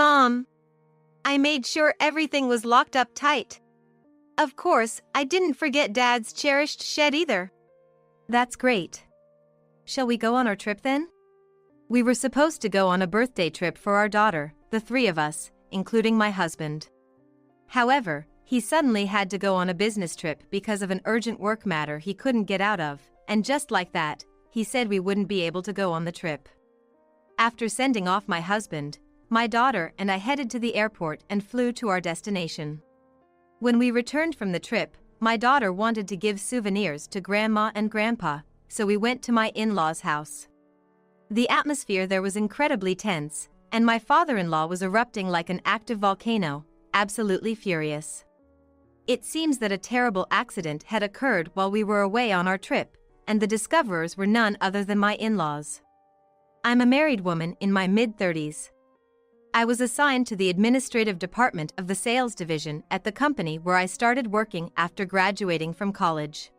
Mom, I made sure everything was locked up tight. Of course, I didn't forget Dad's cherished shed either. That's great. Shall we go on our trip then? We were supposed to go on a birthday trip for our daughter, the three of us, including my husband. However, he suddenly had to go on a business trip because of an urgent work matter he couldn't get out of, and just like that, he said we wouldn't be able to go on the trip. After sending off my husband, my daughter and I headed to the airport and flew to our destination. When we returned from the trip, my daughter wanted to give souvenirs to Grandma and Grandpa, so we went to my in-laws' house. The atmosphere there was incredibly tense, and my father-in-law was erupting like an active volcano, absolutely furious. It seems that a terrible accident had occurred while we were away on our trip, and the discoverers were none other than my in-laws. I'm a married woman in my mid-30s. I was assigned to the administrative department of the sales division at the company where I started working after graduating from college.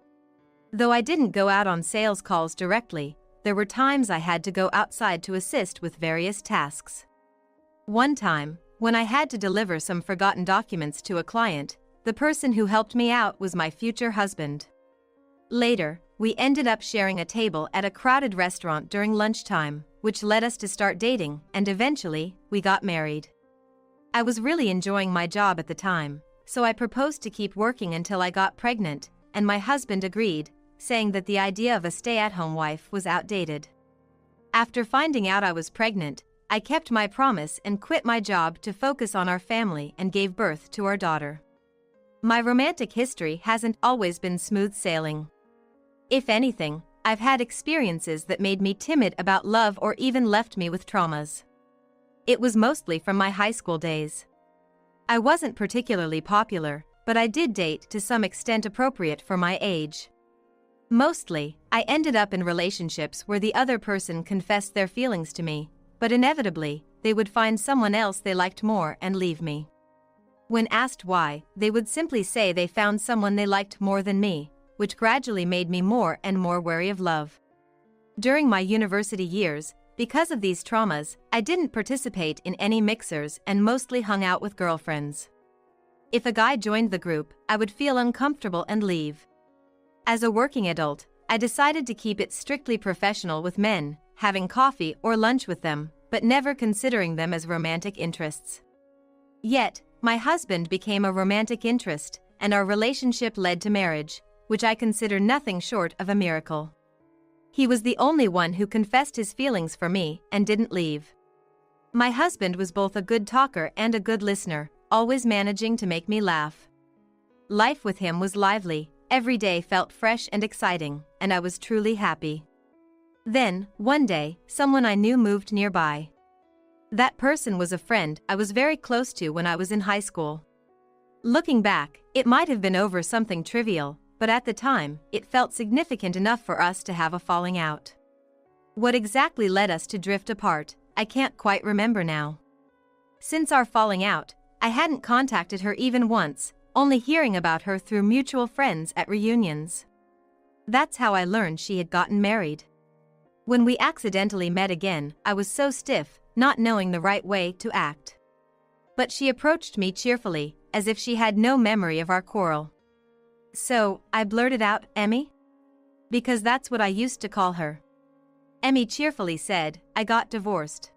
Though I didn't go out on sales calls directly, there were times I had to go outside to assist with various tasks. One time, when I had to deliver some forgotten documents to a client, the person who helped me out was my future husband. Later, we ended up sharing a table at a crowded restaurant during lunchtime, which led us to start dating, and eventually, we got married. I was really enjoying my job at the time, so I proposed to keep working until I got pregnant, and my husband agreed, saying that the idea of a stay-at-home wife was outdated. After finding out I was pregnant, I kept my promise and quit my job to focus on our family and gave birth to our daughter. My romantic history hasn't always been smooth sailing. If anything, I've had experiences that made me timid about love or even left me with traumas. It was mostly from my high school days. I wasn't particularly popular, but I did date to some extent appropriate for my age. Mostly, I ended up in relationships where the other person confessed their feelings to me, but inevitably, they would find someone else they liked more and leave me. When asked why, they would simply say they found someone they liked more than me, which gradually made me more and more wary of love. During my university years, because of these traumas, I didn't participate in any mixers and mostly hung out with girlfriends. If a guy joined the group, I would feel uncomfortable and leave. As a working adult, I decided to keep it strictly professional with men, having coffee or lunch with them, but never considering them as romantic interests. Yet, my husband became a romantic interest, and our relationship led to marriage, which I consider nothing short of a miracle. He was the only one who confessed his feelings for me and didn't leave. My husband was both a good talker and a good listener, always managing to make me laugh. Life with him was lively, every day felt fresh and exciting, and I was truly happy. Then, one day, someone I knew moved nearby. That person was a friend I was very close to when I was in high school. Looking back, it might have been over something trivial, but at the time, it felt significant enough for us to have a falling out. What exactly led us to drift apart, I can't quite remember now. Since our falling out, I hadn't contacted her even once, only hearing about her through mutual friends at reunions. That's how I learned she had gotten married. When we accidentally met again, I was so stiff, not knowing the right way to act. But she approached me cheerfully, as if she had no memory of our quarrel. So, I blurted out, "Emmy?" Because that's what I used to call her. Emmy cheerfully said, "I got divorced."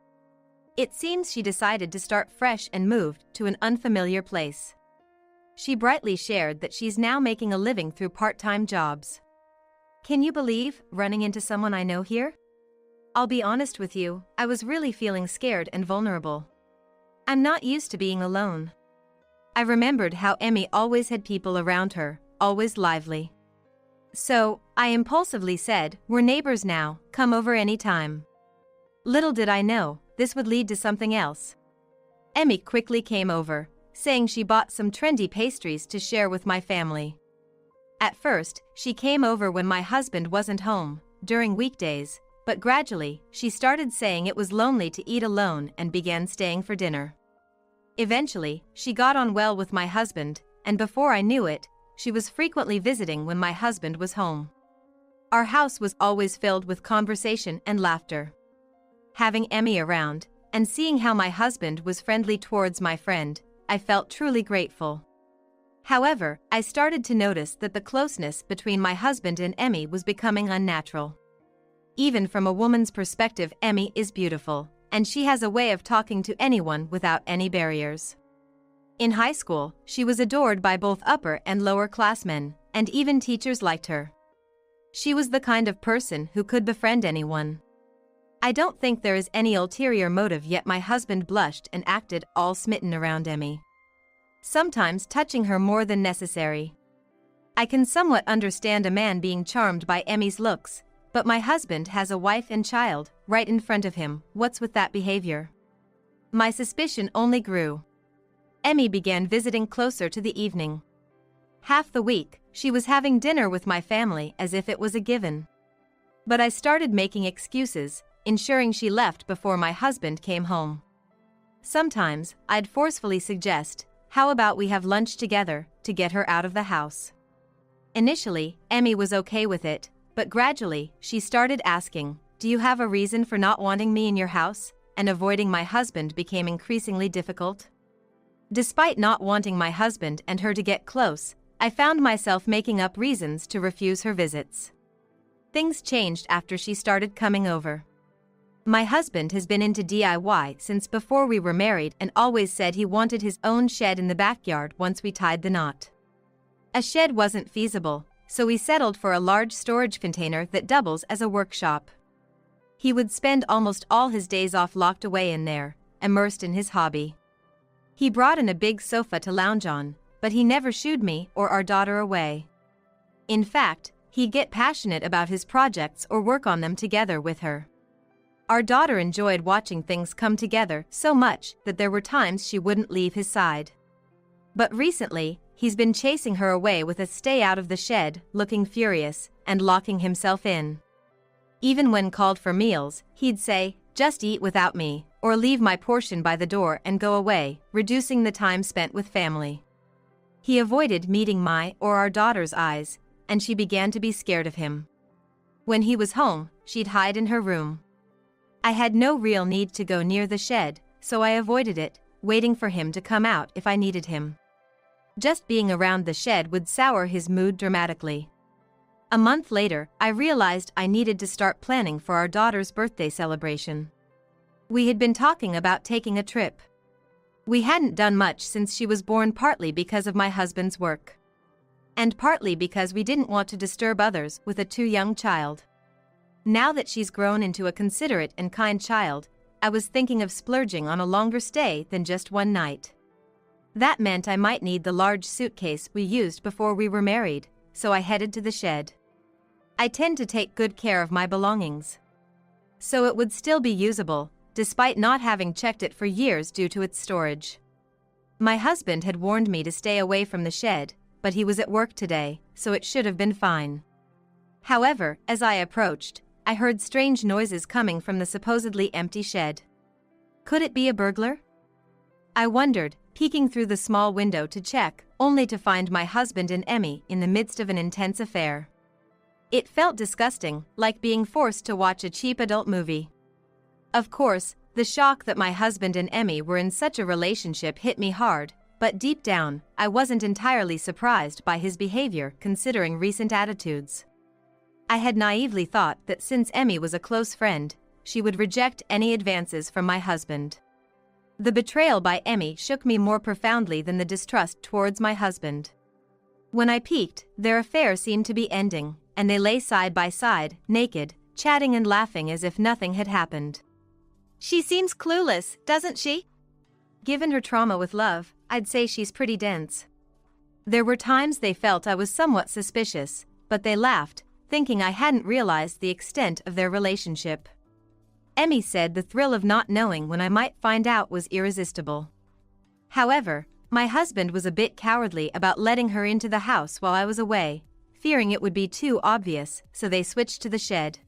It seems she decided to start fresh and moved to an unfamiliar place. She brightly shared that she's now making a living through part-time jobs. Can you believe running into someone I know here? I'll be honest with you, I was really feeling scared and vulnerable. I'm not used to being alone. I remembered how Emmy always had people around her, always lively. So, I impulsively said, "We're neighbors now, come over any time." Little did I know, this would lead to something else. Emmy quickly came over, saying she bought some trendy pastries to share with my family. At first, she came over when my husband wasn't home, during weekdays, but gradually, she started saying it was lonely to eat alone and began staying for dinner. Eventually, she got on well with my husband, and before I knew it, she was frequently visiting when my husband was home. Our house was always filled with conversation and laughter. Having Emmy around, and seeing how my husband was friendly towards my friend, I felt truly grateful. However, I started to notice that the closeness between my husband and Emmy was becoming unnatural. Even from a woman's perspective, Emmy is beautiful, and she has a way of talking to anyone without any barriers. In high school, she was adored by both upper and lower class men, and even teachers liked her. She was the kind of person who could befriend anyone. I don't think there is any ulterior motive, yet my husband blushed and acted all smitten around Emmy, sometimes touching her more than necessary. I can somewhat understand a man being charmed by Emmy's looks, but my husband has a wife and child right in front of him. What's with that behavior? My suspicion only grew. Emmy began visiting closer to the evening. Half the week, she was having dinner with my family as if it was a given. But I started making excuses, ensuring she left before my husband came home. Sometimes, I'd forcefully suggest, "How about we have lunch together," to get her out of the house. Initially, Emmy was okay with it, but gradually, she started asking, "Do you have a reason for not wanting me in your house?" And avoiding my husband became increasingly difficult. Despite not wanting my husband and her to get close, I found myself making up reasons to refuse her visits. Things changed after she started coming over. My husband has been into DIY since before we were married and always said he wanted his own shed in the backyard once we tied the knot. A shed wasn't feasible, so we settled for a large storage container that doubles as a workshop. He would spend almost all his days off locked away in there, immersed in his hobby. He brought in a big sofa to lounge on, but he never shooed me or our daughter away. In fact, he'd get passionate about his projects or work on them together with her. Our daughter enjoyed watching things come together so much that there were times she wouldn't leave his side. But recently, he's been chasing her away with a "stay out of the shed," looking furious, and locking himself in. Even when called for meals, he'd say, "Just eat without me," or leave my portion by the door and go away, reducing the time spent with family. He avoided meeting my or our daughter's eyes, and she began to be scared of him. When he was home, she'd hide in her room. I had no real need to go near the shed, so I avoided it, waiting for him to come out if I needed him. Just being around the shed would sour his mood dramatically. A month later, I realized I needed to start planning for our daughter's birthday celebration. We had been talking about taking a trip. We hadn't done much since she was born, partly because of my husband's work, and partly because we didn't want to disturb others with a too young child. Now that she's grown into a considerate and kind child, I was thinking of splurging on a longer stay than just one night. That meant I might need the large suitcase we used before we were married, so I headed to the shed. I tend to take good care of my belongings, so it would still be usable, despite not having checked it for years due to its storage. My husband had warned me to stay away from the shed, but he was at work today, so it should have been fine. However, as I approached, I heard strange noises coming from the supposedly empty shed. Could it be a burglar? I wondered, peeking through the small window to check, only to find my husband and Emmy in the midst of an intense affair. It felt disgusting, like being forced to watch a cheap adult movie. Of course, the shock that my husband and Emmy were in such a relationship hit me hard, but deep down, I wasn't entirely surprised by his behavior considering recent attitudes. I had naively thought that since Emmy was a close friend, she would reject any advances from my husband. The betrayal by Emmy shook me more profoundly than the distrust towards my husband. When I peeked, their affair seemed to be ending, and they lay side by side, naked, chatting and laughing as if nothing had happened. She seems clueless, doesn't she? Given her trauma with love, I'd say she's pretty dense. There were times they felt I was somewhat suspicious, but they laughed, thinking I hadn't realized the extent of their relationship. Emmy said the thrill of not knowing when I might find out was irresistible. However, my husband was a bit cowardly about letting her into the house while I was away, fearing it would be too obvious, so they switched to the shed.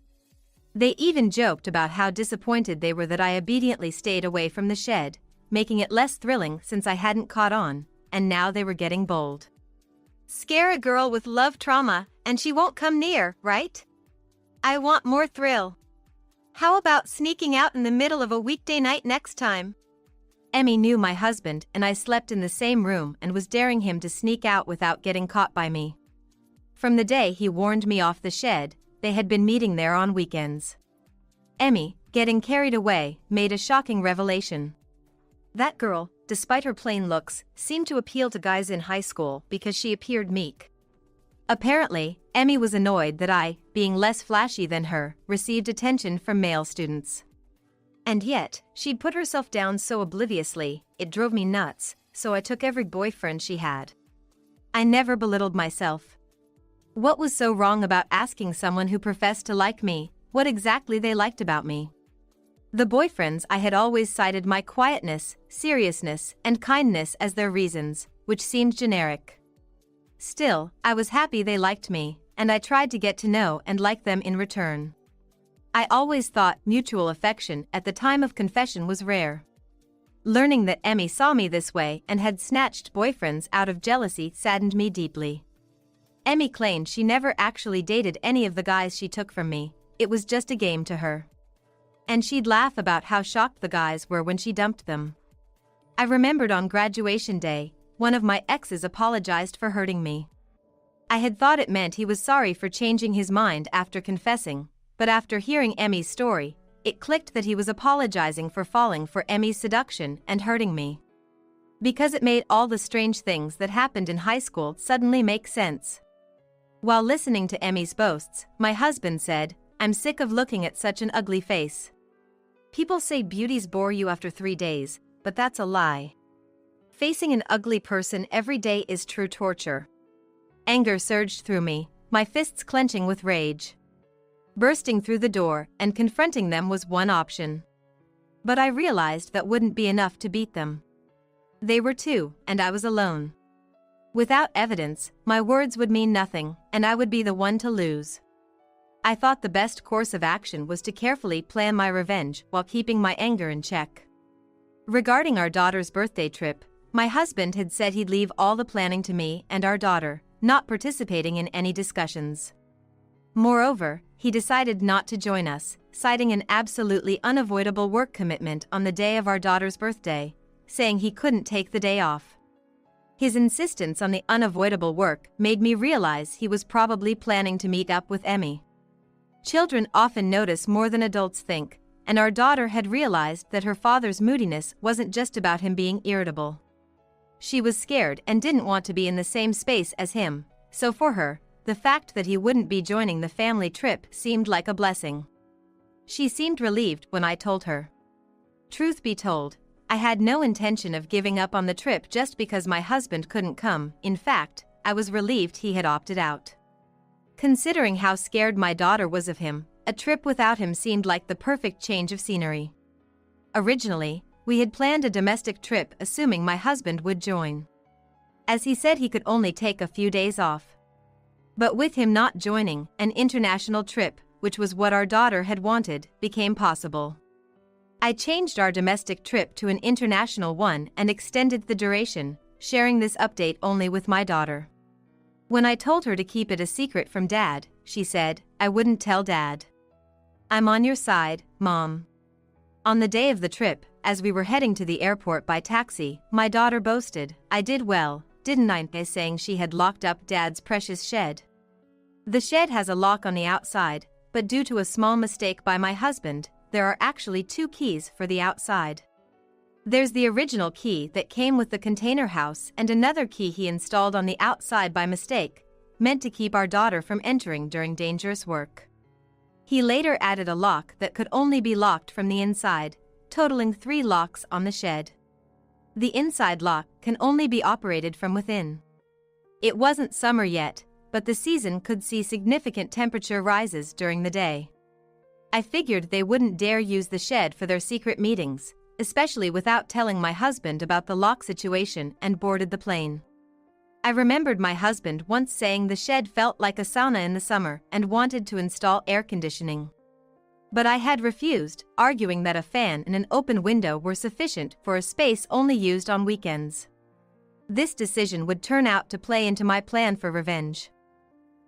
They even joked about how disappointed they were that I obediently stayed away from the shed, making it less thrilling since I hadn't caught on, and now they were getting bold. Scare a girl with love trauma, and she won't come near, right? I want more thrill. How about sneaking out in the middle of a weekday night next time? Emmy knew my husband and I slept in the same room and was daring him to sneak out without getting caught by me. From the day he warned me off the shed, they had been meeting there on weekends. Emmy, getting carried away, made a shocking revelation. That girl, despite her plain looks, seemed to appeal to guys in high school because she appeared meek. Apparently, Emmy was annoyed that I, being less flashy than her, received attention from male students. And yet, she'd put herself down so obliviously, it drove me nuts, so I took every boyfriend she had. I never belittled myself. What was so wrong about asking someone who professed to like me what exactly they liked about me? The boyfriends I had always cited my quietness, seriousness, and kindness as their reasons, which seemed generic. Still, I was happy they liked me, and I tried to get to know and like them in return. I always thought mutual affection at the time of confession was rare. Learning that Emmy saw me this way and had snatched boyfriends out of jealousy saddened me deeply. Emmy claimed she never actually dated any of the guys she took from me, it was just a game to her. And she'd laugh about how shocked the guys were when she dumped them. I remembered on graduation day, one of my exes apologized for hurting me. I had thought it meant he was sorry for changing his mind after confessing, but after hearing Emmy's story, it clicked that he was apologizing for falling for Emmy's seduction and hurting me. Because it made all the strange things that happened in high school suddenly make sense. While listening to Emmy's boasts, my husband said, "I'm sick of looking at such an ugly face. People say beauties bore you after 3 days, but that's a lie. Facing an ugly person every day is true torture." Anger surged through me, my fists clenching with rage. Bursting through the door and confronting them was one option. But I realized that wouldn't be enough to beat them. They were two, and I was alone. Without evidence, my words would mean nothing, and I would be the one to lose. I thought the best course of action was to carefully plan my revenge while keeping my anger in check. Regarding our daughter's birthday trip, my husband had said he'd leave all the planning to me and our daughter, not participating in any discussions. Moreover, he decided not to join us, citing an absolutely unavoidable work commitment on the day of our daughter's birthday, saying he couldn't take the day off. His insistence on the unavoidable work made me realize he was probably planning to meet up with Emmy. Children often notice more than adults think, and our daughter had realized that her father's moodiness wasn't just about him being irritable. She was scared and didn't want to be in the same space as him, so for her, the fact that he wouldn't be joining the family trip seemed like a blessing. She seemed relieved when I told her. Truth be told, I had no intention of giving up on the trip just because my husband couldn't come. In fact, I was relieved he had opted out. Considering how scared my daughter was of him, a trip without him seemed like the perfect change of scenery. Originally, we had planned a domestic trip assuming my husband would join, as he said he could only take a few days off. But with him not joining, an international trip, which was what our daughter had wanted, became possible. I changed our domestic trip to an international one and extended the duration, sharing this update only with my daughter. When I told her to keep it a secret from Dad, she said, "I wouldn't tell Dad." "I'm on your side, Mom." On the day of the trip, as we were heading to the airport by taxi, my daughter boasted, "I did well, didn't I?" saying she had locked up Dad's precious shed. The shed has a lock on the outside, but due to a small mistake by my husband, there are actually 2 keys for the outside. There's the original key that came with the container house and another key he installed on the outside by mistake, meant to keep our daughter from entering during dangerous work. He later added a lock that could only be locked from the inside, totaling 3 locks on the shed. The inside lock can only be operated from within. It wasn't summer yet, but the season could see significant temperature rises during the day. I figured they wouldn't dare use the shed for their secret meetings, especially without telling my husband about the lock situation, and boarded the plane. I remembered my husband once saying the shed felt like a sauna in the summer and wanted to install air conditioning. But I had refused, arguing that a fan and an open window were sufficient for a space only used on weekends. This decision would turn out to play into my plan for revenge.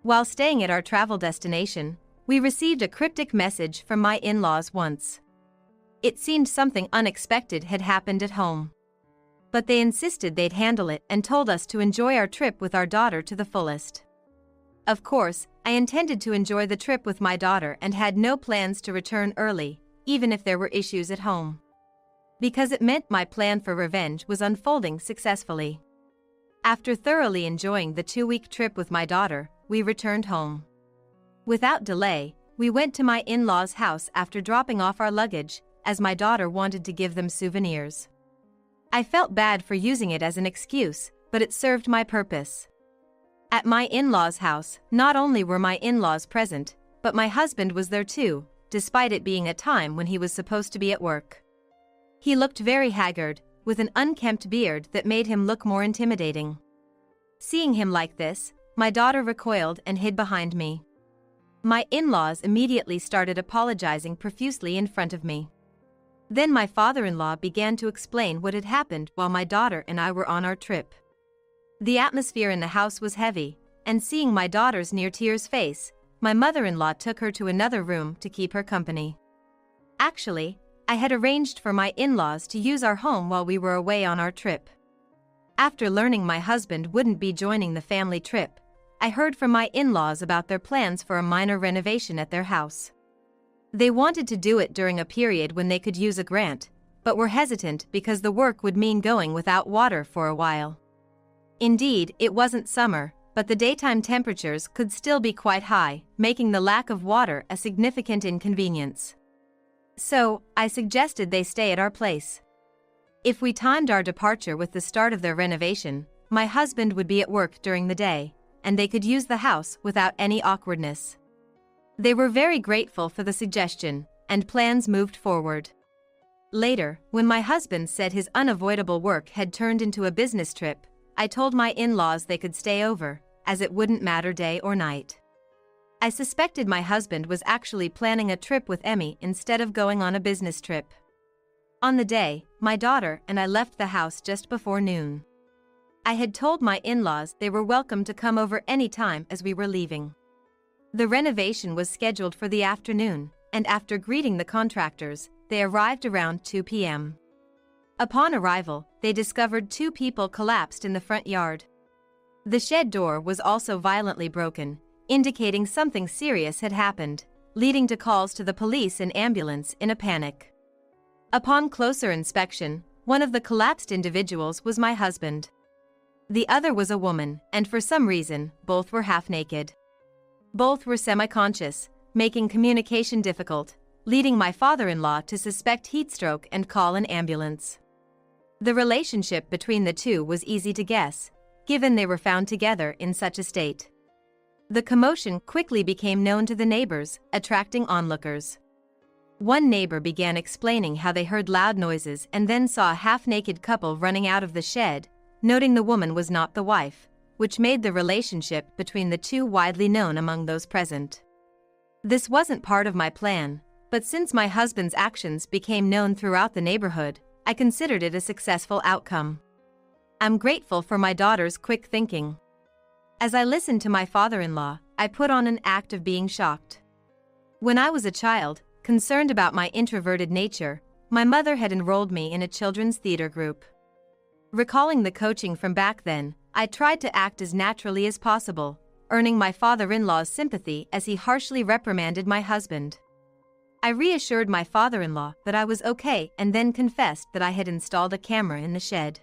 While staying at our travel destination, we received a cryptic message from my in-laws once. It seemed something unexpected had happened at home. But they insisted they'd handle it and told us to enjoy our trip with our daughter to the fullest. Of course, I intended to enjoy the trip with my daughter and had no plans to return early, even if there were issues at home. Because it meant my plan for revenge was unfolding successfully. After thoroughly enjoying the 2-week trip with my daughter, we returned home. Without delay, we went to my in-laws' house after dropping off our luggage, as my daughter wanted to give them souvenirs. I felt bad for using it as an excuse, but it served my purpose. At my in-laws' house, not only were my in-laws present, but my husband was there too, despite it being a time when he was supposed to be at work. He looked very haggard, with an unkempt beard that made him look more intimidating. Seeing him like this, my daughter recoiled and hid behind me. My in-laws immediately started apologizing profusely in front of me. Then my father-in-law began to explain what had happened while my daughter and I were on our trip. The atmosphere in the house was heavy, and seeing my daughter's near tears face, my mother-in-law took her to another room to keep her company. Actually, I had arranged for my in-laws to use our home while we were away on our trip. After learning my husband wouldn't be joining the family trip, I heard from my in-laws about their plans for a minor renovation at their house. They wanted to do it during a period when they could use a grant, but were hesitant because the work would mean going without water for a while. Indeed, it wasn't summer, but the daytime temperatures could still be quite high, making the lack of water a significant inconvenience. So, I suggested they stay at our place. If we timed our departure with the start of their renovation, my husband would be at work during the day, and they could use the house without any awkwardness. They were very grateful for the suggestion, and plans moved forward. Later, when my husband said his unavoidable work had turned into a business trip, I told my in-laws they could stay over, as it wouldn't matter day or night. I suspected my husband was actually planning a trip with Emmy instead of going on a business trip. On the day, my daughter and I left the house just before noon. I had told my in-laws they were welcome to come over any time as we were leaving. The renovation was scheduled for the afternoon, and after greeting the contractors, they arrived around 2 p.m. Upon arrival, they discovered 2 people collapsed in the front yard. The shed door was also violently broken, indicating something serious had happened, leading to calls to the police and ambulance in a panic. Upon closer inspection, one of the collapsed individuals was my husband. The other was a woman, and for some reason, both were half naked. Both were semi-conscious, making communication difficult, leading my father-in-law to suspect heatstroke and call an ambulance. The relationship between the two was easy to guess, given they were found together in such a state. The commotion quickly became known to the neighbors, attracting onlookers. One neighbor began explaining how they heard loud noises and then saw a half-naked couple running out of the shed, noting the woman was not the wife, which made the relationship between the two widely known among those present. This wasn't part of my plan, but since my husband's actions became known throughout the neighborhood, I considered it a successful outcome. I'm grateful for my daughter's quick thinking. As I listened to my father-in-law, I put on an act of being shocked. When I was a child, concerned about my introverted nature, my mother had enrolled me in a children's theater group. Recalling the coaching from back then, I tried to act as naturally as possible, earning my father-in-law's sympathy as he harshly reprimanded my husband. I reassured my father-in-law that I was okay and then confessed that I had installed a camera in the shed.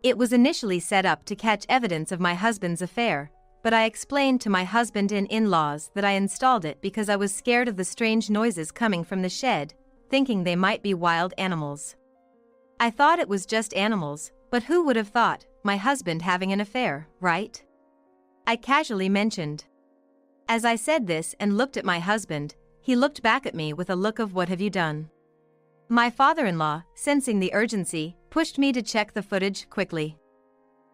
It was initially set up to catch evidence of my husband's affair, but I explained to my husband and in-laws that I installed it because I was scared of the strange noises coming from the shed, thinking they might be wild animals. I thought it was just animals, but who would have thought, my husband having an affair, right? I casually mentioned. As I said this and looked at my husband, he looked back at me with a look of "What have you done?" My father-in-law, sensing the urgency, pushed me to check the footage quickly.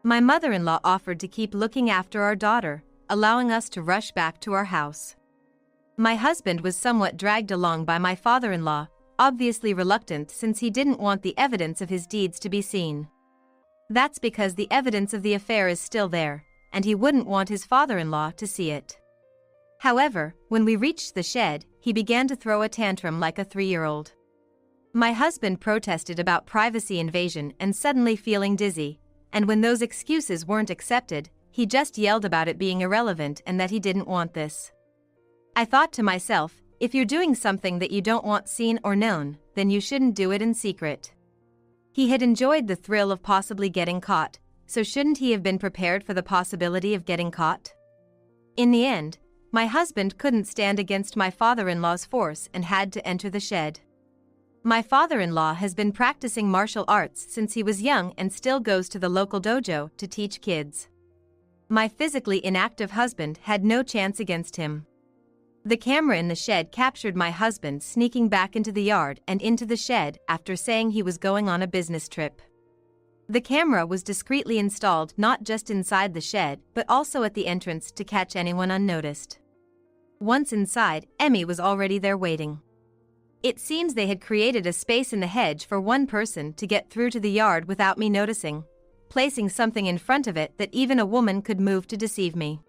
My mother-in-law offered to keep looking after our daughter, allowing us to rush back to our house. My husband was somewhat dragged along by my father-in-law, obviously reluctant since he didn't want the evidence of his deeds to be seen. That's because the evidence of the affair is still there, and he wouldn't want his father-in-law to see it. However, when we reached the shed, he began to throw a tantrum like a 3-year-old. My husband protested about privacy invasion and suddenly feeling dizzy, and when those excuses weren't accepted, he just yelled about it being irrelevant and that he didn't want this. I thought to myself, if you're doing something that you don't want seen or known, then you shouldn't do it in secret. He had enjoyed the thrill of possibly getting caught, so shouldn't he have been prepared for the possibility of getting caught? In the end, my husband couldn't stand against my father-in-law's force and had to enter the shed. My father-in-law has been practicing martial arts since he was young and still goes to the local dojo to teach kids. My physically inactive husband had no chance against him. The camera in the shed captured my husband sneaking back into the yard and into the shed after saying he was going on a business trip. The camera was discreetly installed not just inside the shed but also at the entrance to catch anyone unnoticed. Once inside, Emmy was already there waiting. It seems they had created a space in the hedge for one person to get through to the yard without me noticing, placing something in front of it that even a woman could move to deceive me.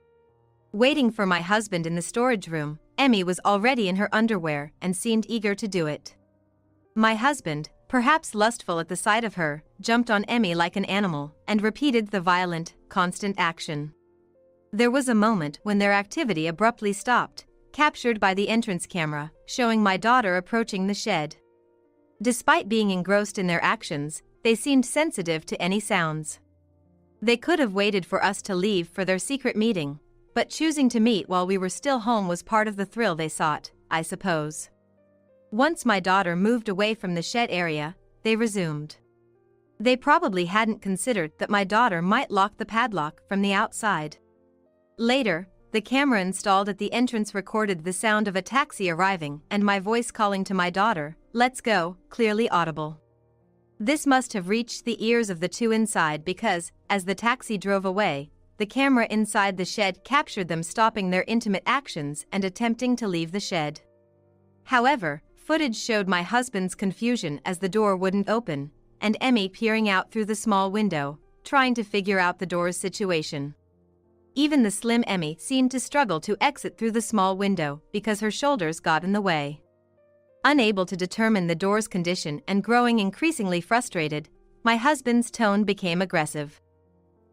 Waiting for my husband in the storage room, Emmy was already in her underwear and seemed eager to do it. My husband, perhaps lustful at the sight of her, jumped on Emmy like an animal and repeated the violent, constant action. There was a moment when their activity abruptly stopped, captured by the entrance camera, showing my daughter approaching the shed. Despite being engrossed in their actions, they seemed sensitive to any sounds. They could have waited for us to leave for their secret meeting, but choosing to meet while we were still home was part of the thrill they sought, I suppose. Once my daughter moved away from the shed area, they resumed. They probably hadn't considered that my daughter might lock the padlock from the outside. Later, the camera installed at the entrance recorded the sound of a taxi arriving and my voice calling to my daughter, "Let's go," clearly audible. This must have reached the ears of the two inside because, as the taxi drove away, the camera inside the shed captured them stopping their intimate actions and attempting to leave the shed. However, footage showed my husband's confusion as the door wouldn't open, and Emmy peering out through the small window, trying to figure out the door's situation. Even the slim Emmy seemed to struggle to exit through the small window because her shoulders got in the way. Unable to determine the door's condition and growing increasingly frustrated, my husband's tone became aggressive.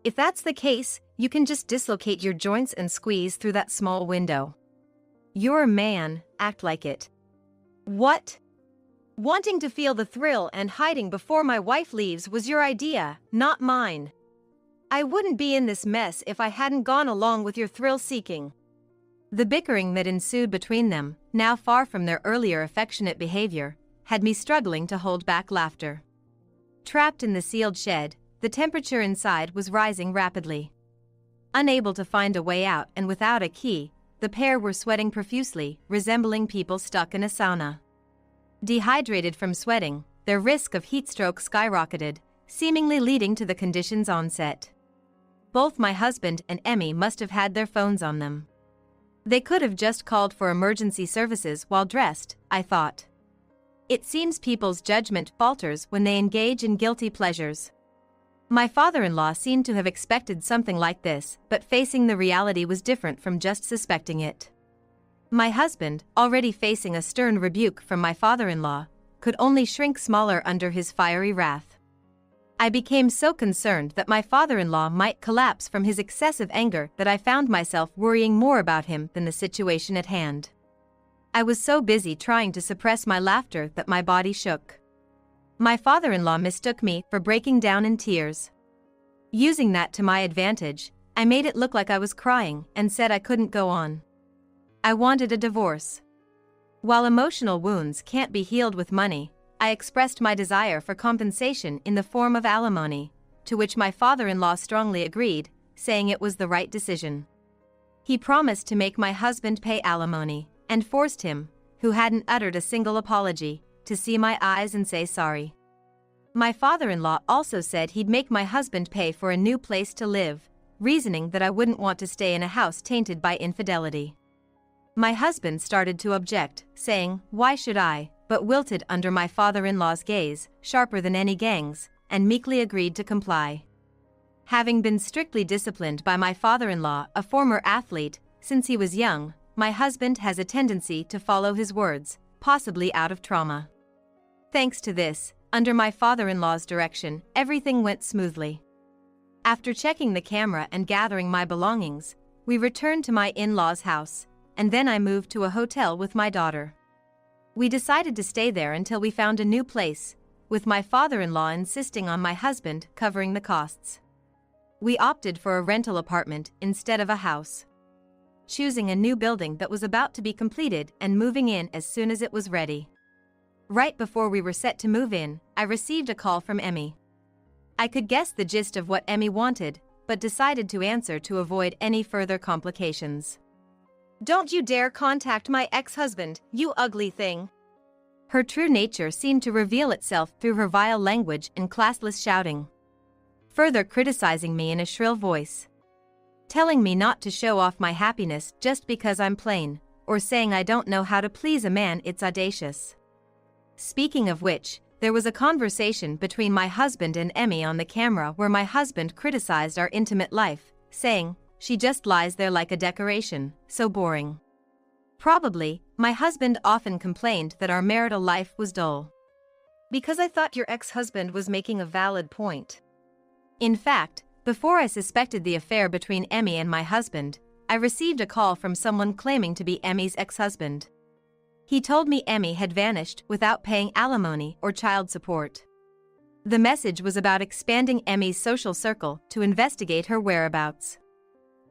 "If that's the case, you can just dislocate your joints and squeeze through that small window. You're a man, act like it." "What? Wanting to feel the thrill and hiding before my wife leaves was your idea, not mine. I wouldn't be in this mess if I hadn't gone along with your thrill-seeking." The bickering that ensued between them, now far from their earlier affectionate behavior, had me struggling to hold back laughter. Trapped in the sealed shed, the temperature inside was rising rapidly. Unable to find a way out and without a key, the pair were sweating profusely, resembling people stuck in a sauna. Dehydrated from sweating, their risk of heatstroke skyrocketed, seemingly leading to the condition's onset. Both my husband and Emmy must have had their phones on them. They could have just called for emergency services while dressed, I thought. It seems people's judgment falters when they engage in guilty pleasures. My father-in-law seemed to have expected something like this, but facing the reality was different from just suspecting it. My husband, already facing a stern rebuke from my father-in-law, could only shrink smaller under his fiery wrath. I became so concerned that my father-in-law might collapse from his excessive anger that I found myself worrying more about him than the situation at hand. I was so busy trying to suppress my laughter that my body shook. My father-in-law mistook me for breaking down in tears. Using that to my advantage, I made it look like I was crying and said I couldn't go on. I wanted a divorce. While emotional wounds can't be healed with money, I expressed my desire for compensation in the form of alimony, to which my father-in-law strongly agreed, saying it was the right decision. He promised to make my husband pay alimony, and forced him, who hadn't uttered a single apology, to see my eyes and say sorry. My father-in-law also said he'd make my husband pay for a new place to live, reasoning that I wouldn't want to stay in a house tainted by infidelity. My husband started to object, saying, "Why should I?" but wilted under my father-in-law's gaze, sharper than any gang's, and meekly agreed to comply. Having been strictly disciplined by my father-in-law, a former athlete, since he was young, my husband has a tendency to follow his words, possibly out of trauma. Thanks to this, under my father-in-law's direction, everything went smoothly. After checking the camera and gathering my belongings, we returned to my in-laws' house, and then I moved to a hotel with my daughter. We decided to stay there until we found a new place, with my father-in-law insisting on my husband covering the costs. We opted for a rental apartment instead of a house, choosing a new building that was about to be completed and moving in as soon as it was ready. Right before we were set to move in, I received a call from Emmy. I could guess the gist of what Emmy wanted, but decided to answer to avoid any further complications. Don't you dare contact my ex-husband, you ugly thing. Her true nature seemed to reveal itself through her vile language and classless shouting, further criticizing me in a shrill voice, telling me not to show off my happiness just because I'm plain, or saying I don't know how to please a man. It's audacious. Speaking of which, there was a conversation between my husband and Emmy on the camera where my husband criticized our intimate life, saying, "She just lies there like a decoration, so boring." Probably, my husband often complained that our marital life was dull. Because I thought your ex-husband was making a valid point. In fact, before I suspected the affair between Emmy and my husband, I received a call from someone claiming to be Emmy's ex-husband. He told me Emmy had vanished without paying alimony or child support. The message was about expanding Emmy's social circle to investigate her whereabouts.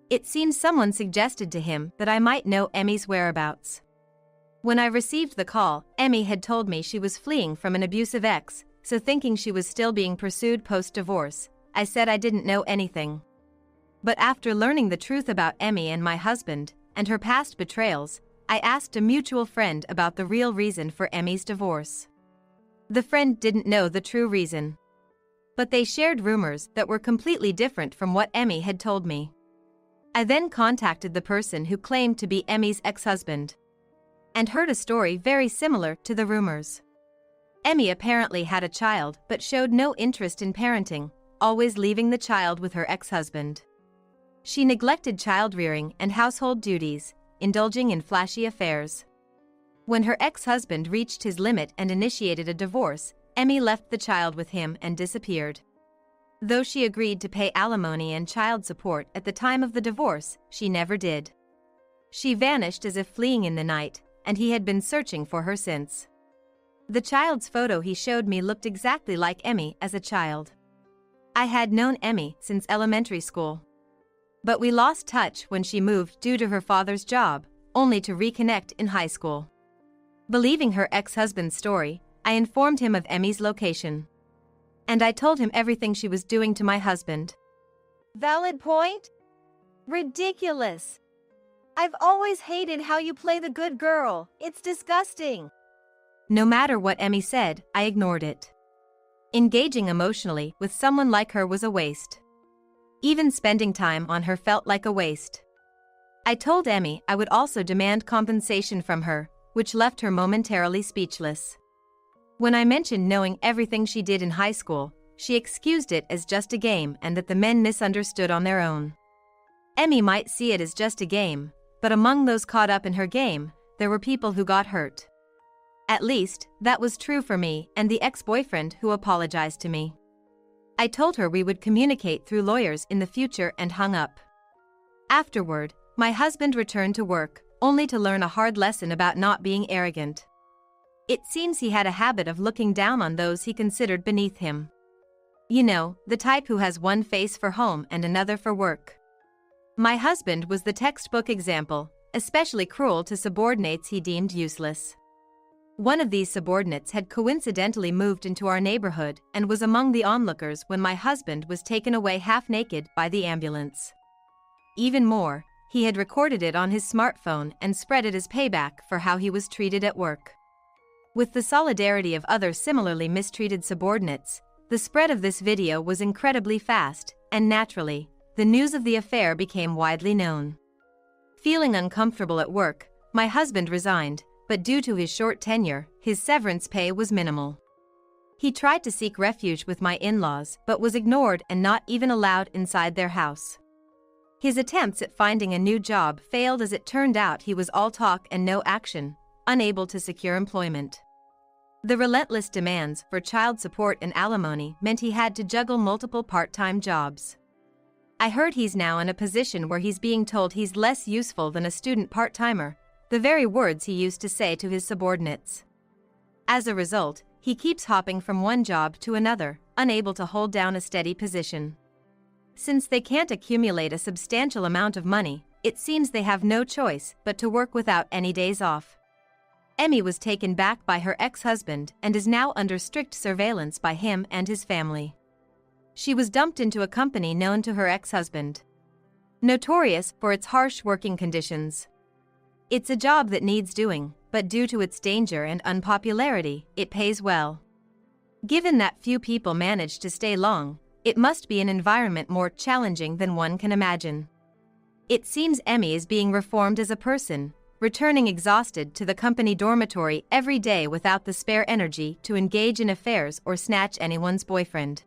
It seems someone suggested to him that I might know Emmy's whereabouts. When I received the call, Emmy had told me she was fleeing from an abusive ex, so thinking she was still being pursued post-divorce, I said I didn't know anything. But after learning the truth about Emmy and my husband, and her past betrayals, I asked a mutual friend about the real reason for Emmy's divorce. The friend didn't know the true reason, but they shared rumors that were completely different from what Emmy had told me. I then contacted the person who claimed to be Emmy's ex-husband, and heard a story very similar to the rumors. Emmy apparently had a child but showed no interest in parenting, always leaving the child with her ex-husband. She neglected child-rearing and household duties, indulging in flashy affairs. When her ex-husband reached his limit and initiated a divorce, Emmy left the child with him and disappeared. Though she agreed to pay alimony and child support at the time of the divorce, she never did. She vanished as if fleeing in the night, and he had been searching for her since. The child's photo he showed me looked exactly like Emmy as a child. I had known Emmy since elementary school, but we lost touch when she moved due to her father's job, only to reconnect in high school. Believing her ex-husband's story, I informed him of Emmy's location, and I told him everything she was doing to my husband. Valid point? Ridiculous. I've always hated how you play the good girl. It's disgusting. No matter what Emmy said, I ignored it. Engaging emotionally with someone like her was a waste. Even spending time on her felt like a waste. I told Emmy I would also demand compensation from her, which left her momentarily speechless. When I mentioned knowing everything she did in high school, she excused it as just a game and that the men misunderstood on their own. Emmy might see it as just a game, but among those caught up in her game, there were people who got hurt. At least, that was true for me and the ex-boyfriend who apologized to me. I told her we would communicate through lawyers in the future and hung up. Afterward, my husband returned to work, only to learn a hard lesson about not being arrogant. It seems he had a habit of looking down on those he considered beneath him. You know, the type who has one face for home and another for work. My husband was the textbook example, especially cruel to subordinates he deemed useless. One of these subordinates had coincidentally moved into our neighborhood and was among the onlookers when my husband was taken away half-naked by the ambulance. Even more, he had recorded it on his smartphone and spread it as payback for how he was treated at work. With the solidarity of other similarly mistreated subordinates, the spread of this video was incredibly fast, and naturally, the news of the affair became widely known. Feeling uncomfortable at work, my husband resigned, but due to his short tenure, his severance pay was minimal. He tried to seek refuge with my in-laws but was ignored and not even allowed inside their house. His attempts at finding a new job failed as it turned out he was all talk and no action, unable to secure employment. The relentless demands for child support and alimony meant he had to juggle multiple part-time jobs. I heard he's now in a position where he's being told he's less useful than a student part-timer, the very words he used to say to his subordinates. As a result, he keeps hopping from one job to another, unable to hold down a steady position. Since they can't accumulate a substantial amount of money, it seems they have no choice but to work without any days off. Emmy was taken back by her ex-husband and is now under strict surveillance by him and his family. She was dumped into a company known to her ex-husband, notorious for its harsh working conditions. It's a job that needs doing, but due to its danger and unpopularity, it pays well. Given that few people manage to stay long, it must be an environment more challenging than one can imagine. It seems Emmy is being reformed as a person, returning exhausted to the company dormitory every day without the spare energy to engage in affairs or snatch anyone's boyfriend.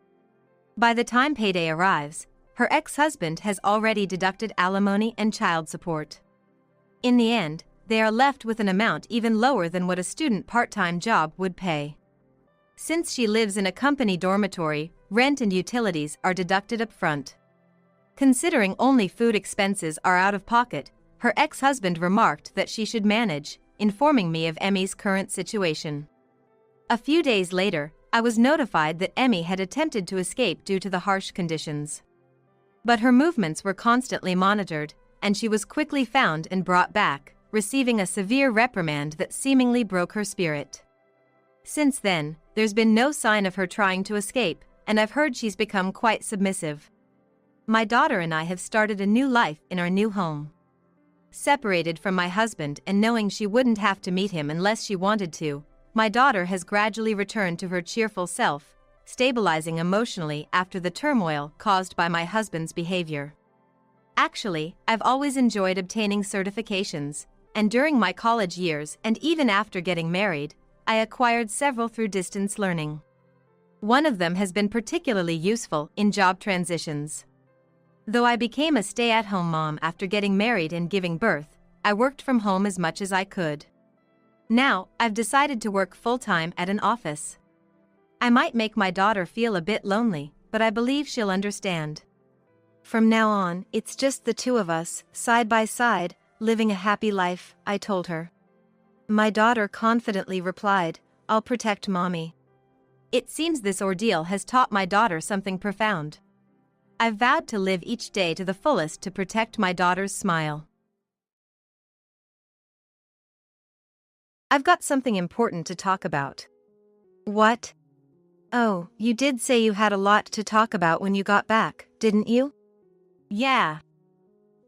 By the time payday arrives, her ex-husband has already deducted alimony and child support. In the end, they are left with an amount even lower than what a student part-time job would pay. Since she lives in a company dormitory, rent and utilities are deducted up front. Considering only food expenses are out of pocket, her ex-husband remarked that she should manage, informing me of Emmy's current situation. A few days later, I was notified that Emmy had attempted to escape due to the harsh conditions. But her movements were constantly monitored, and she was quickly found and brought back, receiving a severe reprimand that seemingly broke her spirit. Since then, there's been no sign of her trying to escape, and I've heard she's become quite submissive. My daughter and I have started a new life in our new home. Separated from my husband and knowing she wouldn't have to meet him unless she wanted to, my daughter has gradually returned to her cheerful self, stabilizing emotionally after the turmoil caused by my husband's behavior. Actually, I've always enjoyed obtaining certifications, and during my college years and even after getting married, I acquired several through distance learning. One of them has been particularly useful in job transitions. Though I became a stay-at-home mom after getting married and giving birth, I worked from home as much as I could. Now, I've decided to work full-time at an office. I might make my daughter feel a bit lonely, but I believe she'll understand. From now on, it's just the two of us, side by side, living a happy life, I told her. My daughter confidently replied, "I'll protect Mommy." It seems this ordeal has taught my daughter something profound. I've vowed to live each day to the fullest to protect my daughter's smile. I've got something important to talk about. What? Oh, you did say you had a lot to talk about when you got back, didn't you? Yeah.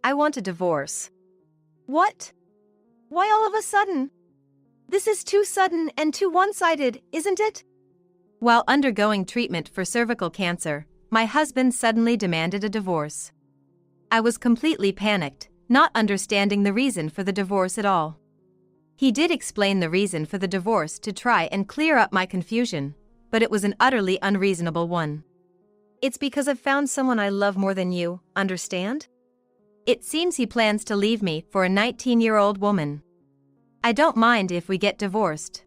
I want a divorce. What? Why all of a sudden? This is too sudden and too one-sided, isn't it? While undergoing treatment for cervical cancer, my husband suddenly demanded a divorce. I was completely panicked, not understanding the reason for the divorce at all. He did explain the reason for the divorce to try and clear up my confusion, but it was an utterly unreasonable one. It's because I've found someone I love more than you, understand? It seems he plans to leave me for a 19-year-old woman. I don't mind if we get divorced.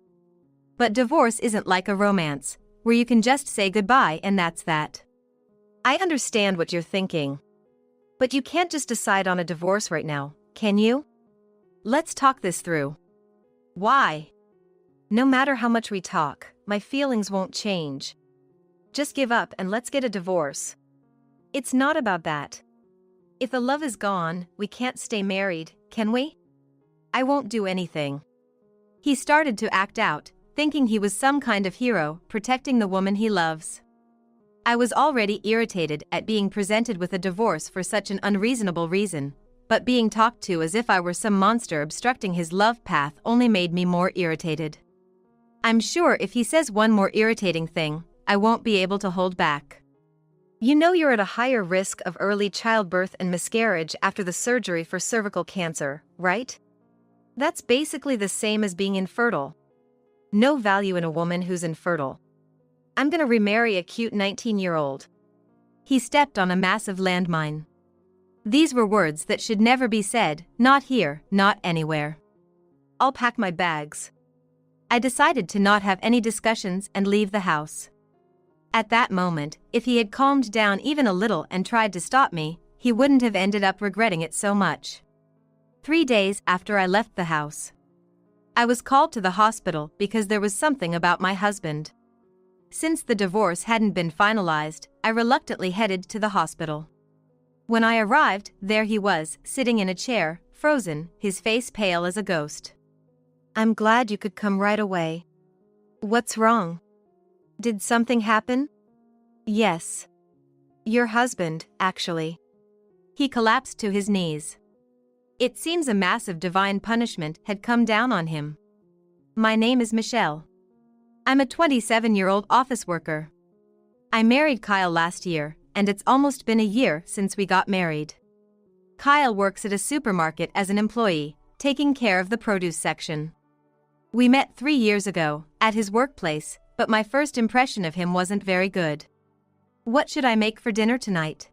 But divorce isn't like a romance, where you can just say goodbye and that's that. I understand what you're thinking. But you can't just decide on a divorce right now, can you? Let's talk this through. Why? No matter how much we talk, my feelings won't change. Just give up and let's get a divorce. It's not about that. If the love is gone, we can't stay married, can we? I won't do anything. He started to act out, thinking he was some kind of hero, protecting the woman he loves. I was already irritated at being presented with a divorce for such an unreasonable reason, but being talked to as if I were some monster obstructing his love path only made me more irritated. I'm sure if he says one more irritating thing, I won't be able to hold back. You know you're at a higher risk of early childbirth and miscarriage after the surgery for cervical cancer, right? That's basically the same as being infertile. No value in a woman who's infertile. I'm gonna remarry a cute 19-year-old. He stepped on a massive landmine. These were words that should never be said, not here, not anywhere. I'll pack my bags. I decided to not have any discussions and leave the house. At that moment, if he had calmed down even a little and tried to stop me, he wouldn't have ended up regretting it so much. 3 days after I left the house, I was called to the hospital because there was something about my husband. Since the divorce hadn't been finalized, I reluctantly headed to the hospital. When I arrived, there he was, sitting in a chair, frozen, his face pale as a ghost. "I'm glad you could come right away. What's wrong? Did something happen?" "Yes. Your husband, actually." He collapsed to his knees. It seems a massive divine punishment had come down on him. "My name is Michelle. I'm a 27-year-old office worker. I married Kyle last year, and it's almost been a year since we got married. Kyle works at a supermarket as an employee, taking care of the produce section. We met 3 years ago, at his workplace, but my first impression of him wasn't very good. What should I make for dinner tonight?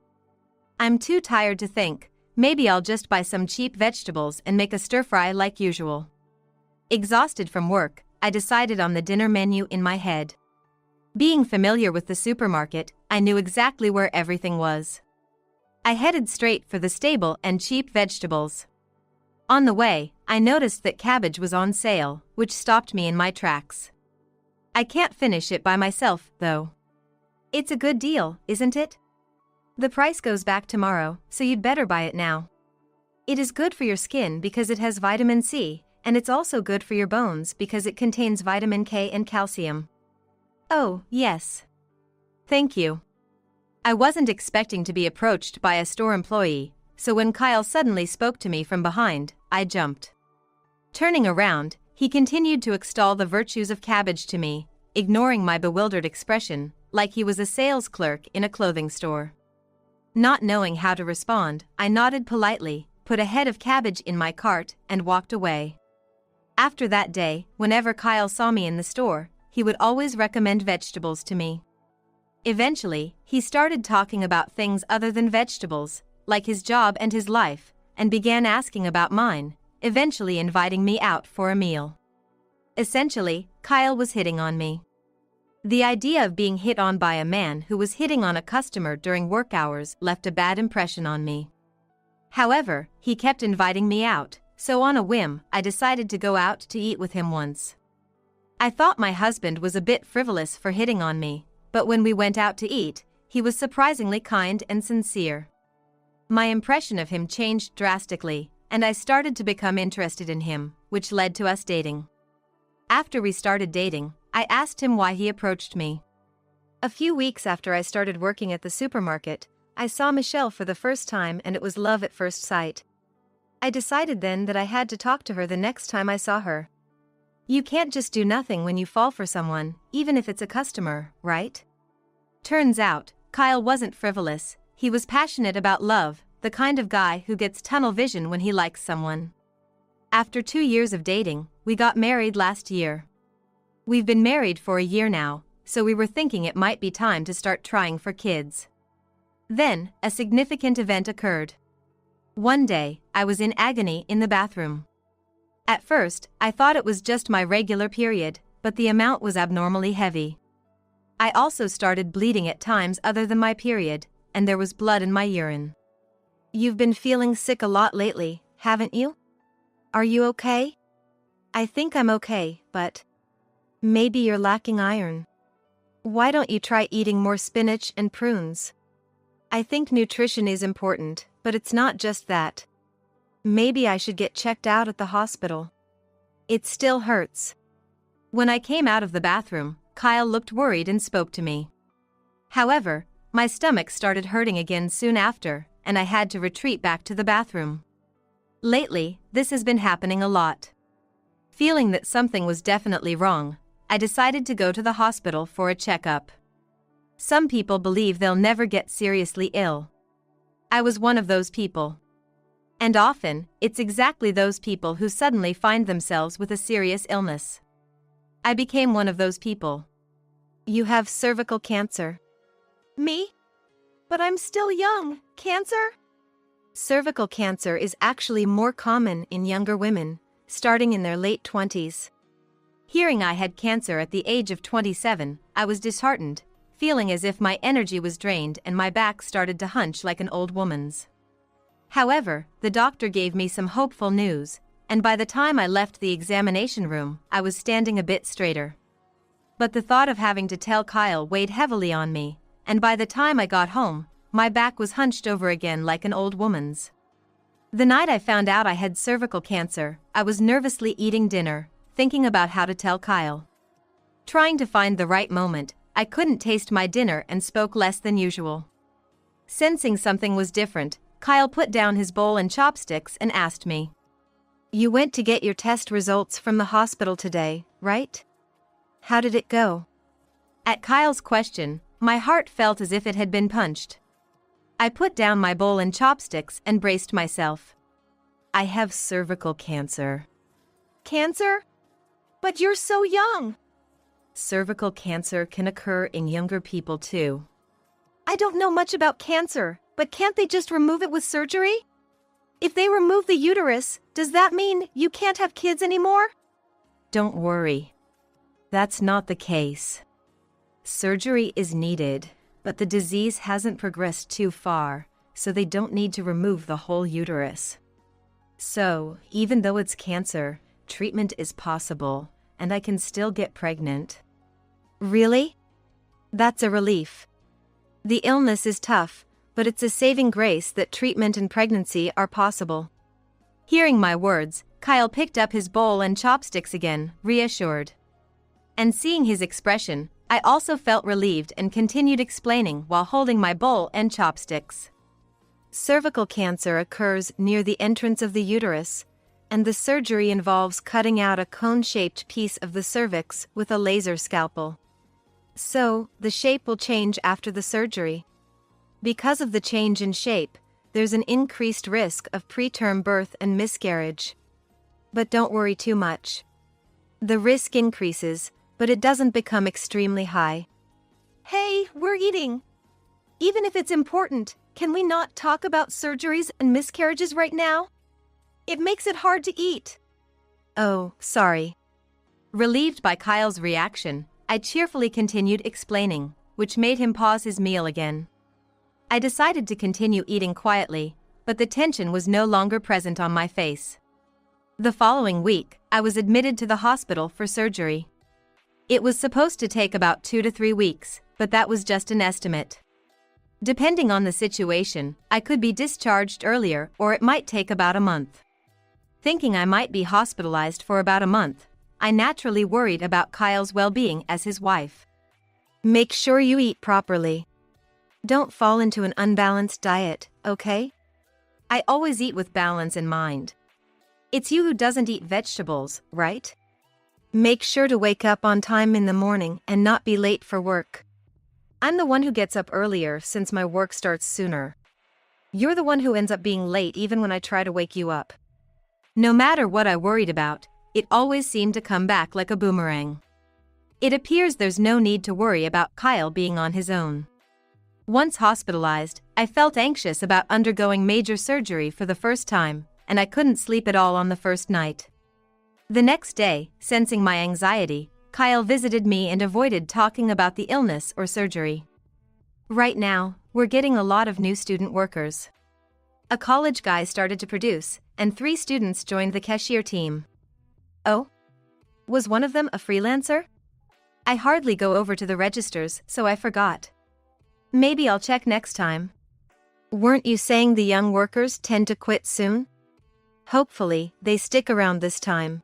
I'm too tired to think. Maybe I'll just buy some cheap vegetables and make a stir-fry like usual." Exhausted from work, I decided on the dinner menu in my head. Being familiar with the supermarket, I knew exactly where everything was. I headed straight for the stable and cheap vegetables. On the way, I noticed that cabbage was on sale, which stopped me in my tracks. I can't finish it by myself, though. It's a good deal, isn't it? The price goes back tomorrow, so you'd better buy it now. It is good for your skin because it has vitamin C, and it's also good for your bones because it contains vitamin K and calcium. Oh, yes. Thank you. I wasn't expecting to be approached by a store employee, so when Kyle suddenly spoke to me from behind, I jumped. Turning around, he continued to extol the virtues of cabbage to me, ignoring my bewildered expression, like he was a sales clerk in a clothing store. Not knowing how to respond, I nodded politely, put a head of cabbage in my cart, and walked away. After that day, whenever Kyle saw me in the store, he would always recommend vegetables to me. Eventually, he started talking about things other than vegetables, like his job and his life, and began asking about mine, eventually inviting me out for a meal. Essentially, Kyle was hitting on me. The idea of being hit on by a man who was hitting on a customer during work hours left a bad impression on me. However, he kept inviting me out, so on a whim, I decided to go out to eat with him once. I thought my husband was a bit frivolous for hitting on me, but when we went out to eat, he was surprisingly kind and sincere. My impression of him changed drastically, and I started to become interested in him, which led to us dating. After we started dating, I asked him why he approached me. A few weeks after I started working at the supermarket, I saw Michelle for the first time and it was love at first sight. I decided then that I had to talk to her the next time I saw her. You can't just do nothing when you fall for someone, even if it's a customer, right? Turns out, Kyle wasn't frivolous, he was passionate about love, the kind of guy who gets tunnel vision when he likes someone. After 2 years of dating, we got married last year. We've been married for a year now, so we were thinking it might be time to start trying for kids. Then, a significant event occurred. One day, I was in agony in the bathroom. At first, I thought it was just my regular period, but the amount was abnormally heavy. I also started bleeding at times other than my period, and there was blood in my urine. You've been feeling sick a lot lately, haven't you? Are you okay? I think I'm okay, but maybe you're lacking iron. Why don't you try eating more spinach and prunes? I think nutrition is important, but it's not just that. Maybe I should get checked out at the hospital. It still hurts. When I came out of the bathroom, Kyle looked worried and spoke to me. However, my stomach started hurting again soon after, and I had to retreat back to the bathroom. Lately, this has been happening a lot. Feeling that something was definitely wrong, I decided to go to the hospital for a checkup. Some people believe they'll never get seriously ill. I was one of those people. And often, it's exactly those people who suddenly find themselves with a serious illness. I became one of those people. You have cervical cancer. Me? But I'm still young. Cancer? Cervical cancer is actually more common in younger women, starting in their late 20s. Hearing I had cancer at the age of 27, I was disheartened, feeling as if my energy was drained and my back started to hunch like an old woman's. However, the doctor gave me some hopeful news, and by the time I left the examination room, I was standing a bit straighter. But the thought of having to tell Kyle weighed heavily on me, and by the time I got home, my back was hunched over again like an old woman's. The night I found out I had cervical cancer, I was nervously eating dinner, thinking about how to tell Kyle. Trying to find the right moment, I couldn't taste my dinner and spoke less than usual. Sensing something was different, Kyle put down his bowl and chopsticks and asked me, "You went to get your test results from the hospital today, right? How did it go?" At Kyle's question, my heart felt as if it had been punched. I put down my bowl and chopsticks and braced myself. "I have cervical cancer." Cancer? But you're so young. Cervical cancer can occur in younger people too. I don't know much about cancer, but can't they just remove it with surgery? If they remove the uterus, does that mean you can't have kids anymore? Don't worry. That's not the case. Surgery is needed, but the disease hasn't progressed too far, so they don't need to remove the whole uterus. So, even though it's cancer, treatment is possible, and I can still get pregnant. Really? That's a relief. The illness is tough, but it's a saving grace that treatment and pregnancy are possible. Hearing my words, Kyle picked up his bowl and chopsticks again, reassured. And seeing his expression, I also felt relieved and continued explaining while holding my bowl and chopsticks. Cervical cancer occurs near the entrance of the uterus, and the surgery involves cutting out a cone-shaped piece of the cervix with a laser scalpel. So, the shape will change after the surgery. Because of the change in shape, there's an increased risk of preterm birth and miscarriage. But don't worry too much. The risk increases, but it doesn't become extremely high. Hey, we're eating. Even if it's important, can we not talk about surgeries and miscarriages right now? It makes it hard to eat. Oh, sorry. Relieved by Kyle's reaction, I cheerfully continued explaining, which made him pause his meal again. I decided to continue eating quietly, but the tension was no longer present on my face. The following week, I was admitted to the hospital for surgery. It was supposed to take about 2 to 3 weeks, but that was just an estimate. Depending on the situation, I could be discharged earlier or it might take about a month. Thinking I might be hospitalized for about a month, I naturally worried about Kyle's well-being as his wife. Make sure you eat properly. Don't fall into an unbalanced diet, okay? I always eat with balance in mind. It's you who doesn't eat vegetables, right? Make sure to wake up on time in the morning and not be late for work. I'm the one who gets up earlier since my work starts sooner. You're the one who ends up being late even when I try to wake you up. No matter what I worried about, it always seemed to come back like a boomerang. It appears there's no need to worry about Kyle being on his own. Once hospitalized, I felt anxious about undergoing major surgery for the first time, and I couldn't sleep at all on the first night. The next day, sensing my anxiety, Kyle visited me and avoided talking about the illness or surgery. Right now, we're getting a lot of new student workers. A college guy started to produce, and 3 students joined the cashier team. Oh? Was one of them a freelancer? I hardly go over to the registers, so I forgot. Maybe I'll check next time. Weren't you saying the young workers tend to quit soon? Hopefully, they stick around this time.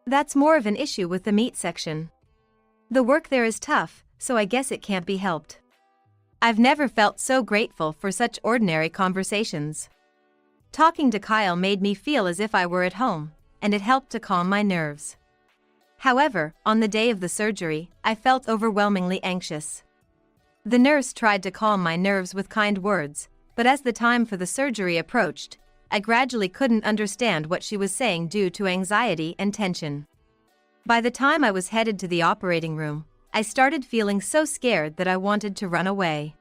That's more of an issue with the meat section. The work there is tough, so I guess it can't be helped. I've never felt so grateful for such ordinary conversations. Talking to Kyle made me feel as if I were at home, and it helped to calm my nerves. However, on the day of the surgery, I felt overwhelmingly anxious. The nurse tried to calm my nerves with kind words, but as the time for the surgery approached, I gradually couldn't understand what she was saying due to anxiety and tension. By the time I was headed to the operating room, I started feeling so scared that I wanted to run away.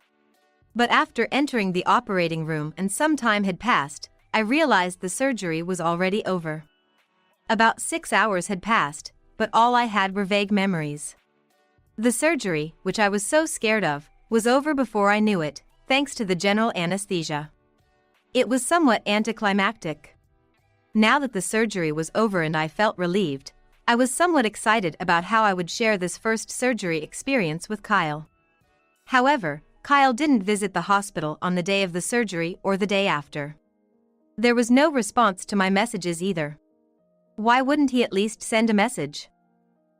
But after entering the operating room and some time had passed, I realized the surgery was already over. About 6 hours had passed, but all I had were vague memories. The surgery, which I was so scared of, was over before I knew it, thanks to the general anesthesia. It was somewhat anticlimactic. Now that the surgery was over and I felt relieved, I was somewhat excited about how I would share this first surgery experience with Kyle. However, Kyle didn't visit the hospital on the day of the surgery or the day after. There was no response to my messages either. Why wouldn't he at least send a message?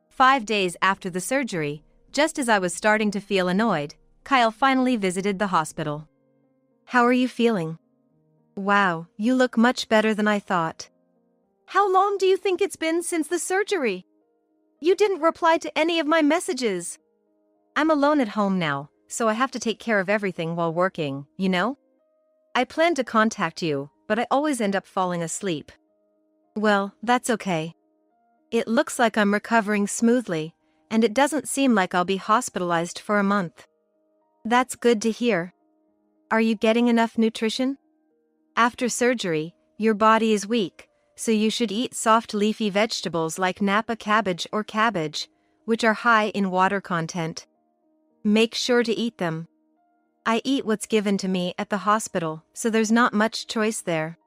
5 days after the surgery, just as I was starting to feel annoyed, Kyle finally visited the hospital. How are you feeling? Wow, you look much better than I thought. How long do you think it's been since the surgery? You didn't reply to any of my messages. I'm alone at home now, so I have to take care of everything while working, you know? I planned to contact you, but I always end up falling asleep. Well, that's okay. It looks like I'm recovering smoothly, and it doesn't seem like I'll be hospitalized for a month. That's good to hear. Are you getting enough nutrition? After surgery, your body is weak, so you should eat soft leafy vegetables like Napa cabbage or cabbage, which are high in water content. Make sure to eat them. I eat what's given to me at the hospital, so there's not much choice there.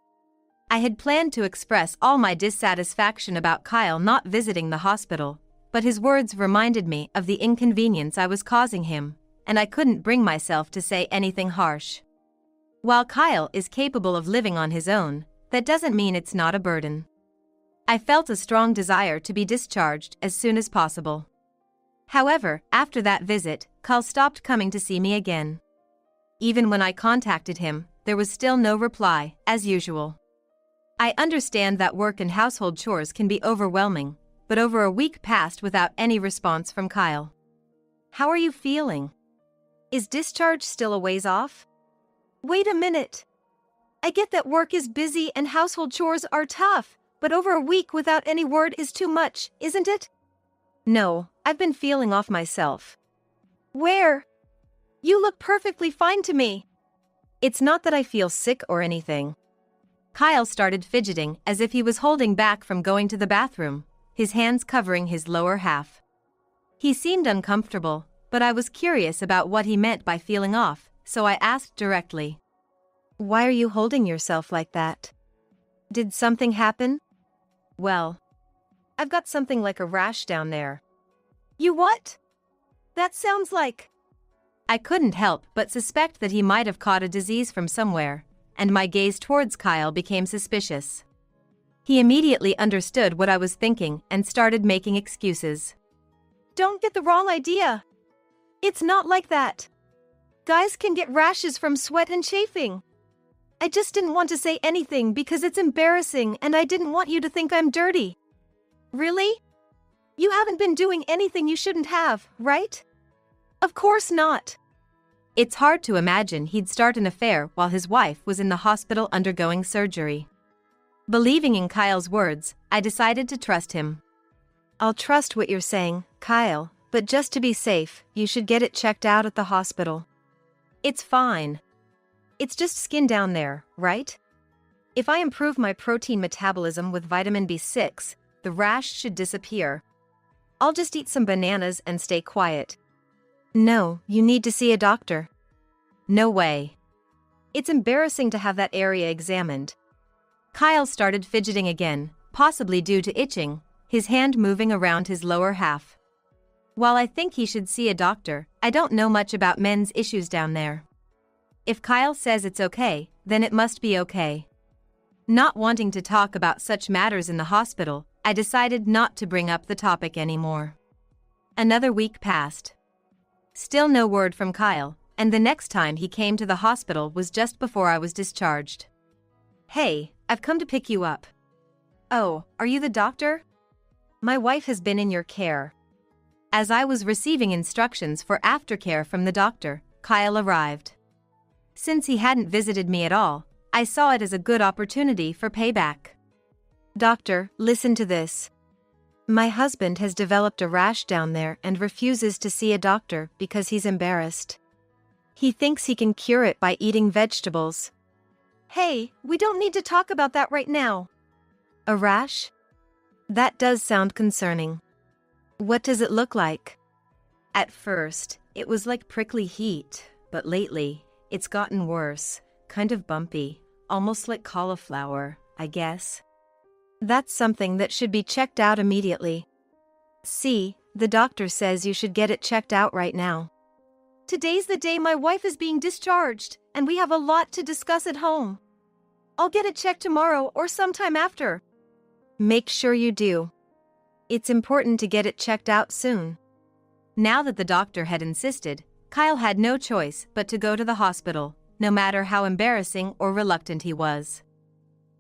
I had planned to express all my dissatisfaction about Kyle not visiting the hospital, but his words reminded me of the inconvenience I was causing him, and I couldn't bring myself to say anything harsh. While Kyle is capable of living on his own, that doesn't mean it's not a burden. I felt a strong desire to be discharged as soon as possible. However, after that visit, Kyle stopped coming to see me again. Even when I contacted him, there was still no reply, as usual. I understand that work and household chores can be overwhelming, but over a week passed without any response from Kyle. How are you feeling? Is discharge still a ways off? Wait a minute. I get that work is busy and household chores are tough, but over a week without any word is too much, isn't it? No, I've been feeling off myself. Where? You look perfectly fine to me. It's not that I feel sick or anything. Kyle started fidgeting as if he was holding back from going to the bathroom, his hands covering his lower half. He seemed uncomfortable, but I was curious about what he meant by feeling off, so I asked directly. Why are you holding yourself like that? Did something happen? Well, I've got something like a rash down there. You what? That sounds like... I couldn't help but suspect that he might have caught a disease from somewhere, and my gaze towards Kyle became suspicious. He immediately understood what I was thinking and started making excuses. Don't get the wrong idea. It's not like that. Guys can get rashes from sweat and chafing. I just didn't want to say anything because it's embarrassing and I didn't want you to think I'm dirty. Really? You haven't been doing anything you shouldn't have, right? Of course not. It's hard to imagine he'd start an affair while his wife was in the hospital undergoing surgery. Believing in Kyle's words, I decided to trust him. I'll trust what you're saying, Kyle, but just to be safe, you should get it checked out at the hospital. It's fine. It's just skin down there, right? If I improve my protein metabolism with vitamin B6, the rash should disappear. I'll just eat some bananas and stay quiet. No, you need to see a doctor. No way. It's embarrassing to have that area examined. Kyle started fidgeting again, possibly due to itching, his hand moving around his lower half. While I think he should see a doctor, I don't know much about men's issues down there. If Kyle says it's okay, then it must be okay. Not wanting to talk about such matters in the hospital, I decided not to bring up the topic anymore. Another week passed. Still no word from Kyle, and the next time he came to the hospital was just before I was discharged. Hey, I've come to pick you up. Oh, are you the doctor? My wife has been in your care. As I was receiving instructions for aftercare from the doctor, Kyle arrived. Since he hadn't visited me at all, I saw it as a good opportunity for payback. Doctor, listen to this. My husband has developed a rash down there and refuses to see a doctor because he's embarrassed. He thinks he can cure it by eating vegetables. Hey, we don't need to talk about that right now. A rash? That does sound concerning. What does it look like? At first, it was like prickly heat, but lately, it's gotten worse, kind of bumpy, almost like cauliflower, I guess. That's something that should be checked out immediately. See, the doctor says you should get it checked out right now. Today's the day my wife is being discharged, and we have a lot to discuss at home. I'll get it checked tomorrow or sometime after. Make sure you do. It's important to get it checked out soon. Now that the doctor had insisted, Kyle had no choice but to go to the hospital, no matter how embarrassing or reluctant he was.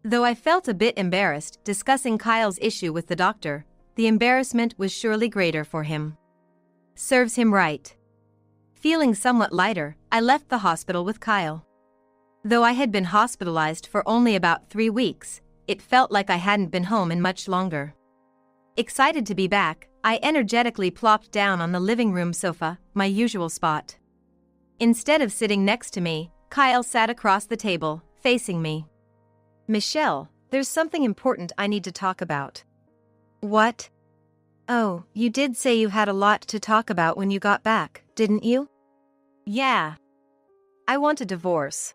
Though I felt a bit embarrassed discussing Kyle's issue with the doctor, the embarrassment was surely greater for him. Serves him right. Feeling somewhat lighter, I left the hospital with Kyle. Though I had been hospitalized for only about 3 weeks, it felt like I hadn't been home in much longer. Excited to be back, I energetically plopped down on the living room sofa, my usual spot. Instead of sitting next to me, Kyle sat across the table, facing me. Michelle, there's something important I need to talk about. What? Oh, you did say you had a lot to talk about when you got back, didn't you? Yeah. I want a divorce.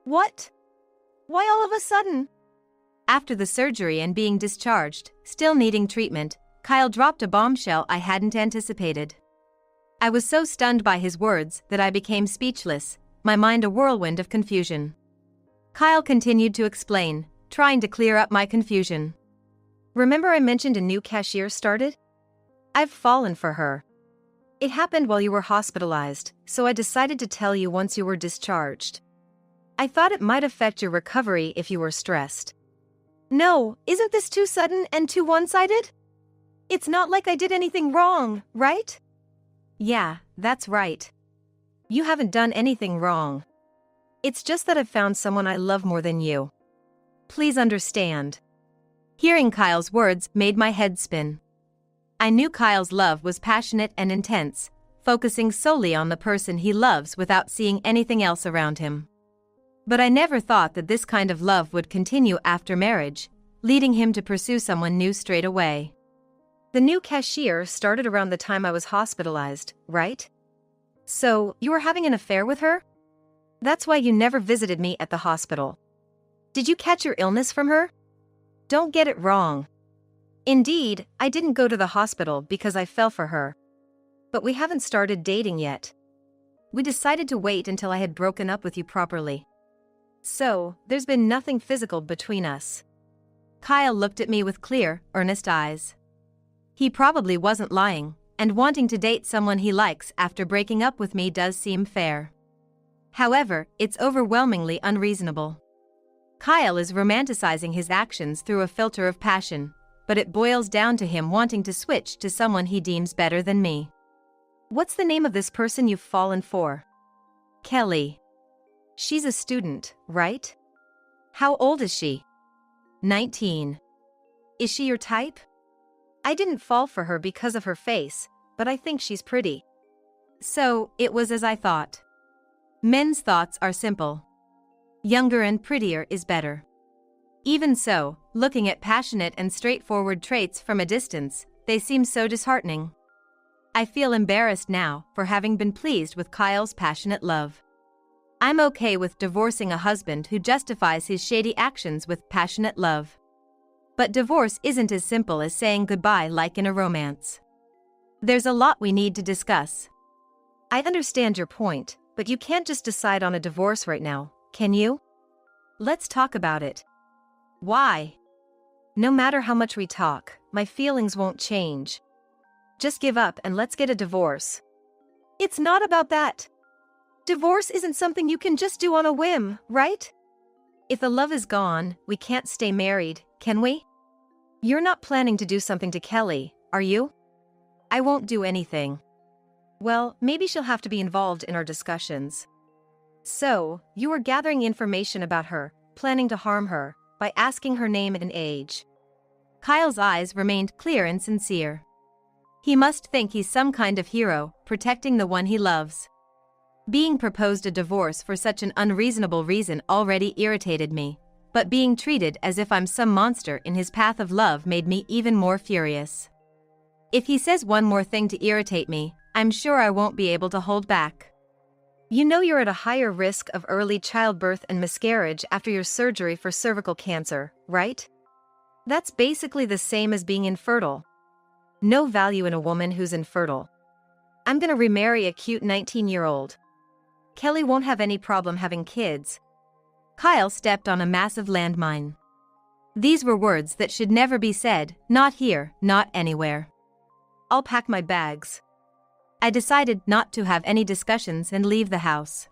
What? Why all of a sudden? After the surgery and being discharged, still needing treatment, Kyle dropped a bombshell I hadn't anticipated. I was so stunned by his words that I became speechless, my mind a whirlwind of confusion. Kyle continued to explain, trying to clear up my confusion. Remember I mentioned a new cashier started? I've fallen for her. It happened while you were hospitalized, so I decided to tell you once you were discharged. I thought it might affect your recovery if you were stressed. No, isn't this too sudden and too one-sided? It's not like I did anything wrong, right? Yeah, that's right. You haven't done anything wrong. It's just that I've found someone I love more than you. Please understand. Hearing Kyle's words made my head spin. I knew Kyle's love was passionate and intense, focusing solely on the person he loves without seeing anything else around him. But I never thought that this kind of love would continue after marriage, leading him to pursue someone new straight away. The new cashier started around the time I was hospitalized, right? So, you were having an affair with her? That's why you never visited me at the hospital. Did you catch your illness from her? Don't get it wrong. Indeed, I didn't go to the hospital because I fell for her. But we haven't started dating yet. We decided to wait until I had broken up with you properly. So, there's been nothing physical between us. Kyle looked at me with clear, earnest eyes. He probably wasn't lying, and wanting to date someone he likes after breaking up with me does seem fair. However, it's overwhelmingly unreasonable. Kyle is romanticizing his actions through a filter of passion, but it boils down to him wanting to switch to someone he deems better than me. What's the name of this person you've fallen for? Kelly. She's a student, right? How old is she? 19. Is she your type? I didn't fall for her because of her face, but I think she's pretty. So, it was as I thought. Men's thoughts are simple. Younger and prettier is better. Even so, looking at passionate and straightforward traits from a distance, they seem so disheartening. I feel embarrassed now for having been pleased with Kyle's passionate love. I'm okay with divorcing a husband who justifies his shady actions with passionate love. But divorce isn't as simple as saying goodbye like in a romance. There's a lot we need to discuss. I understand your point, but you can't just decide on a divorce right now, can you? Let's talk about it. Why? No matter how much we talk, my feelings won't change. Just give up and let's get a divorce. It's not about that. Divorce isn't something you can just do on a whim, right? If the love is gone, we can't stay married, can we? You're not planning to do something to Kelly, are you? I won't do anything. Well, maybe she'll have to be involved in our discussions. So, you were gathering information about her, planning to harm her, by asking her name and age. Kyle's eyes remained clear and sincere. He must think he's some kind of hero, protecting the one he loves. Being proposed a divorce for such an unreasonable reason already irritated me, but being treated as if I'm some monster in his path of love made me even more furious. If he says one more thing to irritate me, I'm sure I won't be able to hold back. You know you're at a higher risk of early childbirth and miscarriage after your surgery for cervical cancer, right? That's basically the same as being infertile. No value in a woman who's infertile. I'm gonna remarry a cute 19-year-old. Kelly won't have any problem having kids. Kyle stepped on a massive landmine. These were words that should never be said, not here, not anywhere. I'll pack my bags. I decided not to have any discussions and leave the house.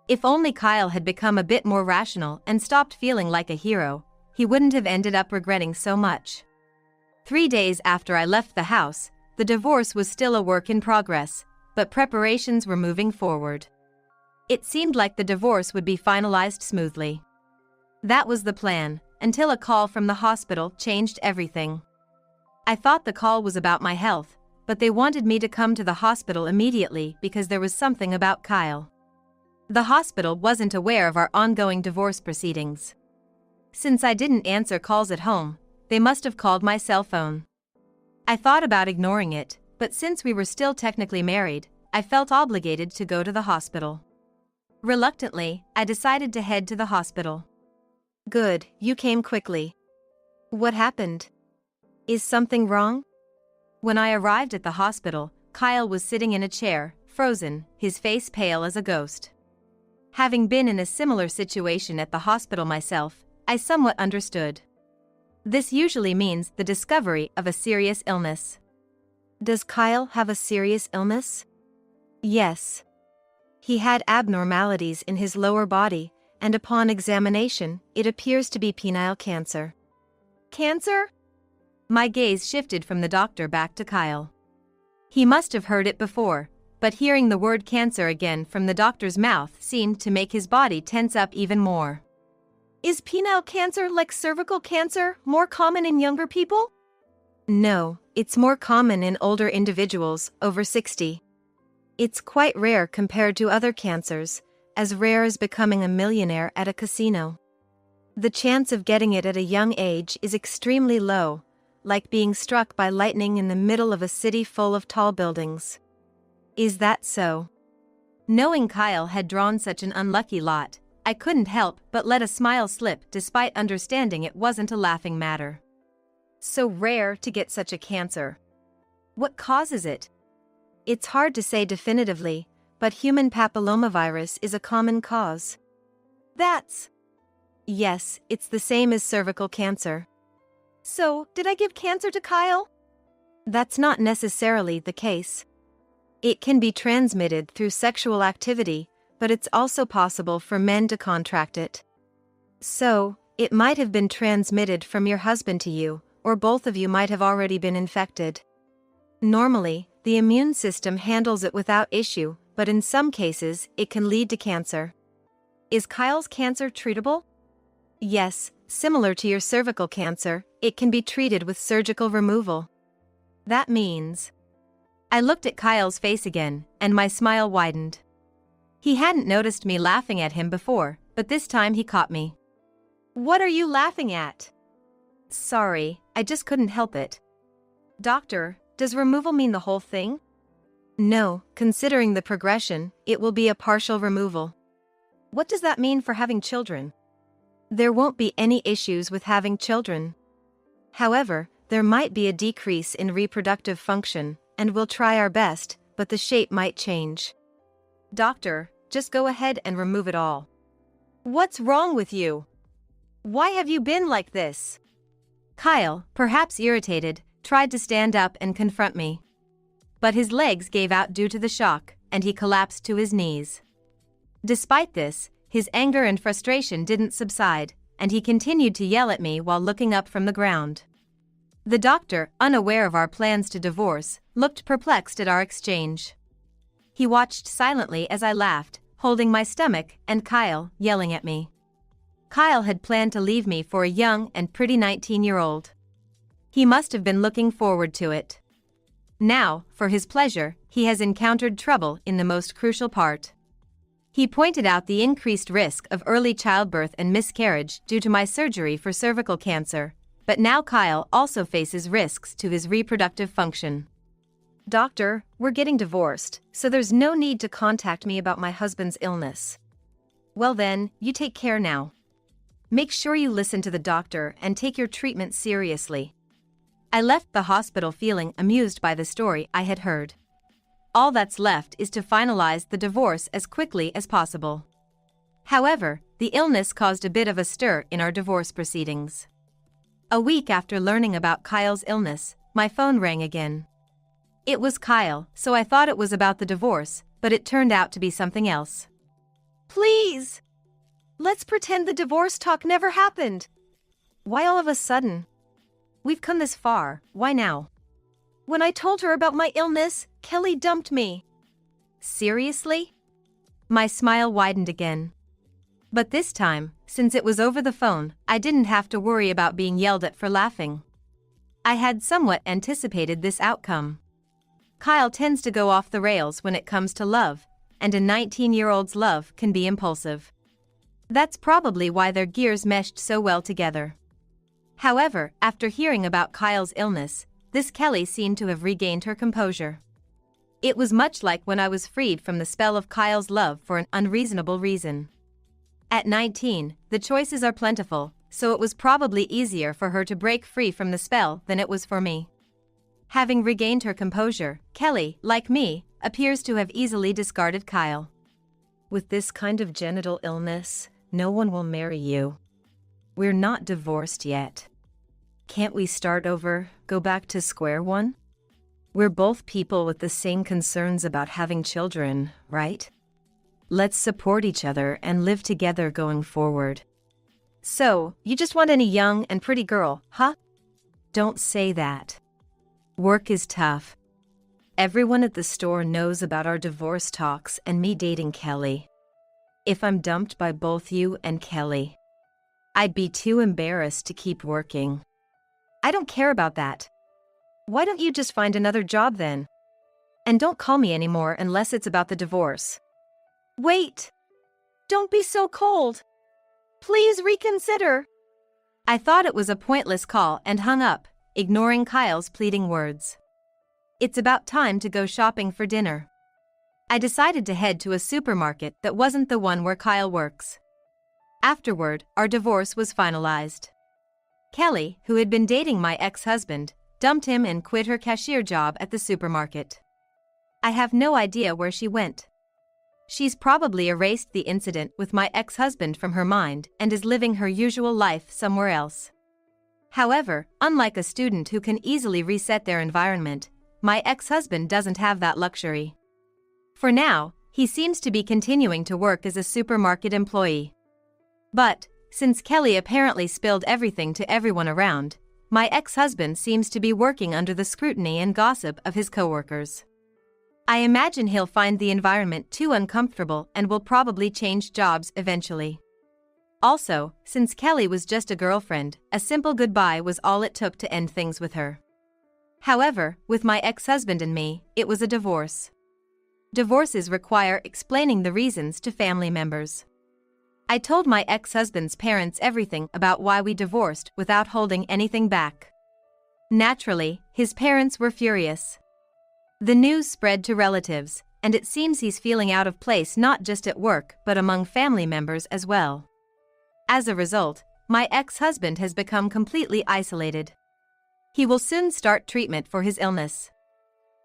If only Kyle had become a bit more rational and stopped feeling like a hero, he wouldn't have ended up regretting so much. 3 days after I left the house, the divorce was still a work in progress, but preparations were moving forward. It seemed like the divorce would be finalized smoothly. That was the plan, until a call from the hospital changed everything. I thought the call was about my health, but they wanted me to come to the hospital immediately because there was something about Kyle. The hospital wasn't aware of our ongoing divorce proceedings. Since I didn't answer calls at home, they must have called my cell phone. I thought about ignoring it, but since we were still technically married, I felt obligated to go to the hospital. Reluctantly, I decided to head to the hospital. Good, you came quickly. What happened? Is something wrong? When I arrived at the hospital, Kyle was sitting in a chair, frozen, his face pale as a ghost. Having been in a similar situation at the hospital myself, I somewhat understood. This usually means the discovery of a serious illness. Does Kyle have a serious illness? Yes. He had abnormalities in his lower body, and upon examination, it appears to be penile cancer. Cancer? My gaze shifted from the doctor back to Kyle. He must have heard it before, but hearing the word cancer again from the doctor's mouth seemed to make his body tense up even more. Is penile cancer, like cervical cancer, more common in younger people? No, it's more common in older individuals, over 60. It's quite rare compared to other cancers, as rare as becoming a millionaire at a casino. The chance of getting it at a young age is extremely low, like being struck by lightning in the middle of a city full of tall buildings. Is that so? Knowing Kyle had drawn such an unlucky lot, I couldn't help but let a smile slip despite understanding it wasn't a laughing matter. So rare to get such a cancer. What causes it? It's hard to say definitively, but human papillomavirus is a common cause. Yes, it's the same as cervical cancer. So, did I give cancer to Kyle? That's not necessarily the case. It can be transmitted through sexual activity, but it's also possible for men to contract it. So, it might have been transmitted from your husband to you, or both of you might have already been infected. Normally, the immune system handles it without issue, but in some cases, it can lead to cancer. Is Kyle's cancer treatable? Yes, similar to your cervical cancer, it can be treated with surgical removal. That means... I looked at Kyle's face again, and my smile widened. He hadn't noticed me laughing at him before, but this time he caught me. What are you laughing at? Sorry, I just couldn't help it. Doctor, does removal mean the whole thing? No, considering the progression, it will be a partial removal. What does that mean for having children? There won't be any issues with having children. However, there might be a decrease in reproductive function, and we'll try our best, but the shape might change. Doctor, just go ahead and remove it all. What's wrong with you? Why have you been like this? Kyle, perhaps irritated, tried to stand up and confront me. But his legs gave out due to the shock, and he collapsed to his knees. Despite this, his anger and frustration didn't subside, and he continued to yell at me while looking up from the ground. The doctor, unaware of our plans to divorce, looked perplexed at our exchange. He watched silently as I laughed, holding my stomach, and Kyle, yelling at me. Kyle had planned to leave me for a young and pretty 19-year-old. He must have been looking forward to it. Now, for his pleasure, he has encountered trouble in the most crucial part. He pointed out the increased risk of early childbirth and miscarriage due to my surgery for cervical cancer, but now Kyle also faces risks to his reproductive function. Doctor, we're getting divorced, so there's no need to contact me about my husband's illness. Well then, you take care now. Make sure you listen to the doctor and take your treatment seriously. I left the hospital feeling amused by the story I had heard. All that's left is to finalize the divorce as quickly as possible. However, the illness caused a bit of a stir in our divorce proceedings. A week after learning about Kyle's illness, my phone rang again. It was Kyle, so I thought it was about the divorce, but it turned out to be something else. Please! Let's pretend the divorce talk never happened. Why all of a sudden? We've come this far, why now? When I told her about my illness, Kelly dumped me. Seriously? My smile widened again. But this time, since it was over the phone, I didn't have to worry about being yelled at for laughing. I had somewhat anticipated this outcome. Kyle tends to go off the rails when it comes to love, and a 19-year-old's love can be impulsive. That's probably why their gears meshed so well together. However, after hearing about Kyle's illness, this Kelly seemed to have regained her composure. It was much like when I was freed from the spell of Kyle's love for an unreasonable reason. At 19, the choices are plentiful, so it was probably easier for her to break free from the spell than it was for me. Having regained her composure, Kelly, like me, appears to have easily discarded Kyle. With this kind of genital illness, no one will marry you. We're not divorced yet. Can't we start over, go back to square one? We're both people with the same concerns about having children, right? Let's support each other and live together going forward. So, you just want any young and pretty girl, huh? Don't say that. Work is tough. Everyone at the store knows about our divorce talks and me dating Kelly. If I'm dumped by both you and Kelly, I'd be too embarrassed to keep working. I don't care about that. Why don't you just find another job then? And don't call me anymore unless it's about the divorce. Wait! Don't be so cold. Please reconsider. I thought it was a pointless call and hung up, ignoring Kyle's pleading words. It's about time to go shopping for dinner. I decided to head to a supermarket that wasn't the one where Kyle works. Afterward, our divorce was finalized. Kelly, who had been dating my ex-husband, dumped him and quit her cashier job at the supermarket. I have no idea where she went. She's probably erased the incident with my ex-husband from her mind and is living her usual life somewhere else. However, unlike a student who can easily reset their environment, my ex-husband doesn't have that luxury. For now, he seems to be continuing to work as a supermarket employee. But, since Kelly apparently spilled everything to everyone around, my ex-husband seems to be working under the scrutiny and gossip of his coworkers. I imagine he'll find the environment too uncomfortable and will probably change jobs eventually. Also, since Kelly was just a girlfriend, a simple goodbye was all it took to end things with her. However, with my ex-husband and me, it was a divorce. Divorces require explaining the reasons to family members. I told my ex-husband's parents everything about why we divorced without holding anything back. Naturally, his parents were furious. The news spread to relatives, and it seems he's feeling out of place not just at work but among family members as well. As a result, my ex-husband has become completely isolated. He will soon start treatment for his illness.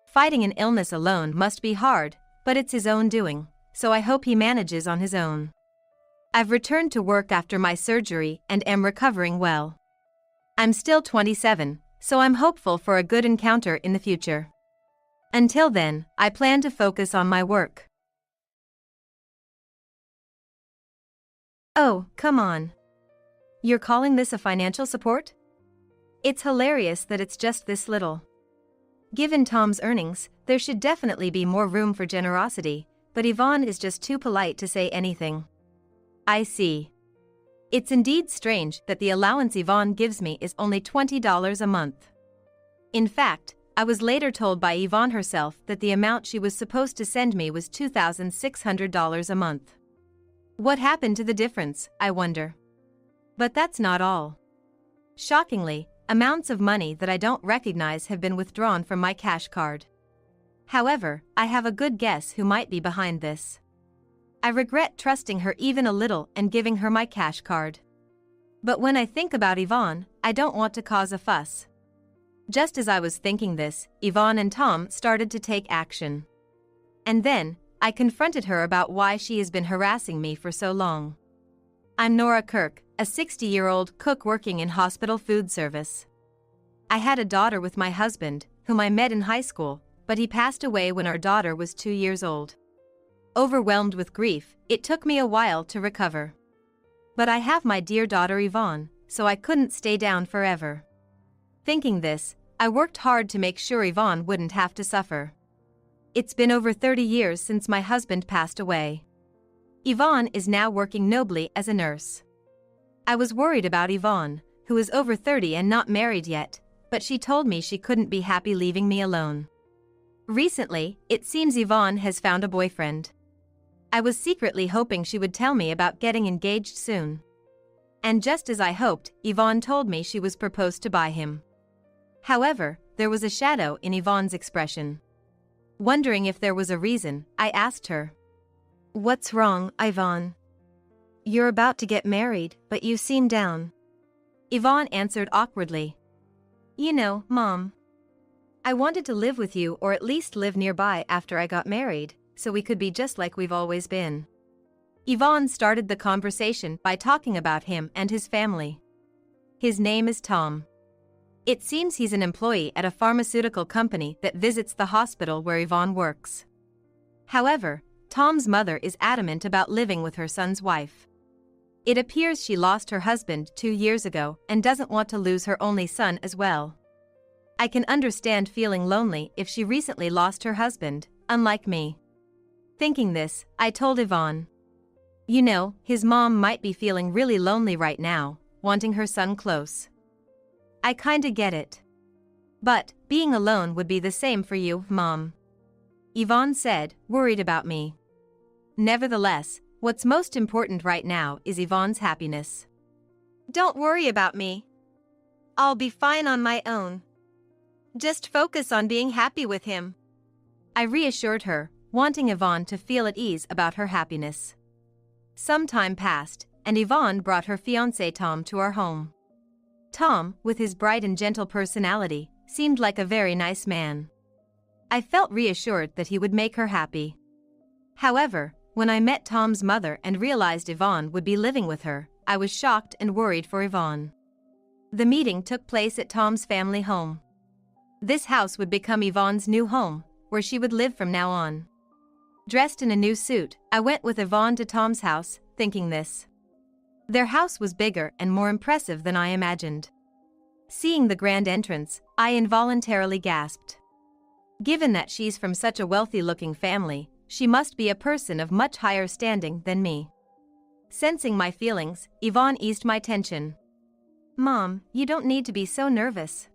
Fighting an illness alone must be hard, but it's his own doing, so I hope he manages on his own. I've returned to work after my surgery and am recovering well. I'm still 27, so I'm hopeful for a good encounter in the future. Until then, I plan to focus on my work. Oh, come on. You're calling this a financial support? It's hilarious that it's just this little. Given Tom's earnings, there should definitely be more room for generosity, but Yvonne is just too polite to say anything. I see. It's indeed strange that the allowance Yvonne gives me is only $20 a month. In fact, I was later told by Yvonne herself that the amount she was supposed to send me was $2,600 a month. What happened to the difference, I wonder? But that's not all. Shockingly, amounts of money that I don't recognize have been withdrawn from my cash card. However, I have a good guess who might be behind this. I regret trusting her even a little and giving her my cash card. But when I think about Yvonne, I don't want to cause a fuss. Just as I was thinking this, Yvonne and Tom started to take action. And then, I confronted her about why she has been harassing me for so long. I'm Nora Kirk, a 60-year-old cook working in hospital food service. I had a daughter with my husband, whom I met in high school, but he passed away when our daughter was 2 years old. Overwhelmed with grief, it took me a while to recover. But I have my dear daughter Yvonne, so I couldn't stay down forever. Thinking this, I worked hard to make sure Yvonne wouldn't have to suffer. It's been over 30 years since my husband passed away. Yvonne is now working nobly as a nurse. I was worried about Yvonne, who is over 30 and not married yet, but she told me she couldn't be happy leaving me alone. Recently, it seems Yvonne has found a boyfriend. I was secretly hoping she would tell me about getting engaged soon. And just as I hoped, Yvonne told me she was proposed to by him. However, there was a shadow in Yvonne's expression. Wondering if there was a reason, I asked her. What's wrong, Yvonne? You're about to get married, but you seem down. Yvonne answered awkwardly. You know, Mom. I wanted to live with you or at least live nearby after I got married, so we could be just like we've always been. Yvonne started the conversation by talking about him and his family. His name is Tom. It seems he's an employee at a pharmaceutical company that visits the hospital where Yvonne works. However, Tom's mother is adamant about living with her son's wife. It appears she lost her husband 2 years ago and doesn't want to lose her only son as well. I can understand feeling lonely if she recently lost her husband, unlike me. Thinking this, I told Yvonne. You know, his mom might be feeling really lonely right now, wanting her son close. I kinda get it. But, being alone would be the same for you, Mom. Yvonne said, worried about me. Nevertheless, what's most important right now is Yvonne's happiness. Don't worry about me. I'll be fine on my own. Just focus on being happy with him. I reassured her, wanting Yvonne to feel at ease about her happiness. Some time passed, and Yvonne brought her fiancé Tom to our home. Tom, with his bright and gentle personality, seemed like a very nice man. I felt reassured that he would make her happy. However, when I met Tom's mother and realized Yvonne would be living with her, I was shocked and worried for Yvonne. The meeting took place at Tom's family home. This house would become Yvonne's new home, where she would live from now on. Dressed in a new suit, I went with Yvonne to Tom's house, thinking this. Their house was bigger and more impressive than I imagined. Seeing the grand entrance, I involuntarily gasped. Given that she's from such a wealthy-looking family, she must be a person of much higher standing than me. Sensing my feelings, Yvonne eased my tension. Mom, you don't need to be so nervous.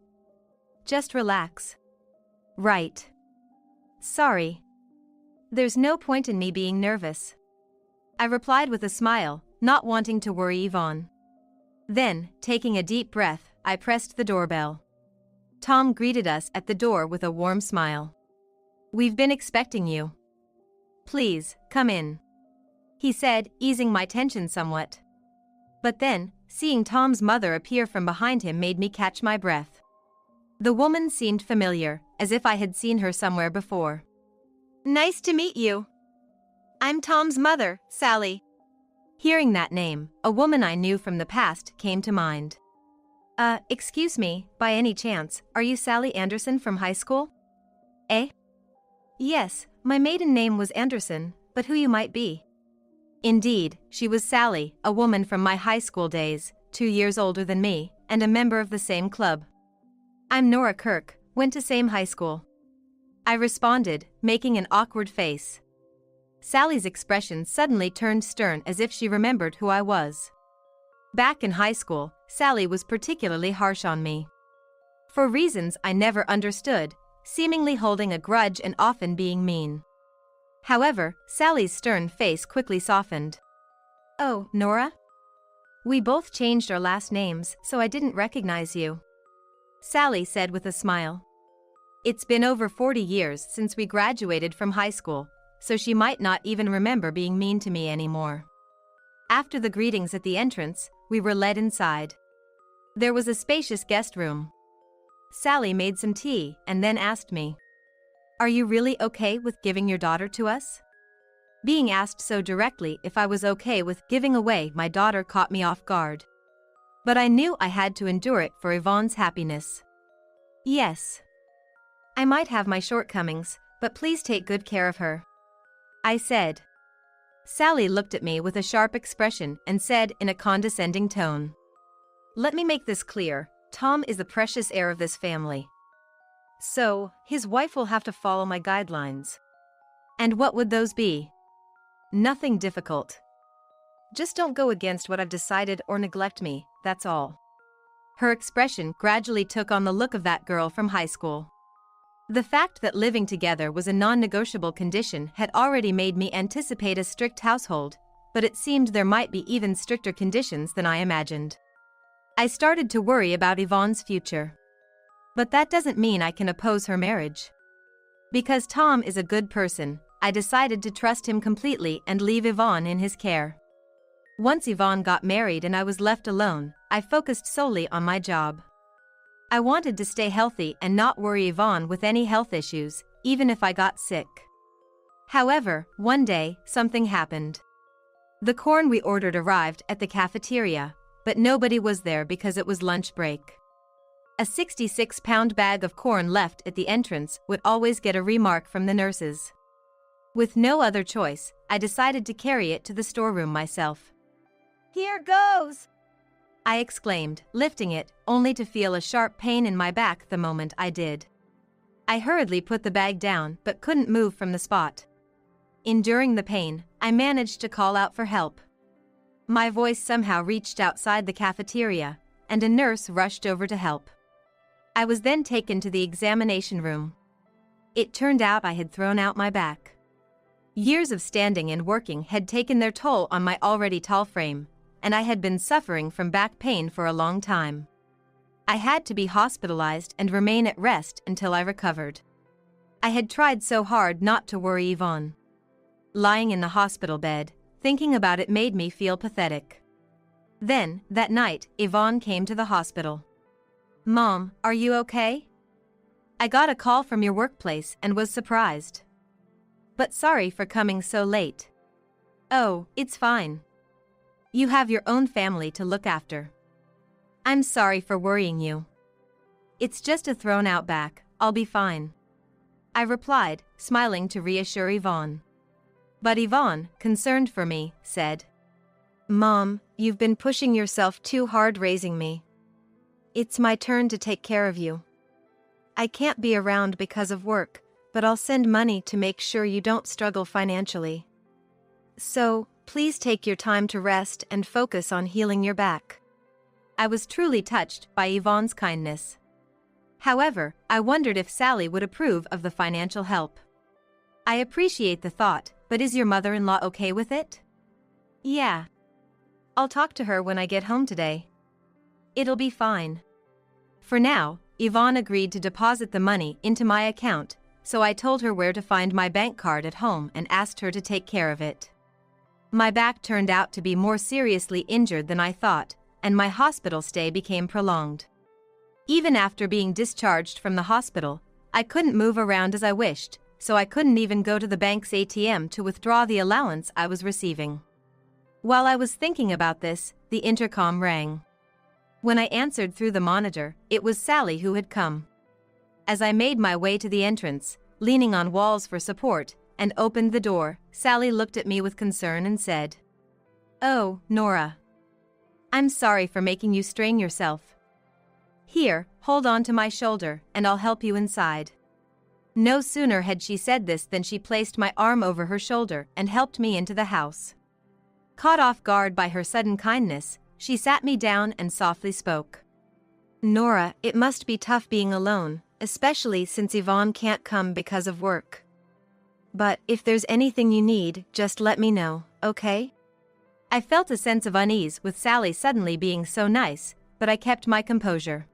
Just relax. Right. Sorry. There's no point in me being nervous. I replied with a smile, not wanting to worry Yvonne. Then, taking a deep breath, I pressed the doorbell. Tom greeted us at the door with a warm smile. We've been expecting you. Please, come in. He said, easing my tension somewhat. But then, seeing Tom's mother appear from behind him made me catch my breath. The woman seemed familiar, as if I had seen her somewhere before. Nice to meet you. I'm Tom's mother, Sally. Hearing that name, a woman I knew from the past came to mind. Excuse me, by any chance, are you Sally Anderson from high school? Eh? Yes, my maiden name was Anderson, but who you might be? Indeed, she was Sally, a woman from my high school days, 2 years older than me, and a member of the same club. I'm Nora Kirk, went to same high school. I responded, making an awkward face. Sally's expression suddenly turned stern as if she remembered who I was. Back in high school, Sally was particularly harsh on me. For reasons I never understood, seemingly holding a grudge and often being mean. However, Sally's stern face quickly softened. "Oh, Nora? We both changed our last names, so I didn't recognize you," Sally said with a smile. It's been over 40 years since we graduated from high school, so she might not even remember being mean to me anymore. After the greetings at the entrance, we were led inside. There was a spacious guest room. Sally made some tea and then asked me, "Are you really okay with giving your daughter to us?" Being asked so directly if I was okay with giving away my daughter caught me off guard. But I knew I had to endure it for Yvonne's happiness. "Yes. I might have my shortcomings, but please take good care of her," I said. Sally looked at me with a sharp expression and said in a condescending tone, "Let me make this clear, Tom is the precious heir of this family. So, his wife will have to follow my guidelines." "And what would those be?" "Nothing difficult. Just don't go against what I've decided or neglect me, that's all." Her expression gradually took on the look of that girl from high school. The fact that living together was a non-negotiable condition had already made me anticipate a strict household, but it seemed there might be even stricter conditions than I imagined. I started to worry about Yvonne's future. But that doesn't mean I can oppose her marriage. Because Tom is a good person, I decided to trust him completely and leave Yvonne in his care. Once Yvonne got married and I was left alone, I focused solely on my job. I wanted to stay healthy and not worry Yvonne with any health issues, even if I got sick. However, one day, something happened. The corn we ordered arrived at the cafeteria, but nobody was there because it was lunch break. A 66-pound bag of corn left at the entrance would always get a remark from the nurses. With no other choice, I decided to carry it to the storeroom myself. "Here goes!" I exclaimed, lifting it, only to feel a sharp pain in my back the moment I did. I hurriedly put the bag down but couldn't move from the spot. Enduring the pain, I managed to call out for help. My voice somehow reached outside the cafeteria, and a nurse rushed over to help. I was then taken to the examination room. It turned out I had thrown out my back. Years of standing and working had taken their toll on my already tall frame, and I had been suffering from back pain for a long time. I had to be hospitalized and remain at rest until I recovered. I had tried so hard not to worry Yvonne. Lying in the hospital bed, thinking about it made me feel pathetic. Then, that night, Yvonne came to the hospital. "Mom, are you okay? I got a call from your workplace and was surprised. But sorry for coming so late." "Oh, it's fine. You have your own family to look after. I'm sorry for worrying you. It's just a thrown-out back, I'll be fine," I replied, smiling to reassure Yvonne. But Yvonne, concerned for me, said, "Mom, you've been pushing yourself too hard raising me. It's my turn to take care of you. I can't be around because of work, but I'll send money to make sure you don't struggle financially. So, please take your time to rest and focus on healing your back." I was truly touched by Yvonne's kindness. However, I wondered if Sally would approve of the financial help. "I appreciate the thought, but is your mother-in-law okay with it?" "Yeah. I'll talk to her when I get home today. It'll be fine." For now, Yvonne agreed to deposit the money into my account, so I told her where to find my bank card at home and asked her to take care of it. My back turned out to be more seriously injured than I thought, and my hospital stay became prolonged. Even after being discharged from the hospital, I couldn't move around as I wished, so I couldn't even go to the bank's ATM to withdraw the allowance I was receiving. While I was thinking about this, the intercom rang. When I answered through the monitor, it was Sally who had come. As I made my way to the entrance, leaning on walls for support, and opened the door, Sally looked at me with concern and said, "Oh, Nora. I'm sorry for making you strain yourself. Here, hold on to my shoulder, and I'll help you inside." No sooner had she said this than she placed my arm over her shoulder and helped me into the house. Caught off guard by her sudden kindness, she sat me down and softly spoke. "Nora, it must be tough being alone, especially since Yvonne can't come because of work. But if there's anything you need, just let me know, okay? I felt a sense of unease with Sally suddenly being so nice, but I kept my composure.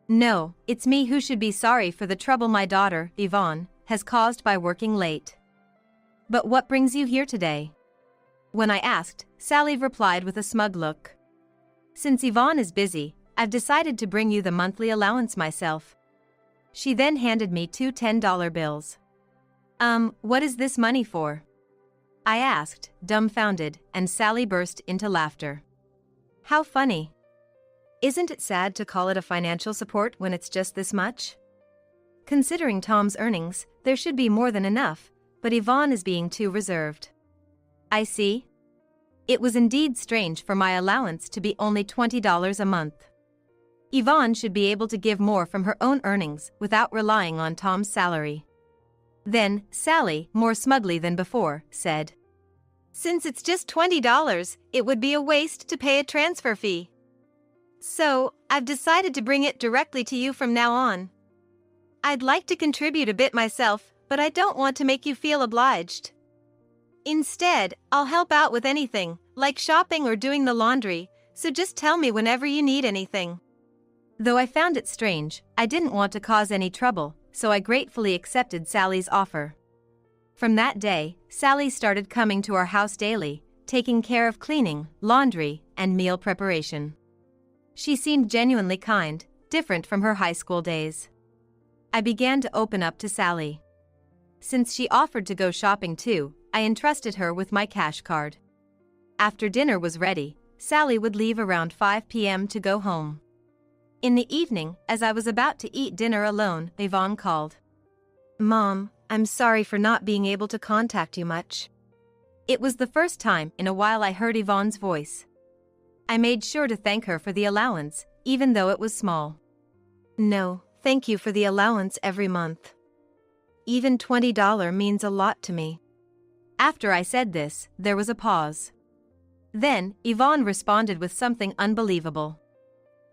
No, it's me who should be sorry for the trouble my daughter, Yvonne, has caused by working late. But what brings you here today? When I asked, Sally replied with a smug look. Since Yvonne is busy, I've decided to bring you the monthly allowance myself. She then handed me two $10 bills. What is this money for? I asked, dumbfounded, and Sally burst into laughter. How funny. Isn't it sad to call it a financial support when it's just this much? Considering Tom's earnings, there should be more than enough, but Yvonne is being too reserved. I see. It was indeed strange for my allowance to be only $20 a month. Yvonne should be able to give more from her own earnings without relying on Tom's salary. Then, Sally, more smugly than before, said, "Since it's just $20, it would be a waste to pay a transfer fee. So, I've decided to bring it directly to you from now on. I'd like to contribute a bit myself, but I don't want to make you feel obliged. Instead, I'll help out with anything, like shopping or doing the laundry, so just tell me whenever you need anything." Though I found it strange, I didn't want to cause any trouble, so I gratefully accepted Sally's offer. From that day, Sally started coming to our house daily, taking care of cleaning, laundry, and meal preparation. She seemed genuinely kind, different from her high school days. I began to open up to Sally. Since she offered to go shopping too, I entrusted her with my cash card. After dinner was ready, Sally would leave around 5 p.m. to go home. In the evening, as I was about to eat dinner alone, Yvonne called. "Mom, I'm sorry for not being able to contact you much." It was the first time in a while I heard Yvonne's voice. I made sure to thank her for the allowance, even though it was small. "No, thank you for the allowance every month. Even $20 means a lot to me." After I said this, there was a pause. Then, Yvonne responded with something unbelievable.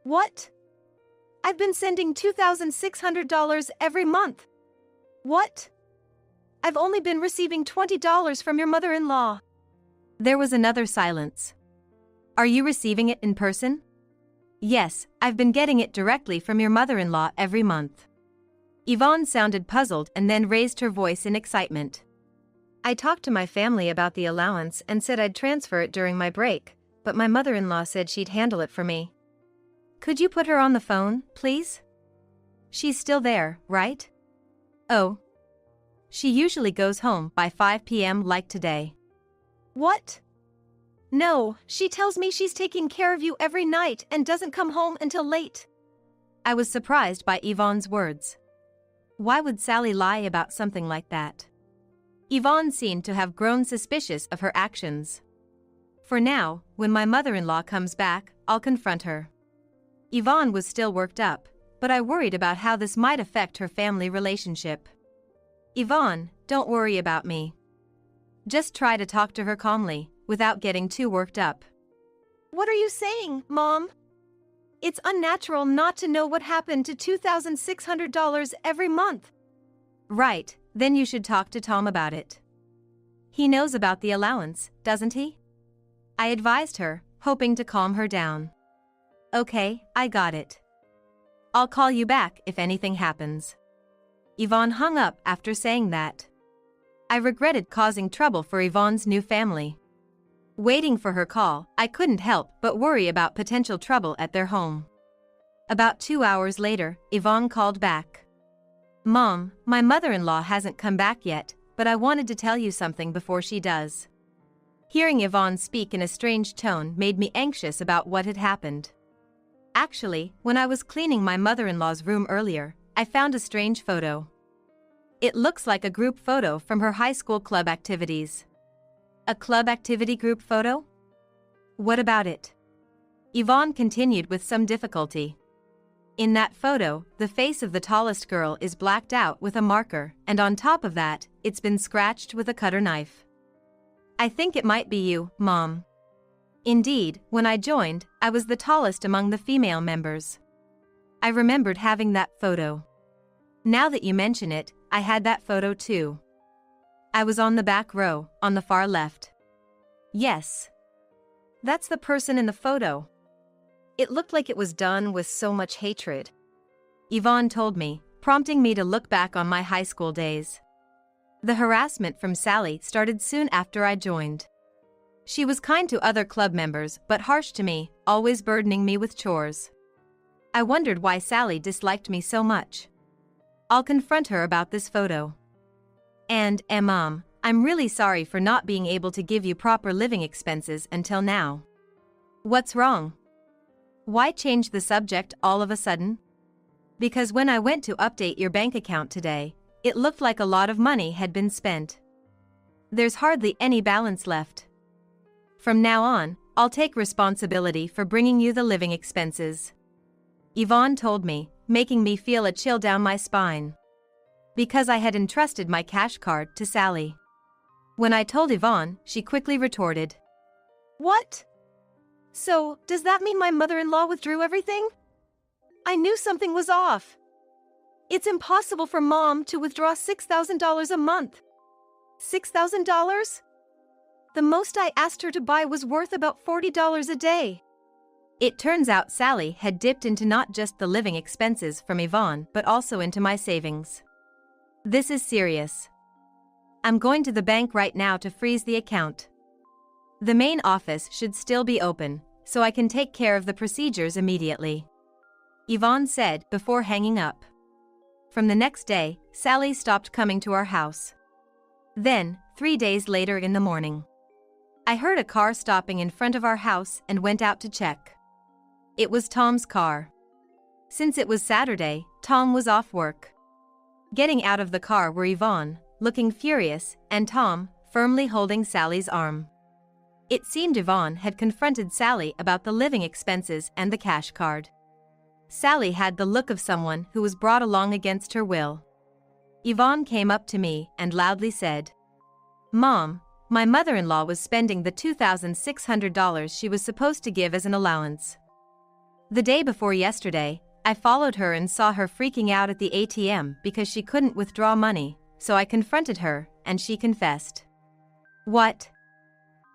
"What? I've been sending $2,600 every month. What? I've only been receiving $20 from your mother-in-law." There was another silence. "Are you receiving it in person?" "Yes, I've been getting it directly from your mother-in-law every month." Yvonne sounded puzzled and then raised her voice in excitement. "I talked to my family about the allowance and said I'd transfer it during my break, but my mother-in-law said she'd handle it for me. Could you put her on the phone, please? She's still there, right?" "Oh. She usually goes home by 5 p.m. like today." "What? No, she tells me she's taking care of you every night and doesn't come home until late." I was surprised by Yvonne's words. Why would Sally lie about something like that? Yvonne seemed to have grown suspicious of her actions. For now, when my mother-in-law comes back, I'll confront her. Yvonne was still worked up, but I worried about how this might affect her family relationship. "Yvonne, don't worry about me. Just try to talk to her calmly, without getting too worked up." "What are you saying, Mom? It's unnatural not to know what happened to $2,600 every month." "Right, then you should talk to Tom about it. He knows about the allowance, doesn't he?" I advised her, hoping to calm her down. "Okay, I got it. I'll call you back if anything happens." Yvonne hung up after saying that. I regretted causing trouble for Yvonne's new family. Waiting for her call, I couldn't help but worry about potential trouble at their home. About 2 hours later, Yvonne called back. "Mom, my mother-in-law hasn't come back yet, but I wanted to tell you something before she does." Hearing Yvonne speak in a strange tone made me anxious about what had happened. Actually, when I was cleaning my mother-in-law's room earlier, I found a strange photo. It looks like a group photo from her high school club activities. A club activity group photo? What about it? Yvonne continued with some difficulty. In that photo, the face of the tallest girl is blacked out with a marker, and on top of that, it's been scratched with a cutter knife. "I think it might be you, Mom." Indeed, when I joined, I was the tallest among the female members. I remembered having that photo. Now that you mention it, I had that photo too. I was on the back row, on the far left. Yes. That's the person in the photo. It looked like it was done with so much hatred. Yvonne told me, prompting me to look back on my high school days. The harassment from Sally started soon after I joined. She was kind to other club members but harsh to me, always burdening me with chores. I wondered why Sally disliked me so much. I'll confront her about this photo. And, Mom, I'm really sorry for not being able to give you proper living expenses until now. What's wrong? Why change the subject all of a sudden? Because when I went to update your bank account today, it looked like a lot of money had been spent. There's hardly any balance left. From now on, I'll take responsibility for bringing you the living expenses. Yvonne told me, making me feel a chill down my spine. Because I had entrusted my cash card to Sally. When I told Yvonne, she quickly retorted. What? So, does that mean my mother-in-law withdrew everything? I knew something was off. It's impossible for Mom to withdraw $6,000 a month. $6,000? The most I asked her to buy was worth about $40 a day. It turns out Sally had dipped into not just the living expenses from Yvonne but also into my savings. This is serious. I'm going to the bank right now to freeze the account. The main office should still be open, so I can take care of the procedures immediately. Yvonne said before hanging up. From the next day, Sally stopped coming to our house. Then, 3 days later in the morning, I heard a car stopping in front of our house and went out to check. It was Tom's car. Since it was Saturday, Tom was off work. Getting out of the car were Yvonne, looking furious, and Tom, firmly holding Sally's arm. It seemed Yvonne had confronted Sally about the living expenses and the cash card. Sally had the look of someone who was brought along against her will. Yvonne came up to me and loudly said, "Mom, my mother-in-law was spending the $2,600 she was supposed to give as an allowance. The day before yesterday, I followed her and saw her freaking out at the ATM because she couldn't withdraw money, so I confronted her, and she confessed." "What?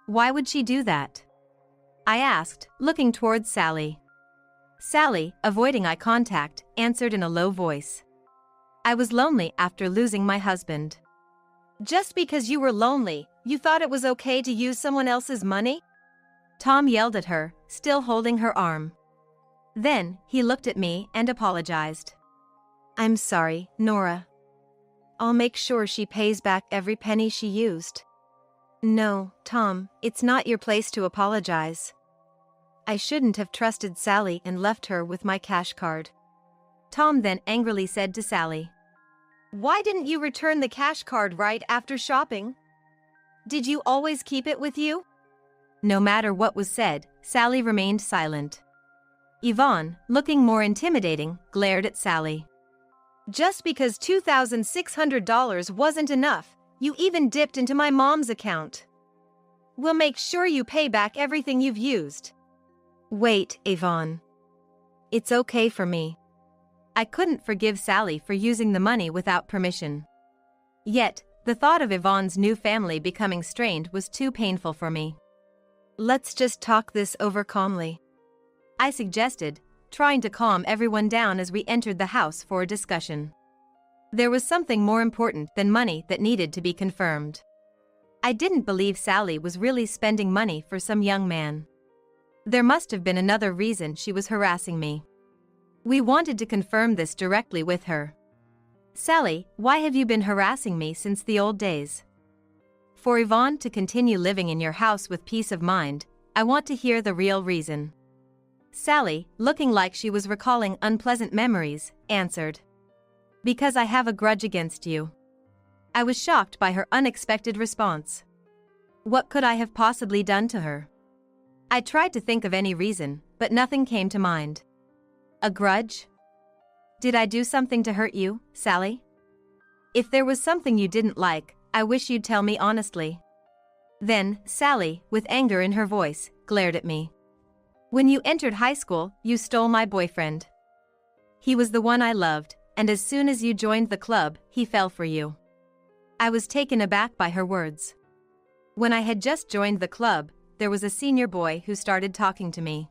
Why would she do that?" I asked, looking towards Sally. Sally, avoiding eye contact, answered in a low voice. "I was lonely after losing my husband." "Just because you were lonely, you thought it was okay to use someone else's money?" Tom yelled at her, still holding her arm. Then, he looked at me and apologized. "I'm sorry, Nora. I'll make sure she pays back every penny she used." "No, Tom, it's not your place to apologize. I shouldn't have trusted Sally and left her with my cash card." Tom then angrily said to Sally, "Why didn't you return the cash card right after shopping? Did you always keep it with you?" No matter what was said, Sally remained silent. Yvonne, looking more intimidating, glared at Sally. "Just because $2,600 wasn't enough, you even dipped into my mom's account. We'll make sure you pay back everything you've used." "Wait, Yvonne. It's okay for me. I couldn't forgive Sally for using the money without permission. Yet, the thought of Yvonne's new family becoming strained was too painful for me. Let's just talk this over calmly," I suggested, trying to calm everyone down as we entered the house for a discussion. There was something more important than money that needed to be confirmed. I didn't believe Sally was really spending money for some young man. There must have been another reason she was harassing me. We wanted to confirm this directly with her. "Sally, why have you been harassing me since the old days?" For Yvonne to continue living in your house with peace of mind, I want to hear the real reason. Sally, looking like she was recalling unpleasant memories, answered, "Because I have a grudge against you." I was shocked by her unexpected response. What could I have possibly done to her? I tried to think of any reason, but nothing came to mind. A grudge? Did I do something to hurt you, Sally? If there was something you didn't like, I wish you'd tell me honestly. Then, Sally, with anger in her voice, glared at me. "When you entered high school, you stole my boyfriend. He was the one I loved, and as soon as you joined the club, he fell for you. I was taken aback by her words. When I had just joined the club, there was a senior boy who started talking to me.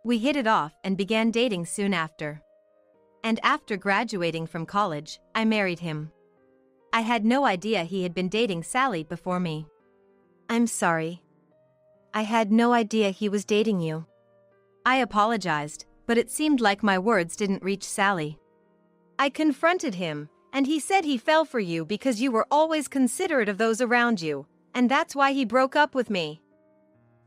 We hit it off and began dating soon after. And after graduating from college, I married him. I had no idea he had been dating Sally before me. I'm sorry. I had no idea he was dating you. I apologized, but it seemed like my words didn't reach Sally. I confronted him, and he said he fell for you because you were always considerate of those around you, and that's why he broke up with me.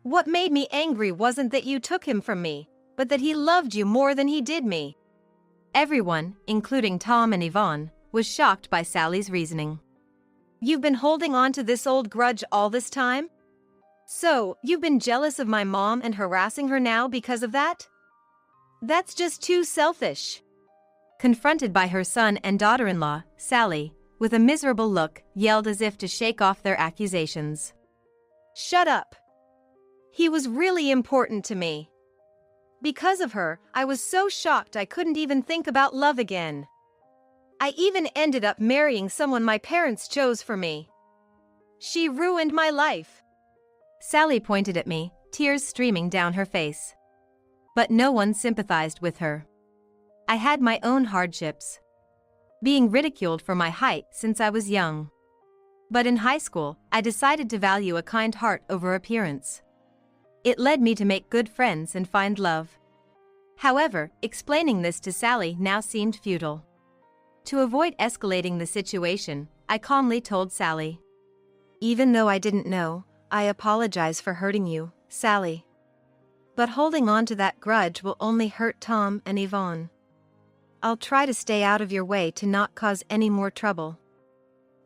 What made me angry wasn't that you took him from me, but that he loved you more than he did me. Everyone, including Tom and Yvonne, was shocked by Sally's reasoning. You've been holding on to this old grudge all this time? So, you've been jealous of my mom and harassing her now because of that? That's just too selfish. Confronted by her son and daughter-in-law, Sally, with a miserable look, yelled as if to shake off their accusations. Shut up. He was really important to me. Because of her, I was so shocked I couldn't even think about love again. I even ended up marrying someone my parents chose for me. She ruined my life. Sally pointed at me, tears streaming down her face. But no one sympathized with her. I had my own hardships. Being ridiculed for my height since I was young. But in high school, I decided to value a kind heart over appearance. It led me to make good friends and find love. However, explaining this to Sally now seemed futile. To avoid escalating the situation, I calmly told Sally. Even though I didn't know, I apologize for hurting you, Sally. But holding on to that grudge will only hurt Tom and Yvonne. I'll try to stay out of your way to not cause any more trouble.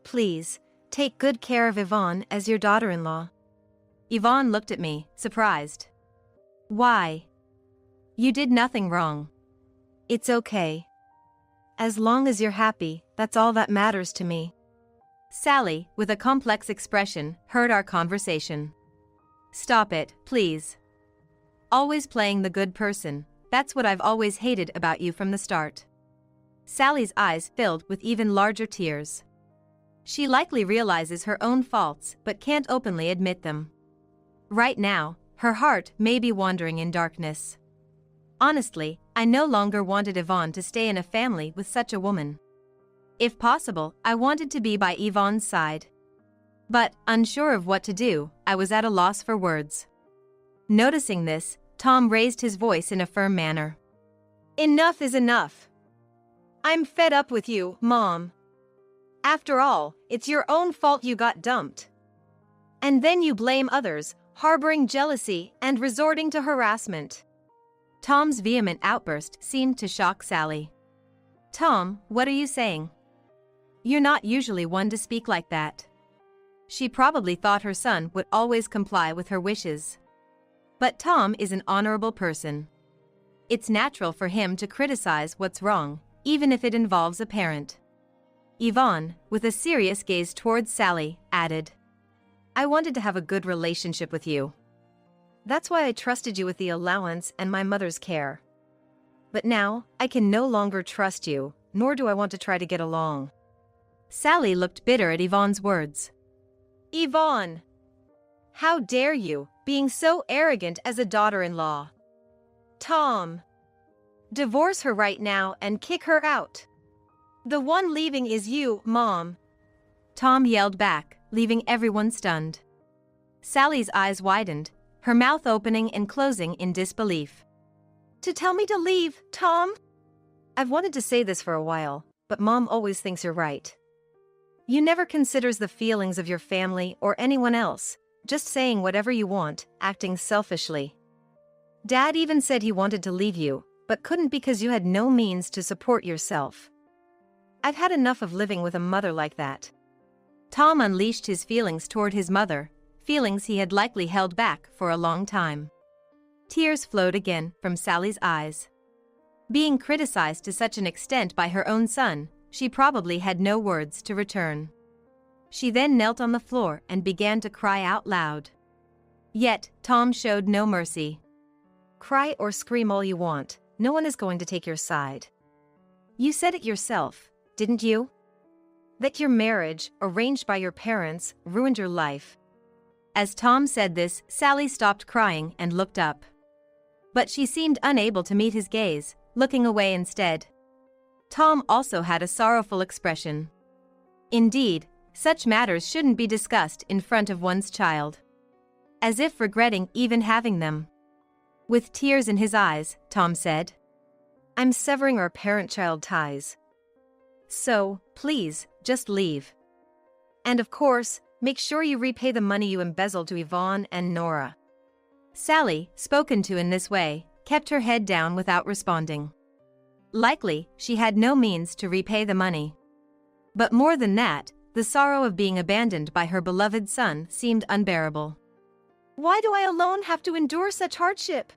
Please, take good care of Yvonne as your daughter-in-law. Yvonne looked at me, surprised. Why? You did nothing wrong. It's okay. As long as you're happy, that's all that matters to me. Sally, with a complex expression, heard our conversation. Stop it, please. Always playing the good person, that's what I've always hated about you from the start. Sally's eyes filled with even larger tears. She likely realizes her own faults but can't openly admit them. Right now, her heart may be wandering in darkness. Honestly, I no longer wanted Yvonne to stay in a family with such a woman. If possible, I wanted to be by Yvonne's side. But, unsure of what to do, I was at a loss for words. Noticing this, Tom raised his voice in a firm manner. Enough is enough. I'm fed up with you, Mom. After all, it's your own fault you got dumped. And then you blame others, harboring jealousy and resorting to harassment. Tom's vehement outburst seemed to shock Sally. Tom, what are you saying? You're not usually one to speak like that. She probably thought her son would always comply with her wishes. But Tom is an honorable person. It's natural for him to criticize what's wrong, even if it involves a parent. Yvonne, with a serious gaze towards Sally, added, I wanted to have a good relationship with you. That's why I trusted you with the allowance and my mother's care. But now, I can no longer trust you, nor do I want to try to get along. Sally looked bitter at Yvonne's words. Yvonne! How dare you, being so arrogant as a daughter-in-law? Tom! Divorce her right now and kick her out. The one leaving is you, Mom. Tom yelled back, leaving everyone stunned. Sally's eyes widened, her mouth opening and closing in disbelief. To tell me to leave, Tom? I've wanted to say this for a while, but Mom always thinks you're right. You never considers the feelings of your family or anyone else, just saying whatever you want, acting selfishly. Dad even said he wanted to leave you, but couldn't because you had no means to support yourself. I've had enough of living with a mother like that. Tom unleashed his feelings toward his mother, feelings he had likely held back for a long time. Tears flowed again from Sally's eyes. Being criticized to such an extent by her own son, she probably had no words to return. She then knelt on the floor and began to cry out loud. Yet, Tom showed no mercy. Cry or scream all you want, no one is going to take your side. You said it yourself, didn't you? That your marriage, arranged by your parents, ruined your life. As Tom said this, Sally stopped crying and looked up. But she seemed unable to meet his gaze, looking away instead. Tom also had a sorrowful expression. Indeed, such matters shouldn't be discussed in front of one's child. As if regretting even having them. With tears in his eyes, Tom said, I'm severing our parent-child ties. So, please, just leave. And of course, make sure you repay the money you embezzled to Yvonne and Nora. Sally, spoken to in this way, kept her head down without responding. Likely, she had no means to repay the money. But more than that, the sorrow of being abandoned by her beloved son seemed unbearable. Why do I alone have to endure such hardship?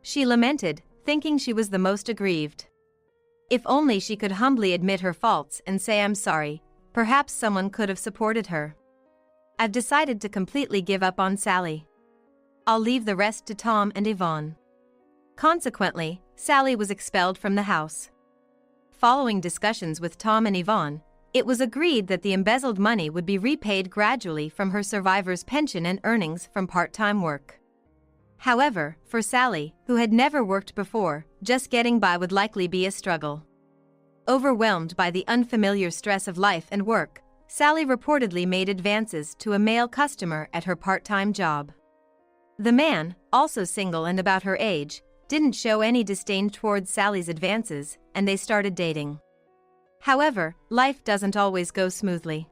She lamented, thinking she was the most aggrieved. If only she could humbly admit her faults and say I'm sorry, perhaps someone could have supported her. I've decided to completely give up on Sally. I'll leave the rest to Tom and Yvonne. Consequently, Sally was expelled from the house. Following discussions with Tom and Yvonne, it was agreed that the embezzled money would be repaid gradually from her survivor's pension and earnings from part-time work. However, for Sally, who had never worked before, just getting by would likely be a struggle. Overwhelmed by the unfamiliar stress of life and work, Sally reportedly made advances to a male customer at her part-time job. The man, also single and about her age, didn't show any disdain towards Sally's advances, and they started dating. However, life doesn't always go smoothly.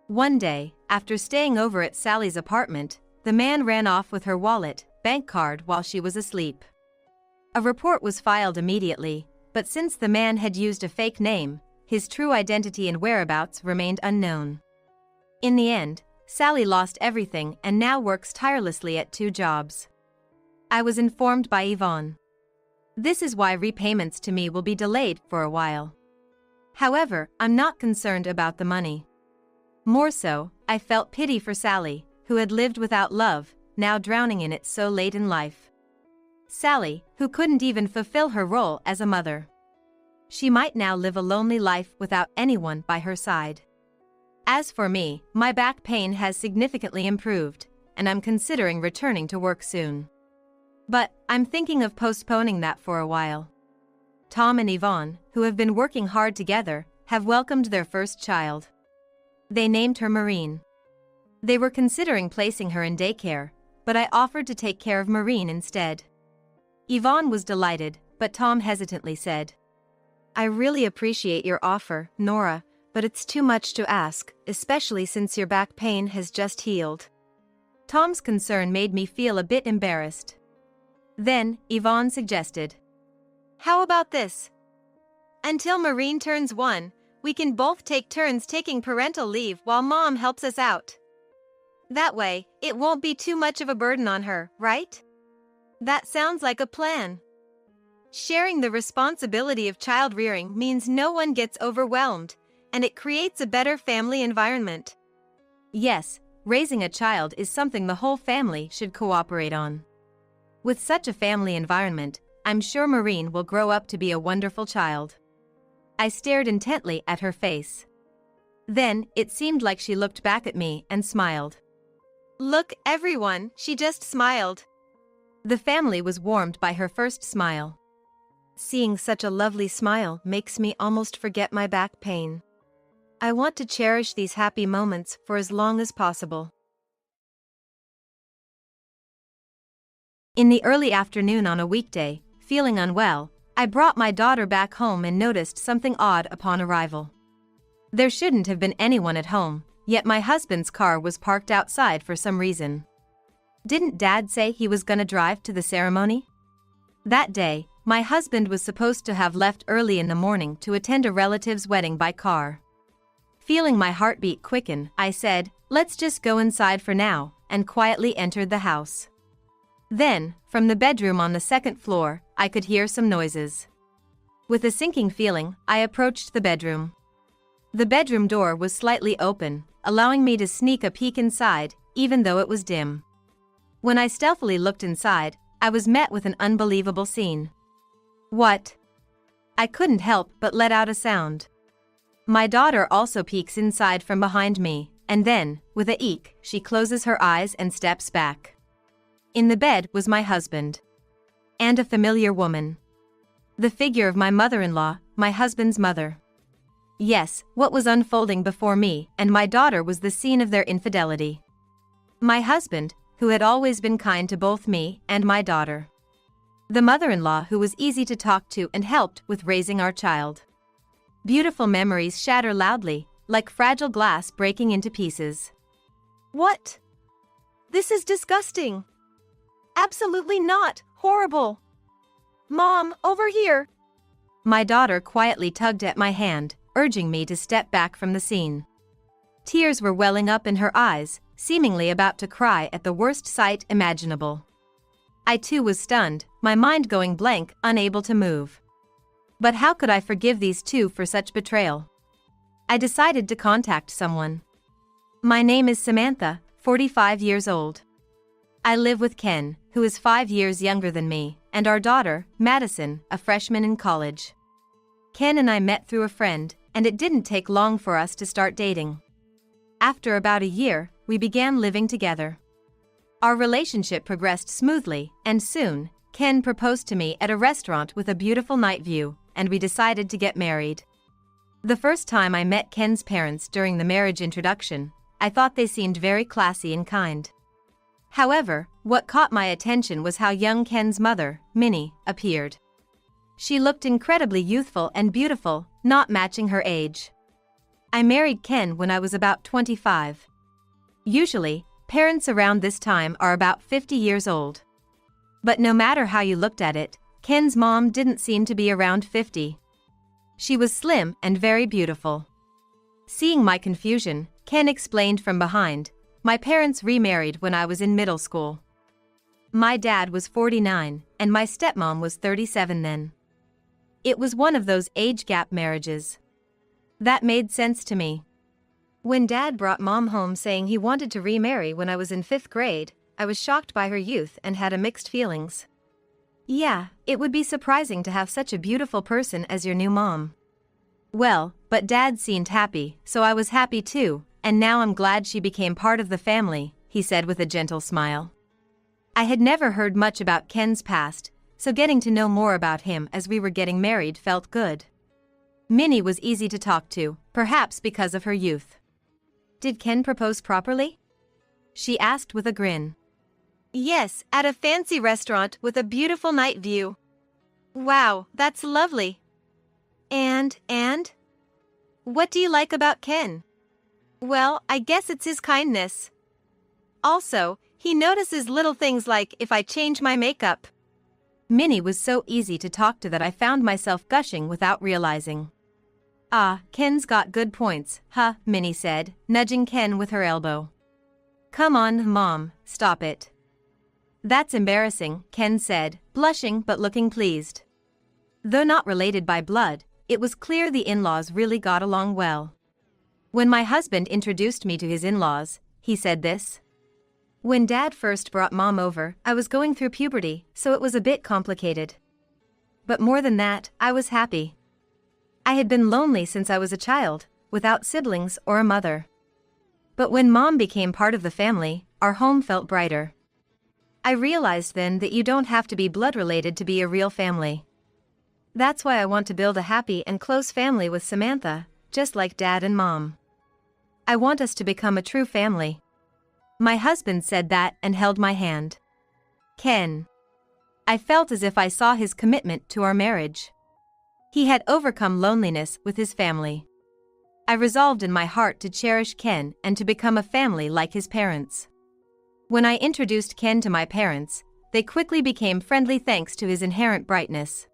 One day, after staying over at Sally's apartment, the man ran off with her wallet, bank card while she was asleep. A report was filed immediately, but since the man had used a fake name, his true identity and whereabouts remained unknown. In the end, Sally lost everything and now works tirelessly at 2 jobs. I was informed by Yvonne. This is why repayments to me will be delayed for a while. However, I'm not concerned about the money. More so, I felt pity for Sally, who had lived without love, now drowning in it so late in life. Sally, who couldn't even fulfill her role as a mother. She might now live a lonely life without anyone by her side. As for me, my back pain has significantly improved, and I'm considering returning to work soon. But I'm thinking of postponing that for a while. Tom and Yvonne, who have been working hard together, have welcomed their first child. They named her Maureen. They were considering placing her in daycare, but I offered to take care of Maureen instead. Yvonne was delighted, but Tom hesitantly said, I really appreciate your offer, Nora, but it's too much to ask, especially since your back pain has just healed. Tom's concern made me feel a bit embarrassed. Then, Yvonne suggested, How about this? Until Maureen turns 1, we can both take turns taking parental leave while Mom helps us out. That way, it won't be too much of a burden on her, right? That sounds like a plan. Sharing the responsibility of child rearing means no one gets overwhelmed, and it creates a better family environment. Yes, raising a child is something the whole family should cooperate on. With such a family environment, I'm sure Maureen will grow up to be a wonderful child. I stared intently at her face. Then, it seemed like she looked back at me and smiled. Look, everyone, she just smiled. The family was warmed by her first smile. Seeing such a lovely smile makes me almost forget my back pain. I want to cherish these happy moments for as long as possible. In the early afternoon on a weekday, feeling unwell, I brought my daughter back home and noticed something odd upon arrival. There shouldn't have been anyone at home, yet my husband's car was parked outside for some reason. Didn't Dad say he was gonna drive to the ceremony? That day, my husband was supposed to have left early in the morning to attend a relative's wedding by car. Feeling my heartbeat quicken, I said, "Let's just go inside for now," and quietly entered the house. Then, from the bedroom on the second floor, I could hear some noises. With a sinking feeling, I approached the bedroom. The bedroom door was slightly open, allowing me to sneak a peek inside, even though it was dim. When I stealthily looked inside, I was met with an unbelievable scene. What? I couldn't help but let out a sound. My daughter also peeks inside from behind me, and then, with a eek, she closes her eyes and steps back. In the bed was my husband. And a familiar woman. The figure of my mother-in-law, my husband's mother. Yes, what was unfolding before me and my daughter was the scene of their infidelity. My husband, who had always been kind to both me and my daughter. The mother-in-law who was easy to talk to and helped with raising our child. Beautiful memories shatter loudly, like fragile glass breaking into pieces. What? This is disgusting. Absolutely not. Horrible. Mom, over here. My daughter quietly tugged at my hand, urging me to step back from the scene. Tears were welling up in her eyes, seemingly about to cry at the worst sight imaginable. I too was stunned, my mind going blank, unable to move. But how could I forgive these two for such betrayal? I decided to contact someone. My name is Samantha, 45 years old. I live with Ken, who is 5 years younger than me, and our daughter, Madison, a freshman in college. Ken and I met through a friend, and it didn't take long for us to start dating. After about a year, we began living together. Our relationship progressed smoothly, and soon, Ken proposed to me at a restaurant with a beautiful night view, and we decided to get married. The first time I met Ken's parents during the marriage introduction, I thought they seemed very classy and kind. However, what caught my attention was how young Ken's mother, Minnie, appeared. She looked incredibly youthful and beautiful, not matching her age. I married Ken when I was about 25. Usually, parents around this time are about 50 years old. But no matter how you looked at it, Ken's mom didn't seem to be around 50. She was slim and very beautiful. Seeing my confusion, Ken explained from behind, "My parents remarried when I was in middle school. My dad was 49, and my stepmom was 37 then. It was one of those age gap marriages." That made sense to me. When Dad brought Mom home saying he wanted to remarry when I was in 5th grade, I was shocked by her youth and had a mixed feelings. Yeah, it would be surprising to have such a beautiful person as your new mom. Well, but Dad seemed happy, so I was happy too, and now I'm glad she became part of the family, he said with a gentle smile. I had never heard much about Ken's past, so getting to know more about him as we were getting married felt good. Minnie was easy to talk to, perhaps because of her youth. "Did Ken propose properly?" she asked with a grin. "Yes, at a fancy restaurant with a beautiful night view." "Wow, that's lovely. And? What do you like about Ken?" "Well, I guess it's his kindness. Also, he notices little things like if I change my makeup." Minnie was so easy to talk to that I found myself gushing without realizing. "Ah, Ken's got good points, huh?" Minnie said, nudging Ken with her elbow. "Come on, Mom, stop it." "That's embarrassing," Ken said, blushing but looking pleased. Though not related by blood, it was clear the in-laws really got along well. When my husband introduced me to his in-laws, he said this. "When Dad first brought Mom over, I was going through puberty, so it was a bit complicated. But more than that, I was happy. I had been lonely since I was a child, without siblings or a mother. But when Mom became part of the family, our home felt brighter. I realized then that you don't have to be blood-related to be a real family. That's why I want to build a happy and close family with Samantha, just like Dad and Mom. I want us to become a true family." My husband said that and held my hand. Ken. I felt as if I saw his commitment to our marriage. He had overcome loneliness with his family. I resolved in my heart to cherish Ken and to become a family like his parents. When I introduced Ken to my parents, they quickly became friendly thanks to his inherent brightness.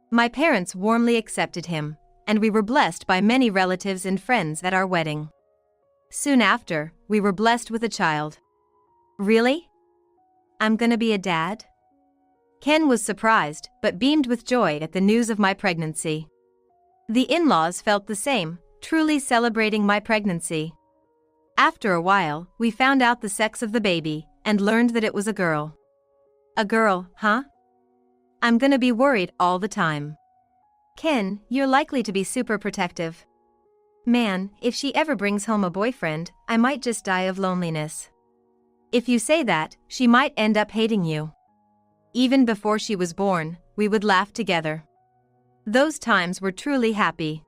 My parents warmly accepted him, and we were blessed by many relatives and friends at our wedding. Soon after, we were blessed with a child. "Really? I'm gonna be a dad?" Ken was surprised but beamed with joy at the news of my pregnancy. The in-laws felt the same, truly celebrating my pregnancy. After a while, we found out the sex of the baby and learned that it was a girl. "A girl, huh? I'm gonna be worried all the time." Ken, you're likely to be super protective. Man, if she ever brings home a boyfriend, I might just die of loneliness. If you say that, she might end up hating you. Even before she was born, we would laugh together. Those times were truly happy.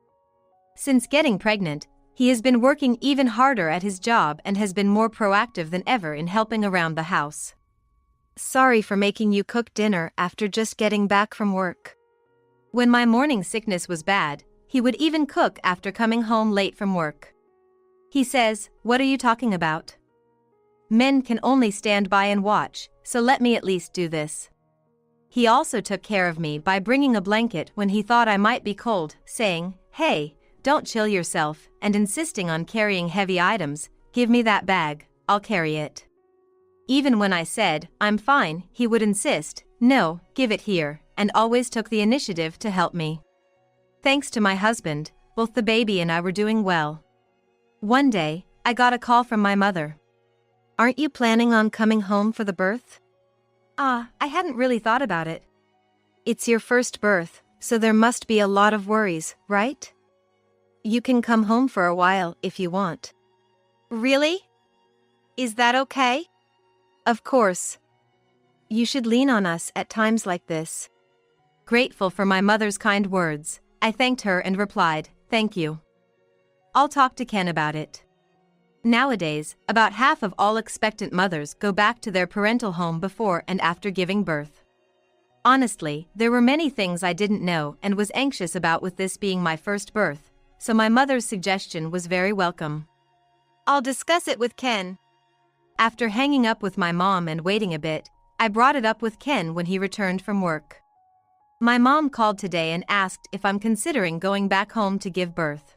Since getting pregnant, he has been working even harder at his job and has been more proactive than ever in helping around the house. Sorry for making you cook dinner after just getting back from work. When my morning sickness was bad, he would even cook after coming home late from work. He says, "What are you talking about? Men can only stand by and watch, so let me at least do this." He also took care of me by bringing a blanket when he thought I might be cold, saying, "Hey, don't chill yourself," and insisting on carrying heavy items. "Give me that bag, I'll carry it." Even when I said, "I'm fine," he would insist, "No, give it here," and always took the initiative to help me. Thanks to my husband, both the baby and I were doing well. One day, I got a call from my mother. Aren't you planning on coming home for the birth? I hadn't really thought about it. It's your first birth, so there must be a lot of worries, right? You can come home for a while if you want. Really? Is that okay? Of course. You should lean on us at times like this. Grateful for my mother's kind words, I thanked her and replied, "Thank you. I'll talk to Ken about it." Nowadays, about half of all expectant mothers go back to their parental home before and after giving birth. Honestly, there were many things I didn't know and was anxious about with this being my first birth, so my mother's suggestion was very welcome. I'll discuss it with Ken. After hanging up with my mom and waiting a bit, I brought it up with Ken when he returned from work. My mom called today and asked if I'm considering going back home to give birth.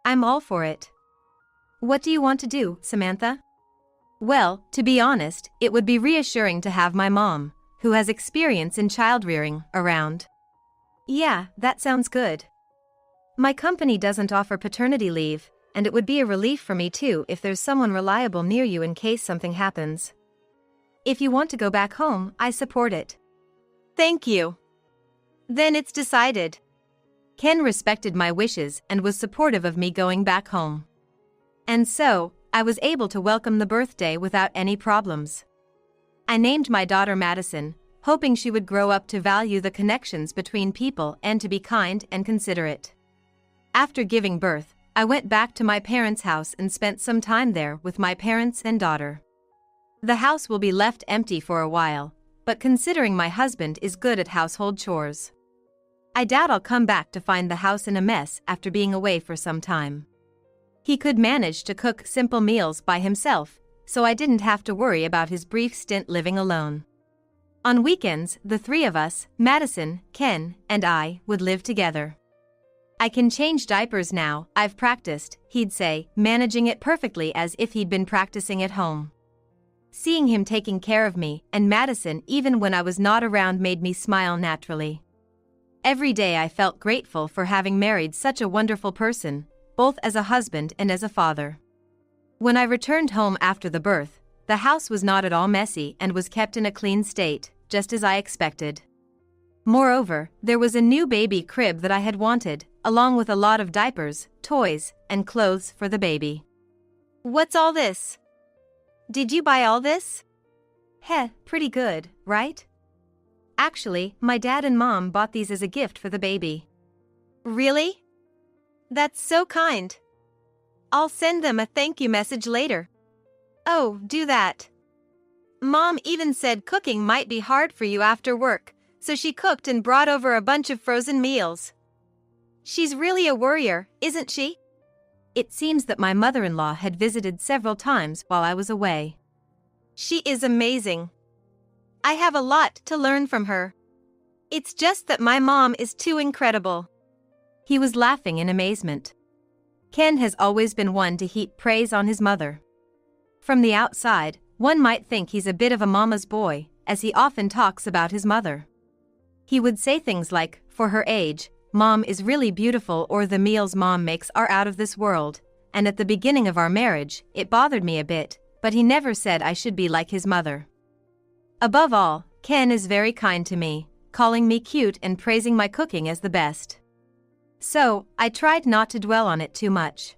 I'm all for it. What do you want to do, Samantha? Well, to be honest, it would be reassuring to have my mom, who has experience in child-rearing, around. Yeah, that sounds good. My company doesn't offer paternity leave, and it would be a relief for me too if there's someone reliable near you in case something happens. If you want to go back home, I support it. Thank you. Then it's decided. Ken respected my wishes and was supportive of me going back home. And so, I was able to welcome the birthday without any problems. I named my daughter Madison, hoping she would grow up to value the connections between people and to be kind and considerate. After giving birth, I went back to my parents' house and spent some time there with my parents and daughter. The house will be left empty for a while, but considering my husband is good at household chores, I doubt I'll come back to find the house in a mess after being away for some time. He could manage to cook simple meals by himself, so I didn't have to worry about his brief stint living alone. On weekends, the three of us, Madison, Ken, and I, would live together. "I can change diapers now, I've practiced," he'd say, managing it perfectly as if he'd been practicing at home. Seeing him taking care of me and Madison even when I was not around made me smile naturally. Every day I felt grateful for having married such a wonderful person, both as a husband and as a father. When I returned home after the birth, the house was not at all messy and was kept in a clean state, just as I expected. Moreover, there was a new baby crib that I had wanted, along with a lot of diapers, toys, and clothes for the baby. What's all this? Did you buy all this? Pretty good, right? Actually, my dad and mom bought these as a gift for the baby. Really? That's so kind. I'll send them a thank you message later. Oh, do that. Mom even said cooking might be hard for you after work, so she cooked and brought over a bunch of frozen meals. She's really a warrior, isn't she? It seems that my mother-in-law had visited several times while I was away. She is amazing. I have a lot to learn from her. It's just that my mom is too incredible. He was laughing in amazement. Ken has always been one to heap praise on his mother. From the outside, one might think he's a bit of a mama's boy, as he often talks about his mother. He would say things like, "For her age, Mom is really beautiful," or "The meals Mom makes are out of this world," and at the beginning of our marriage, it bothered me a bit, but he never said I should be like his mother. Above all, Ken is very kind to me, calling me cute and praising my cooking as the best. So, I tried not to dwell on it too much.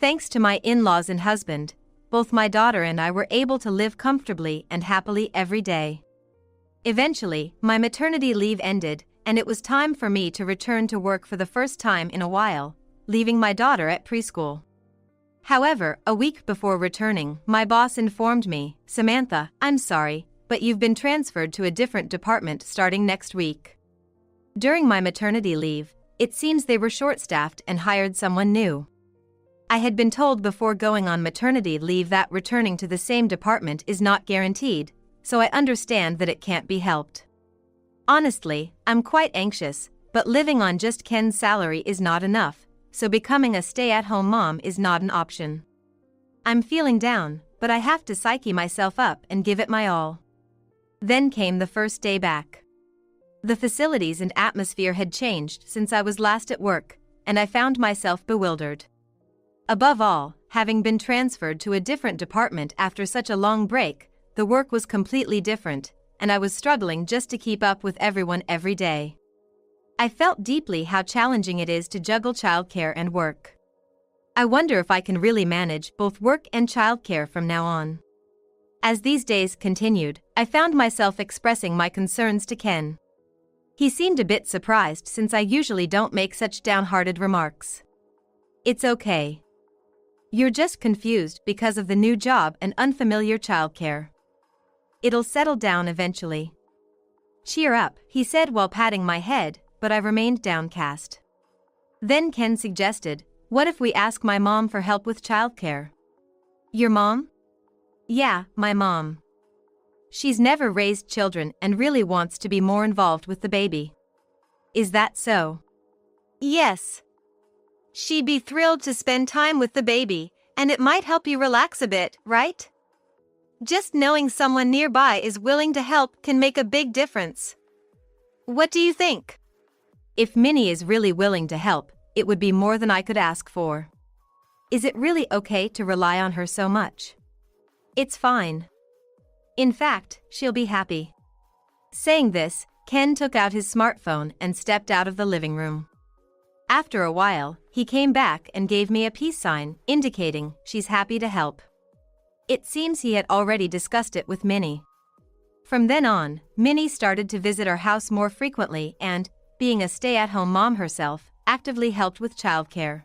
Thanks to my in-laws and husband, both my daughter and I were able to live comfortably and happily every day. Eventually, my maternity leave ended, and it was time for me to return to work for the first time in a while, leaving my daughter at preschool. However, a week before returning, my boss informed me, "Samantha, I'm sorry, but you've been transferred to a different department starting next week." During my maternity leave, it seems they were short-staffed and hired someone new. I had been told before going on maternity leave that returning to the same department is not guaranteed, so I understand that it can't be helped. Honestly, I'm quite anxious, but living on just Ken's salary is not enough, so becoming a stay-at-home mom is not an option. I'm feeling down, but I have to psyche myself up and give it my all. Then came the first day back. The facilities and atmosphere had changed since I was last at work, and I found myself bewildered. Above all, having been transferred to a different department after such a long break, the work was completely different, and I was struggling just to keep up with everyone every day. I felt deeply how challenging it is to juggle childcare and work. I wonder if I can really manage both work and childcare from now on. As these days continued, I found myself expressing my concerns to Ken. He seemed a bit surprised since I usually don't make such downhearted remarks. "It's okay. You're just confused because of the new job and unfamiliar childcare. It'll settle down eventually. Cheer up," he said while patting my head, but I remained downcast. Then Ken suggested, "What if we ask my mom for help with childcare?" "Your mom?" "Yeah, my mom. She's never raised children and really wants to be more involved with the baby." "Is that so?" Yes. She'd be thrilled to spend time with the baby, and it might help you relax a bit, right? Just knowing someone nearby is willing to help can make a big difference. What do you think? If Minnie is really willing to help, it would be more than I could ask for. Is it really okay to rely on her so much? It's fine. In fact, she'll be happy. Saying this, Ken took out his smartphone and stepped out of the living room. After a while, he came back and gave me a peace sign, indicating she's happy to help. It seems he had already discussed it with Minnie. From then on, Minnie started to visit our house more frequently and, being a stay-at-home mom herself, actively helped with childcare.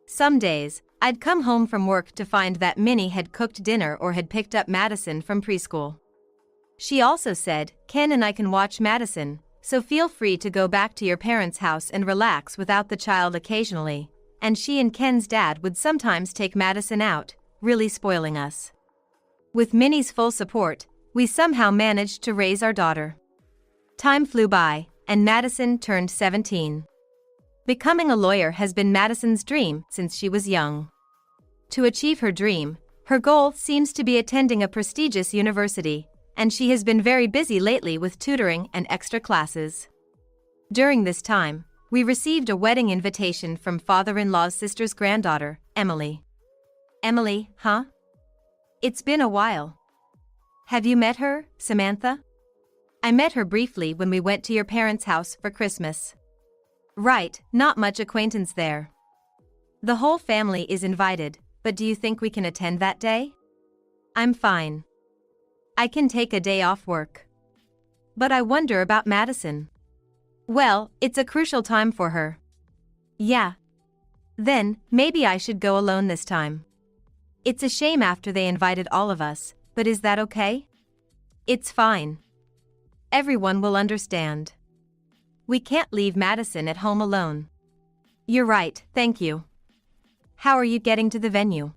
Some days, I'd come home from work to find that Minnie had cooked dinner or had picked up Madison from preschool. She also said, "Ken and I can watch Madison, so feel free to go back to your parents' house and relax without the child occasionally," and she and Ken's dad would sometimes take Madison out, really spoiling us. With Minnie's full support, we somehow managed to raise our daughter. Time flew by, and Madison turned 17. Becoming a lawyer has been Madison's dream since she was young. To achieve her dream, her goal seems to be attending a prestigious university, and she has been very busy lately with tutoring and extra classes. During this time, we received a wedding invitation from father-in-law's sister's granddaughter, Emily. "Emily, huh? It's been a while. Have you met her, Samantha?" "I met her briefly when we went to your parents' house for Christmas." "Right, not much acquaintance there." "The whole family is invited, but do you think we can attend that day?" "I'm fine. I can take a day off work." "But I wonder about Madison." "Well, it's a crucial time for her." "Yeah. Then, maybe I should go alone this time." "It's a shame after they invited all of us, but is that okay?" "It's fine. Everyone will understand. We can't leave Madison at home alone." "You're right, thank you. How are you getting to the venue?"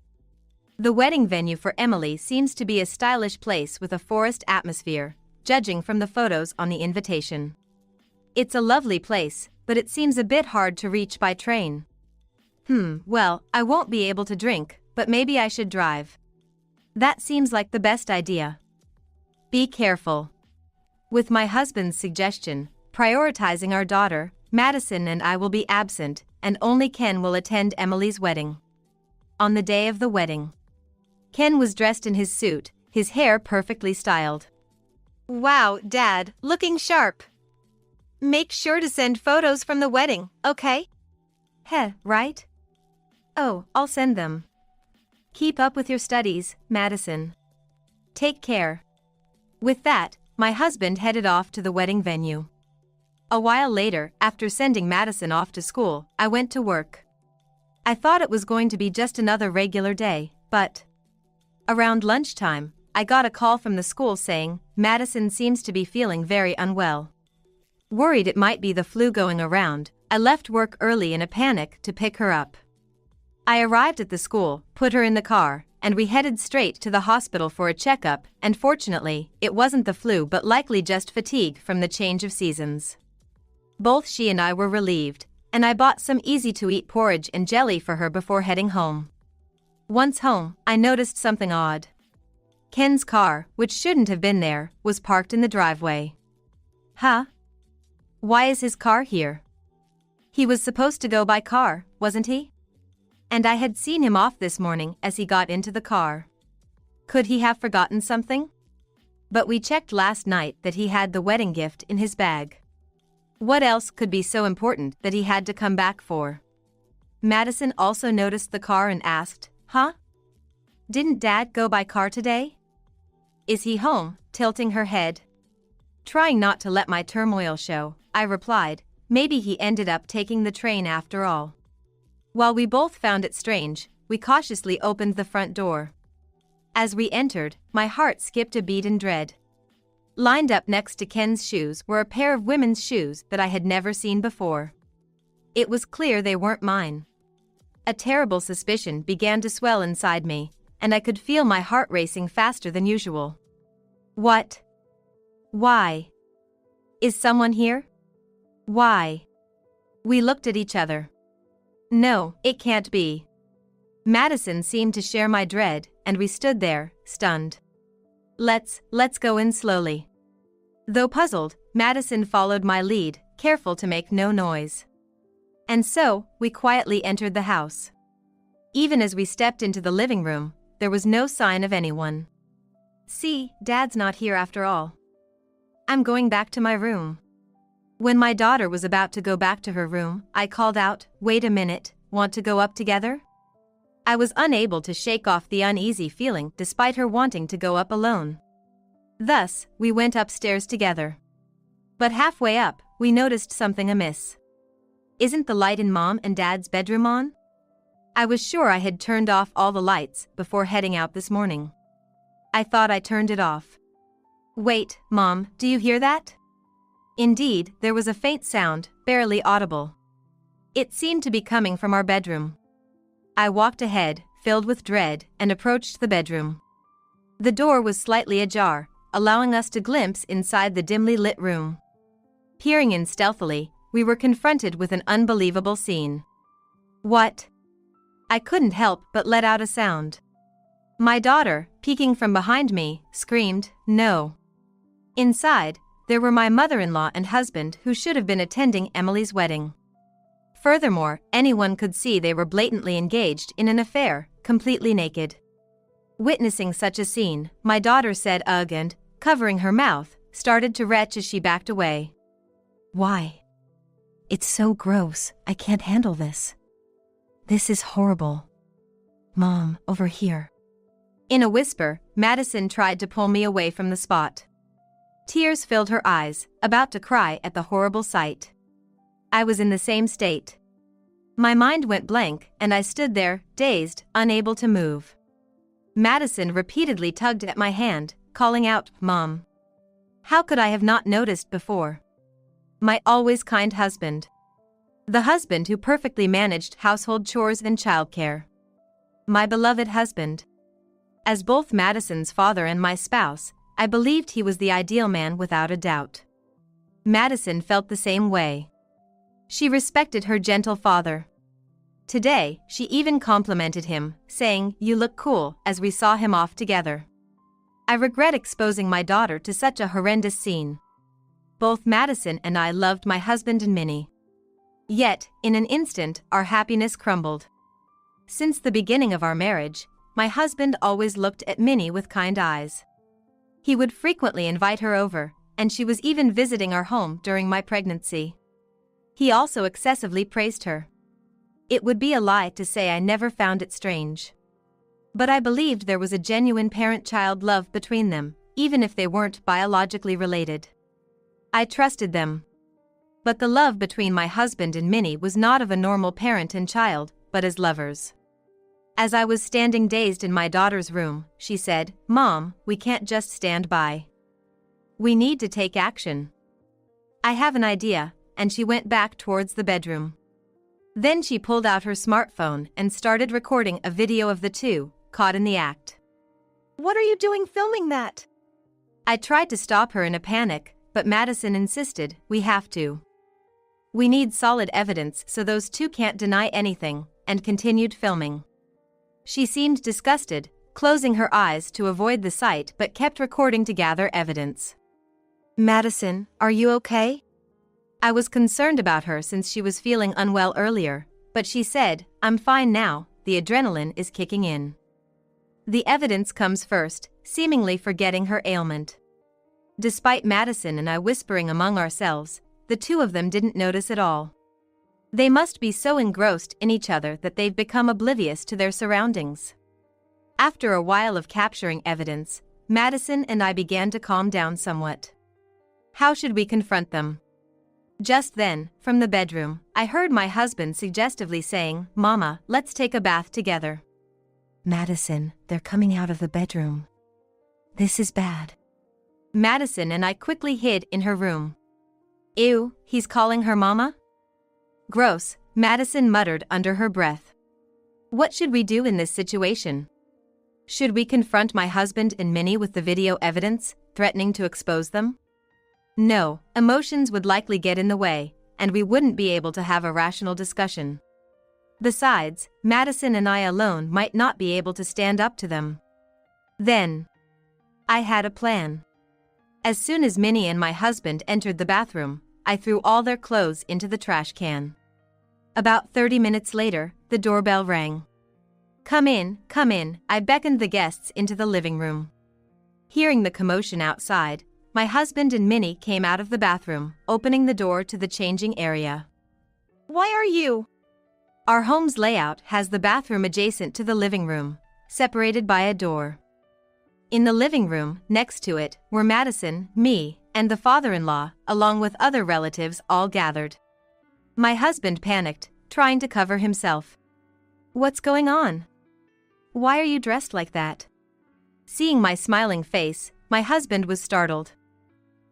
The wedding venue for Emily seems to be a stylish place with a forest atmosphere, judging from the photos on the invitation. It's a lovely place, but it seems a bit hard to reach by train. Well, I won't be able to drink, but maybe I should drive." "That seems like the best idea." "Be careful." With my husband's suggestion, prioritizing our daughter, Madison and I will be absent, and only Ken will attend Emily's wedding. On the day of the wedding, Ken was dressed in his suit, his hair perfectly styled. Wow, Dad, looking sharp. Make sure to send photos from the wedding, okay? Heh, right? Oh, I'll send them. Keep up with your studies, Madison. Take care. With that, my husband headed off to the wedding venue. A while later, after sending Madison off to school, I went to work. I thought it was going to be just another regular day, but around lunchtime, I got a call from the school saying Madison seems to be feeling very unwell. Worried it might be the flu going around, I left work early in a panic to pick her up. I arrived at the school, put her in the car, and we headed straight to the hospital for a checkup, and fortunately, it wasn't the flu but likely just fatigue from the change of seasons. Both she and I were relieved, and I bought some easy-to-eat porridge and jelly for her before heading home. Once home, I noticed something odd. Ken's car, which shouldn't have been there, was parked in the driveway. Huh? Why is his car here? He was supposed to go by car, wasn't he? And I had seen him off this morning as he got into the car. Could he have forgotten something? But we checked last night that he had the wedding gift in his bag. What else could be so important that he had to come back for? Madison also noticed the car and asked, "Huh? Didn't Dad go by car today? Is he home?" tilting her head. Trying not to let my turmoil show, I replied, maybe he ended up taking the train after all. While we both found it strange, we cautiously opened the front door. As we entered, my heart skipped a beat in dread. Lined up next to Ken's shoes were a pair of women's shoes that I had never seen before. It was clear they weren't mine. A terrible suspicion began to swell inside me, and I could feel my heart racing faster than usual. What? Why? Is someone here? Why? We looked at each other. No, it can't be. Madison seemed to share my dread, and we stood there, stunned. Let's go in slowly. Though puzzled, Madison followed my lead, careful to make no noise. And so, we quietly entered the house. Even as we stepped into the living room, there was no sign of anyone. See, Dad's not here after all. I'm going back to my room. When my daughter was about to go back to her room, I called out, "Wait a minute, want to go up together?" I was unable to shake off the uneasy feeling despite her wanting to go up alone. Thus, we went upstairs together. But halfway up, we noticed something amiss. Isn't the light in Mom and Dad's bedroom on? I was sure I had turned off all the lights before heading out this morning. I thought I turned it off. Wait, Mom, do you hear that? Indeed, there was a faint sound, barely audible. It seemed to be coming from our bedroom. I walked ahead, filled with dread, and approached the bedroom. The door was slightly ajar, allowing us to glimpse inside the dimly lit room. Peering in stealthily, we were confronted with an unbelievable scene. What? I couldn't help but let out a sound. My daughter, peeking from behind me, screamed, "No!" Inside, there were my mother-in-law and husband who should have been attending Emily's wedding. Furthermore, anyone could see they were blatantly engaged in an affair, completely naked. Witnessing such a scene, my daughter said ugh and, covering her mouth, started to retch as she backed away. Why? It's so gross, I can't handle this. This is horrible. Mom, over here. In a whisper, Madison tried to pull me away from the spot. Tears filled her eyes, about to cry at the horrible sight. I was in the same state. My mind went blank, and I stood there, dazed, unable to move. Madison repeatedly tugged at my hand, calling out, "Mom." How could I have not noticed before? My always kind husband. The husband who perfectly managed household chores and childcare. My beloved husband. As both Madison's father and my spouse, I believed he was the ideal man without a doubt. Madison felt the same way. She respected her gentle father. Today, she even complimented him, saying, "You look cool," as we saw him off together. I regret exposing my daughter to such a horrendous scene. Both Madison and I loved my husband and Minnie. Yet, in an instant, our happiness crumbled. Since the beginning of our marriage, my husband always looked at Minnie with kind eyes. He would frequently invite her over, and she was even visiting our home during my pregnancy. He also excessively praised her. It would be a lie to say I never found it strange. But I believed there was a genuine parent-child love between them, even if they weren't biologically related. I trusted them. But the love between my husband and Minnie was not of a normal parent and child, but as lovers. As I was standing dazed in my daughter's room, she said, "Mom, we can't just stand by. We need to take action." "I have an idea," and she went back towards the bedroom. Then she pulled out her smartphone and started recording a video of the two, caught in the act. "What are you doing filming that?" I tried to stop her in a panic, but Madison insisted, "We have to. We need solid evidence so those two can't deny anything," and continued filming. She seemed disgusted, closing her eyes to avoid the sight but kept recording to gather evidence. "Madison, are you okay?" I was concerned about her since she was feeling unwell earlier, but she said, "I'm fine now, the adrenaline is kicking in." The evidence comes first, seemingly forgetting her ailment. Despite Madison and I whispering among ourselves, the two of them didn't notice at all. They must be so engrossed in each other that they've become oblivious to their surroundings. After a while of capturing evidence, Madison and I began to calm down somewhat. How should we confront them? Just then, from the bedroom, I heard my husband suggestively saying, "Mama, let's take a bath together." "Madison, they're coming out of the bedroom. This is bad." Madison and I quickly hid in her room. "Ew, he's calling her mama?" "Gross," Madison muttered under her breath. What should we do in this situation? Should we confront my husband and Minnie with the video evidence, threatening to expose them? No, emotions would likely get in the way, and we wouldn't be able to have a rational discussion. Besides, Madison and I alone might not be able to stand up to them. Then, I had a plan. As soon as Minnie and my husband entered the bathroom, I threw all their clothes into the trash can. About 30 minutes later, the doorbell rang. Come in," I beckoned the guests into the living room. Hearing the commotion outside, my husband and Minnie came out of the bathroom, opening the door to the changing area. "Why are you?" Our home's layout has the bathroom adjacent to the living room, separated by a door. In the living room, next to it, were Madison, me, and the father-in-law, along with other relatives all gathered. My husband panicked, trying to cover himself. "What's going on? Why are you dressed like that?" Seeing my smiling face, my husband was startled.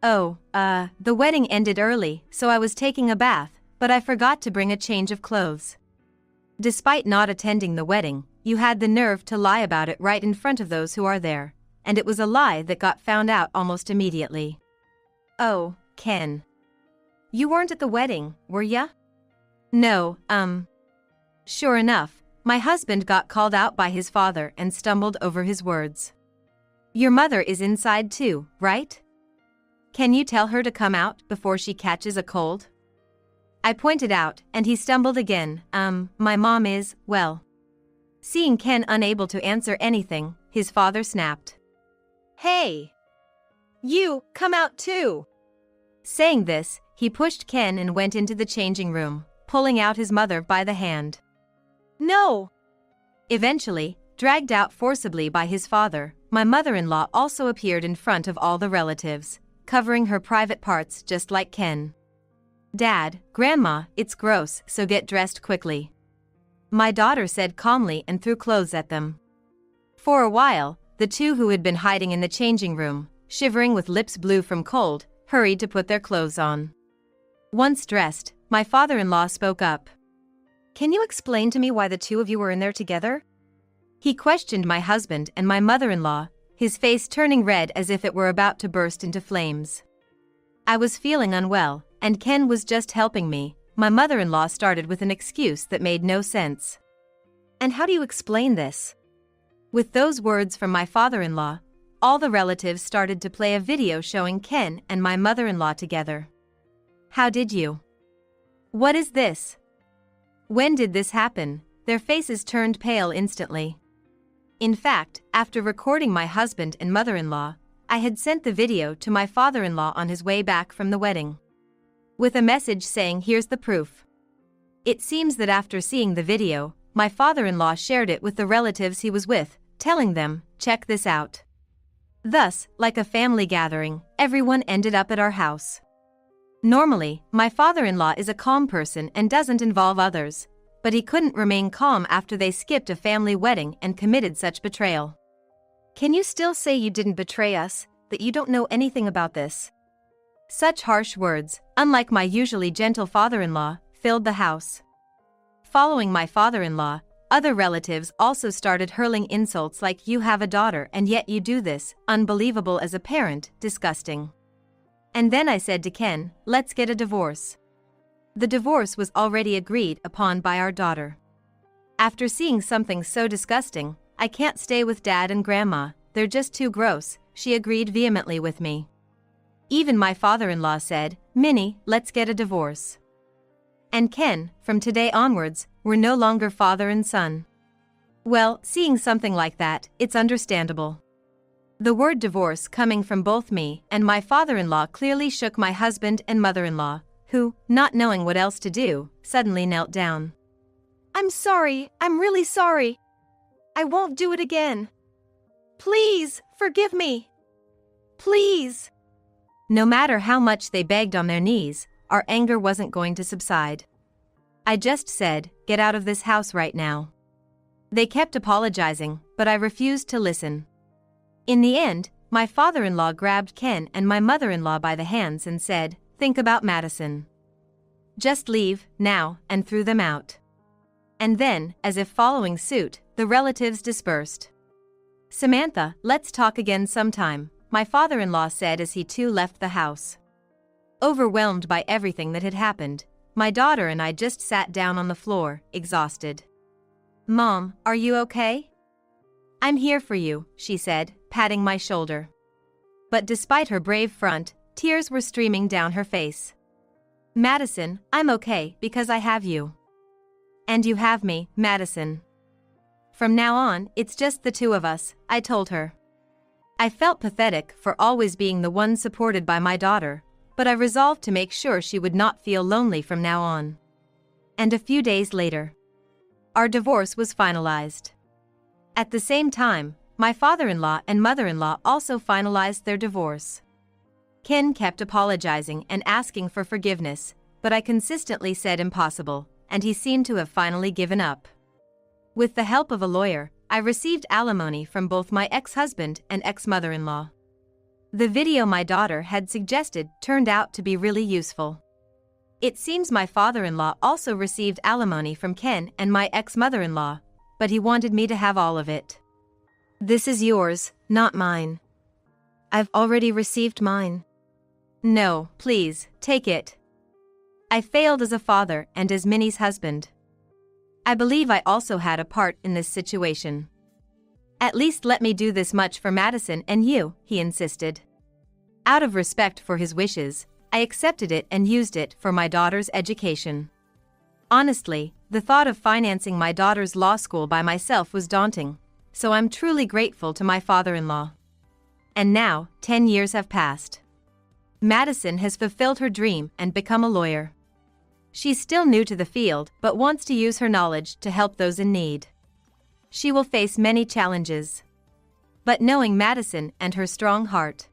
"Oh, the wedding ended early, so I was taking a bath, but I forgot to bring a change of clothes." Despite not attending the wedding, you had the nerve to lie about it right in front of those who are there, and it was a lie that got found out almost immediately. "Oh, Ken. You weren't at the wedding, were ya?" "No, Sure enough, my husband got called out by his father and stumbled over his words. "Your mother is inside too, right? Can you tell her to come out before she catches a cold?" I pointed out, and he stumbled again, My mom is, well." Seeing Ken unable to answer anything, his father snapped. "Hey! You, come out too!" Saying this, he pushed Ken and went into the changing room, pulling out his mother by the hand. "No!" Eventually, dragged out forcibly by his father, my mother-in-law also appeared in front of all the relatives, covering her private parts just like Ken. "Dad, Grandma, it's gross, so get dressed quickly," my daughter said calmly and threw clothes at them. For a while, the two who had been hiding in the changing room, shivering with lips blue from cold, hurried to put their clothes on. Once dressed, my father-in-law spoke up. "Can you explain to me why the two of you were in there together?" He questioned my husband and my mother-in-law, his face turning red as if it were about to burst into flames. I was feeling unwell, and Ken was just helping me. My mother-in-law started with an excuse that made no sense. "And how do you explain this?" With those words from my father-in-law, all the relatives started to play a video showing Ken and my mother-in-law together. "How did you? What is this? When did this happen?" Their faces turned pale instantly. In fact, after recording my husband and mother-in-law, I had sent the video to my father-in-law on his way back from the wedding, with a message saying, "Here's the proof." It seems that after seeing the video, my father-in-law shared it with the relatives he was with, telling them, "Check this out." Thus, like a family gathering, everyone ended up at our house. Normally, my father-in-law is a calm person and doesn't involve others, but he couldn't remain calm after they skipped a family wedding and committed such betrayal. Can you still say you didn't betray us, that you don't know anything about this? Such harsh words, unlike my usually gentle father-in-law, filled the house. Following my father-in-law, other relatives also started hurling insults like, "You have a daughter and yet you do this, unbelievable as a parent, disgusting." And then I said to Ken, "Let's get a divorce." The divorce was already agreed upon by our daughter. After seeing something so disgusting, "I can't stay with Dad and Grandma, they're just too gross," she agreed vehemently with me. Even my father-in-law said, "Minnie, let's get a divorce." And Ken, from today onwards, we're no longer father and son. Well, seeing something like that, it's understandable. The word divorce coming from both me and my father-in-law clearly shook my husband and mother-in-law, who, not knowing what else to do, suddenly knelt down. "I'm sorry, I'm really sorry. I won't do it again. Please, forgive me. Please." No matter how much they begged on their knees, our anger wasn't going to subside. I just said, "Get out of this house right now." They kept apologizing, but I refused to listen. In the end, my father-in-law grabbed Ken and my mother-in-law by the hands and said, "Think about Madison. Just leave, now," and threw them out. And then, as if following suit, the relatives dispersed. "Samantha, let's talk again sometime," my father-in-law said as he too left the house. Overwhelmed by everything that had happened, my daughter and I just sat down on the floor, exhausted. "Mom, are you okay?" "I'm here for you," she said, patting my shoulder. But despite her brave front, tears were streaming down her face. "Madison, I'm okay because I have you. And you have me, Madison. From now on, it's just the two of us," I told her. I felt pathetic for always being the one supported by my daughter, but I resolved to make sure she would not feel lonely from now on. And a few days later, our divorce was finalized. At the same time, my father-in-law and mother-in-law also finalized their divorce. Ken kept apologizing and asking for forgiveness, but I consistently said impossible, and he seemed to have finally given up. With the help of a lawyer, I received alimony from both my ex-husband and ex-mother-in-law. The video my daughter had suggested turned out to be really useful. It seems my father-in-law also received alimony from Ken and my ex-mother-in-law, but he wanted me to have all of it. "This is yours, not mine. I've already received mine." "No, please, take it." I failed as a father and as Minnie's husband. I believe I also had a part in this situation. "At least let me do this much for Madison and you," he insisted. Out of respect for his wishes, I accepted it and used it for my daughter's education. Honestly, the thought of financing my daughter's law school by myself was daunting, so I'm truly grateful to my father-in-law. And now, 10 years have passed. Madison has fulfilled her dream and become a lawyer. She's still new to the field but wants to use her knowledge to help those in need. She will face many challenges. But knowing Madison and her strong heart,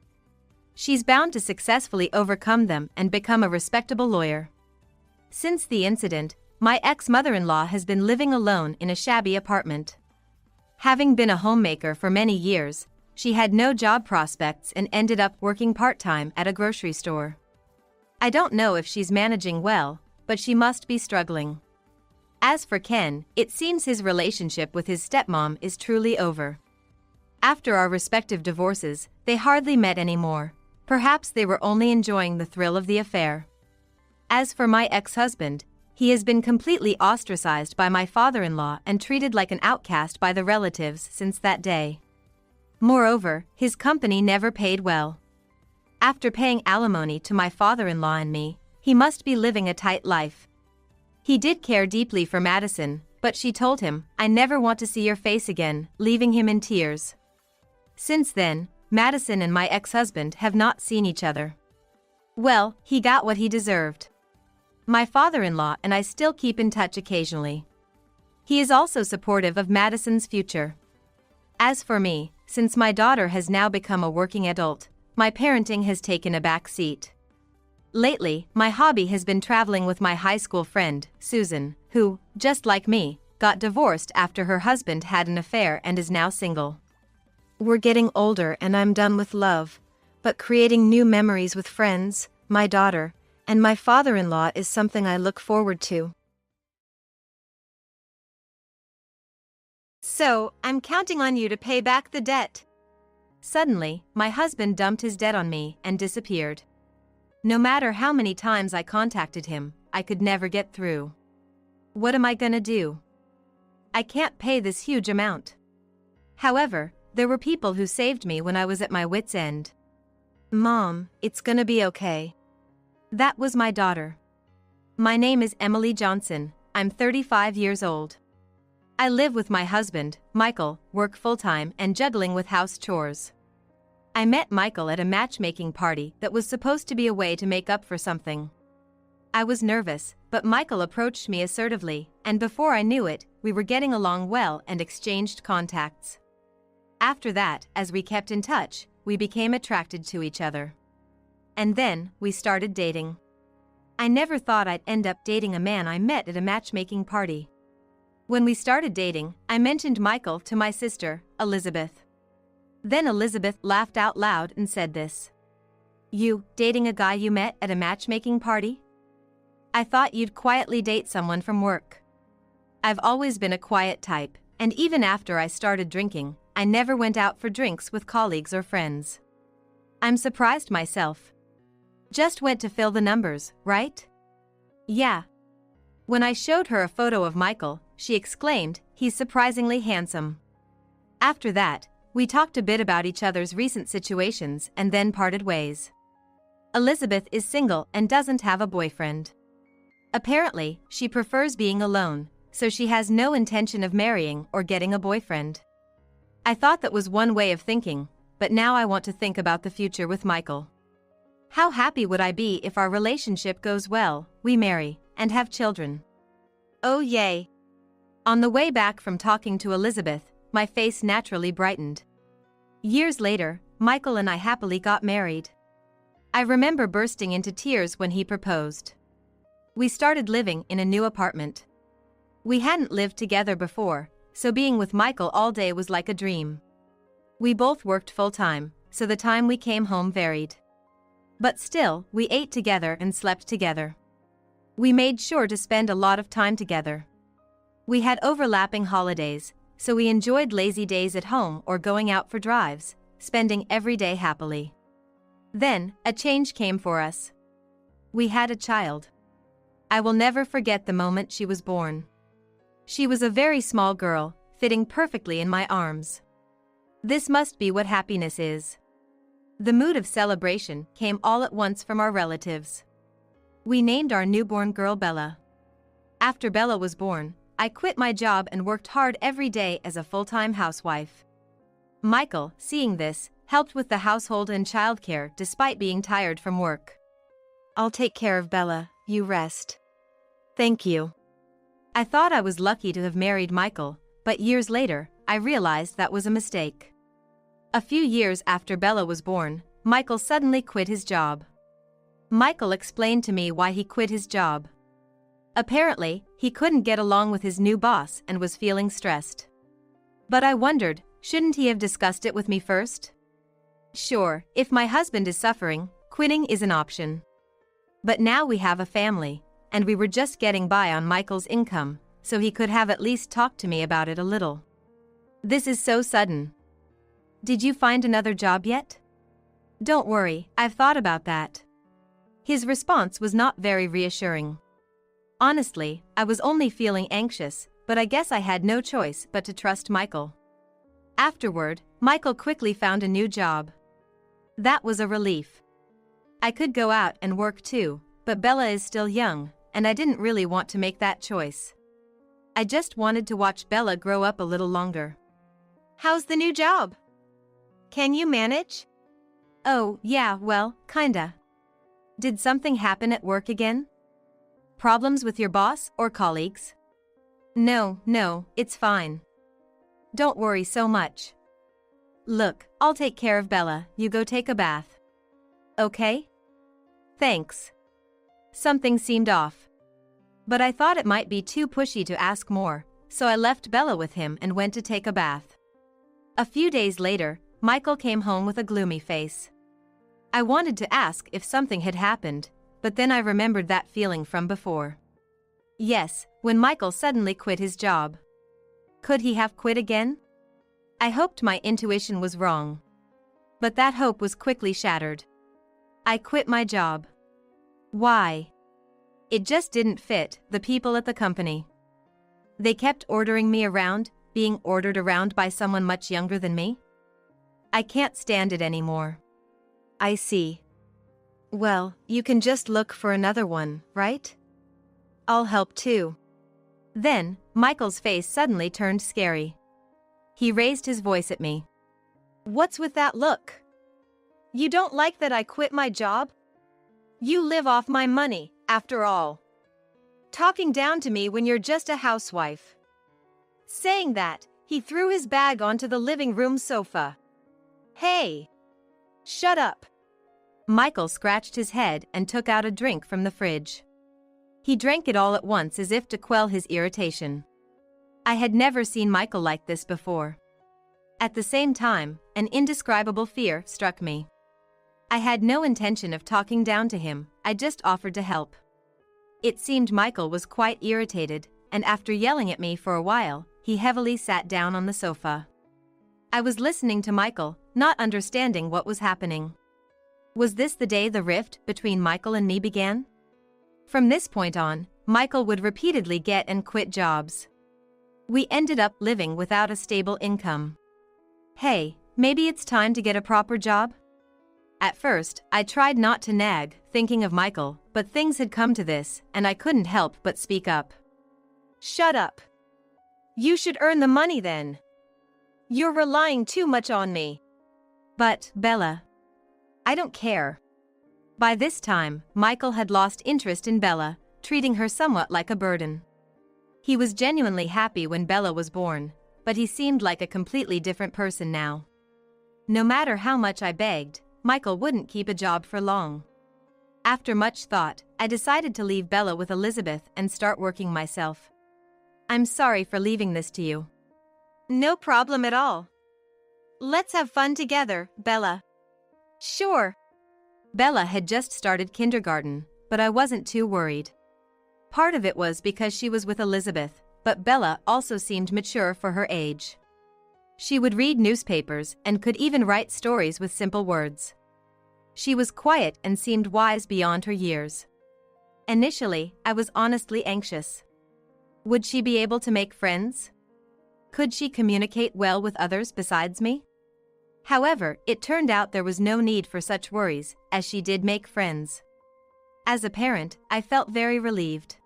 she's bound to successfully overcome them and become a respectable lawyer. Since the incident, my ex-mother-in-law has been living alone in a shabby apartment. Having been a homemaker for many years, she had no job prospects and ended up working part-time at a grocery store. I don't know if she's managing well, but she must be struggling. As for Ken, it seems his relationship with his stepmom is truly over. After our respective divorces, they hardly met anymore. Perhaps they were only enjoying the thrill of the affair. As for my ex-husband, he has been completely ostracized by my father-in-law and treated like an outcast by the relatives since that day. Moreover, his company never paid well. After paying alimony to my father-in-law and me, he must be living a tight life. He did care deeply for Madison, but she told him, "I never want to see your face again," leaving him in tears. Since then, Madison and my ex-husband have not seen each other. Well, he got what he deserved. My father-in-law and I still keep in touch occasionally. He is also supportive of Madison's future. As for me, since my daughter has now become a working adult, my parenting has taken a back seat. Lately, my hobby has been traveling with my high school friend, Susan, who, just like me, got divorced after her husband had an affair and is now single. We're getting older and I'm done with love, but creating new memories with friends, my daughter, and my father-in-law is something I look forward to. So, I'm counting on you to pay back the debt. Suddenly, my husband dumped his debt on me and disappeared. No matter how many times I contacted him, I could never get through. What am I gonna do? I can't pay this huge amount. However, there were people who saved me when I was at my wit's end. Mom, it's gonna be okay. That was my daughter. My name is Emily Johnson, I'm 35 years old. I live with my husband, Michael, work full-time and juggling with house chores. I met Michael at a matchmaking party that was supposed to be a way to make up for something. I was nervous, but Michael approached me assertively, and before I knew it, we were getting along well and exchanged contacts. After that, as we kept in touch, we became attracted to each other. And then, we started dating. I never thought I'd end up dating a man I met at a matchmaking party. When we started dating, I mentioned Michael to my sister, Elizabeth. Then Elizabeth laughed out loud and said this. You, dating a guy you met at a matchmaking party? I thought you'd quietly date someone from work. I've always been a quiet type, and even after I started drinking, I never went out for drinks with colleagues or friends. I'm surprised myself. Just went to fill the numbers, right? Yeah. When I showed her a photo of Michael, she exclaimed, he's surprisingly handsome. After that, we talked a bit about each other's recent situations and then parted ways. Elizabeth is single and doesn't have a boyfriend. Apparently, she prefers being alone, so she has no intention of marrying or getting a boyfriend. I thought that was one way of thinking, but now I want to think about the future with Michael. How happy would I be if our relationship goes well, we marry, and have children? Oh yay! On the way back from talking to Elizabeth, my face naturally brightened. Years later, Michael and I happily got married. I remember bursting into tears when he proposed. We started living in a new apartment. We hadn't lived together before, so being with Michael all day was like a dream. We both worked full-time, so the time we came home varied. But still, we ate together and slept together. We made sure to spend a lot of time together. We had overlapping holidays, so we enjoyed lazy days at home or going out for drives, spending every day happily. Then, a change came for us. We had a child. I will never forget the moment she was born. She was a very small girl, fitting perfectly in my arms. This must be what happiness is. The mood of celebration came all at once from our relatives. We named our newborn girl Bella. After Bella was born, I quit my job and worked hard every day as a full-time housewife. Michael, seeing this, helped with the household and childcare despite being tired from work. I'll take care of Bella, you rest. Thank you. I thought I was lucky to have married Michael, but years later, I realized that was a mistake. A few years after Bella was born, Michael suddenly quit his job. Michael explained to me why he quit his job. Apparently, he couldn't get along with his new boss and was feeling stressed. But I wondered, shouldn't he have discussed it with me first? Sure, if my husband is suffering, quitting is an option. But now we have a family, and we were just getting by on Michael's income, so he could have at least talked to me about it a little. This is so sudden. Did you find another job yet? Don't worry, I've thought about that. His response was not very reassuring. Honestly, I was only feeling anxious, but I guess I had no choice but to trust Michael. Afterward, Michael quickly found a new job. That was a relief. I could go out and work too, but Bella is still young, and I didn't really want to make that choice. I just wanted to watch Bella grow up a little longer. How's the new job? Can you manage? Oh, yeah, well, kinda. Did something happen at work again? Problems with your boss or colleagues? No, it's fine. Don't worry so much. Look, I'll take care of Bella, you go take a bath. Okay? Thanks. Something seemed off. But I thought it might be too pushy to ask more, so I left Bella with him and went to take a bath. A few days later, Michael came home with a gloomy face. I wanted to ask if something had happened, but then I remembered that feeling from before. Yes, when Michael suddenly quit his job. Could he have quit again? I hoped my intuition was wrong. But that hope was quickly shattered. I quit my job. Why? It just didn't fit the people at the company. They kept ordering me around, being ordered around by someone much younger than me. I can't stand it anymore. I see. Well, you can just look for another one, right? I'll help too. Then, Michael's face suddenly turned scary. He raised his voice at me. What's with that look? You don't like that I quit my job? You live off my money, after all. Talking down to me when you're just a housewife. Saying that, he threw his bag onto the living room sofa. Hey! Shut up! Michael scratched his head and took out a drink from the fridge. He drank it all at once as if to quell his irritation. I had never seen Michael like this before. At the same time, an indescribable fear struck me. I had no intention of talking down to him, I just offered to help. It seemed Michael was quite irritated, and after yelling at me for a while, he heavily sat down on the sofa. I was listening to Michael, not understanding what was happening. Was this the day the rift between Michael and me began? From this point on, Michael would repeatedly get and quit jobs. We ended up living without a stable income. Hey, maybe it's time to get a proper job? At first, I tried not to nag, thinking of Michael, but things had come to this, and I couldn't help but speak up. Shut up. You should earn the money then. You're relying too much on me. But, Bella. I don't care. By this time, Michael had lost interest in Bella, treating her somewhat like a burden. He was genuinely happy when Bella was born, but he seemed like a completely different person now. No matter how much I begged, Michael wouldn't keep a job for long. After much thought, I decided to leave Bella with Elizabeth and start working myself. I'm sorry for leaving this to you. No problem at all. Let's have fun together, Bella. Sure. Bella had just started kindergarten, but I wasn't too worried. Part of it was because she was with Elizabeth, but Bella also seemed mature for her age. She would read newspapers and could even write stories with simple words. She was quiet and seemed wise beyond her years. Initially, I was honestly anxious. Would she be able to make friends? Could she communicate well with others besides me? However, it turned out there was no need for such worries, as she did make friends. As a parent, I felt very relieved.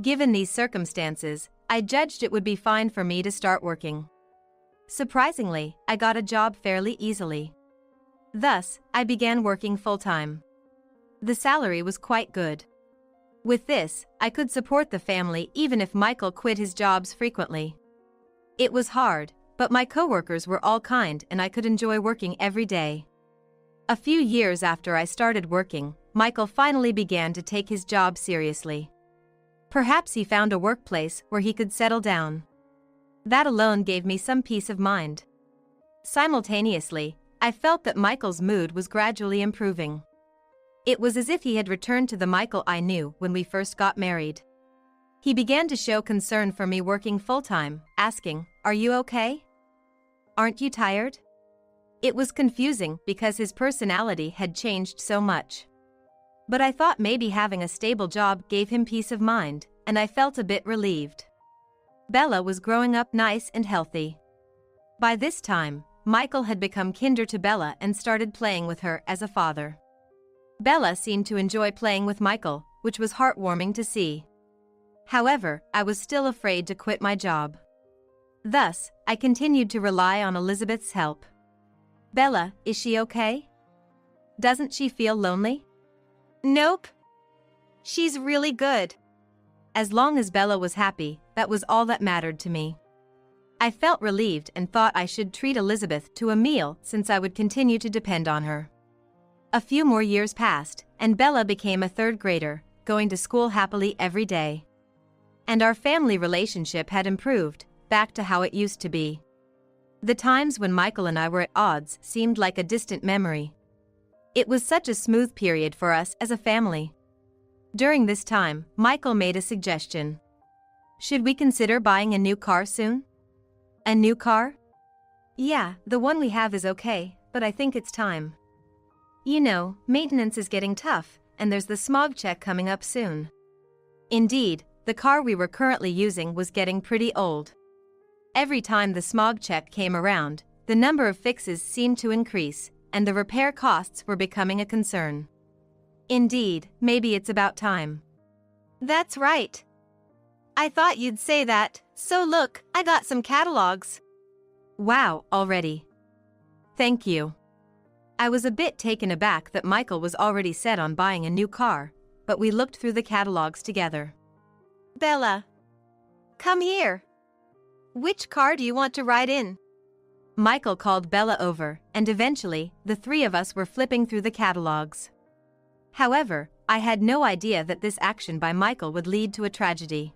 Given these circumstances, I judged it would be fine for me to start working. Surprisingly, I got a job fairly easily. Thus, I began working full-time. The salary was quite good. With this, I could support the family even if Michael quit his jobs frequently. It was hard, but my coworkers were all kind and I could enjoy working every day. A few years after I started working, Michael finally began to take his job seriously. Perhaps he found a workplace where he could settle down. That alone gave me some peace of mind. Simultaneously, I felt that Michael's mood was gradually improving. It was as if he had returned to the Michael I knew when we first got married. He began to show concern for me working full-time, asking, "Are you okay? Aren't you tired?" It was confusing because his personality had changed so much. But I thought maybe having a stable job gave him peace of mind, and I felt a bit relieved. Bella was growing up nice and healthy. By this time, Michael had become kinder to Bella and started playing with her as a father. Bella seemed to enjoy playing with Michael, which was heartwarming to see. However, I was still afraid to quit my job. Thus, I continued to rely on Elizabeth's help. "Bella, is she okay? Doesn't she feel lonely?" Nope. She's really good. As long as Bella was happy, that was all that mattered to me. I felt relieved and thought I should treat Elizabeth to a meal since I would continue to depend on her. A few more years passed, and Bella became a third grader, going to school happily every day. And our family relationship had improved, back to how it used to be. The times when Michael and I were at odds seemed like a distant memory. It was such a smooth period for us as a family. During this time, Michael made a suggestion. Should we consider buying a new car soon? A new car? Yeah, the one we have is okay, but I think it's time. You know, maintenance is getting tough, and there's the smog check coming up soon. Indeed, the car we were currently using was getting pretty old. Every time the smog check came around, the number of fixes seemed to increase, and the repair costs were becoming a concern. Indeed, maybe it's about time. That's right. I thought you'd say that, so look, I got some catalogs. Wow, already. Thank you. I was a bit taken aback that Michael was already set on buying a new car, but we looked through the catalogs together. Bella, come here. Which car do you want to ride in? Michael called Bella over, and eventually, the three of us were flipping through the catalogs. However, I had no idea that this action by Michael would lead to a tragedy.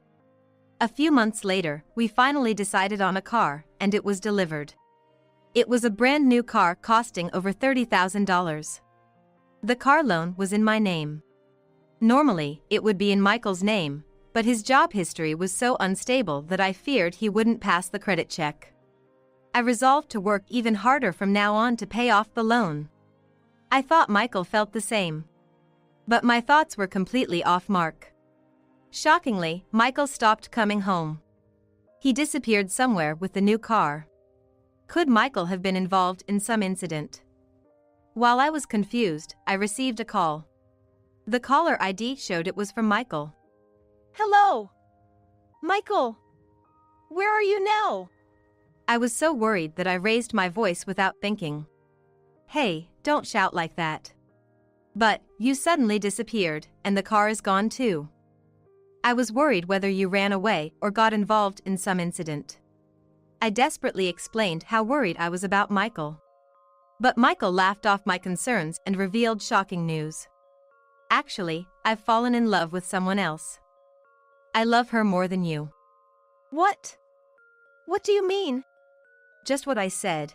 A few months later, we finally decided on a car, and it was delivered. It was a brand new car costing over $30,000. The car loan was in my name. Normally, it would be in Michael's name, but his job history was so unstable that I feared he wouldn't pass the credit check. I resolved to work even harder from now on to pay off the loan. I thought Michael felt the same. But my thoughts were completely off mark. Shockingly, Michael stopped coming home. He disappeared somewhere with the new car. Could Michael have been involved in some incident? While I was confused, I received a call. The caller ID showed it was from Michael. Hello. Michael. Where are you now? I was so worried that I raised my voice without thinking. Hey, don't shout like that. But, you suddenly disappeared, and the car is gone too. I was worried whether you ran away or got involved in some incident. I desperately explained how worried I was about Michael. But Michael laughed off my concerns and revealed shocking news. Actually, I've fallen in love with someone else. I love her more than you. What? What do you mean? Just what I said.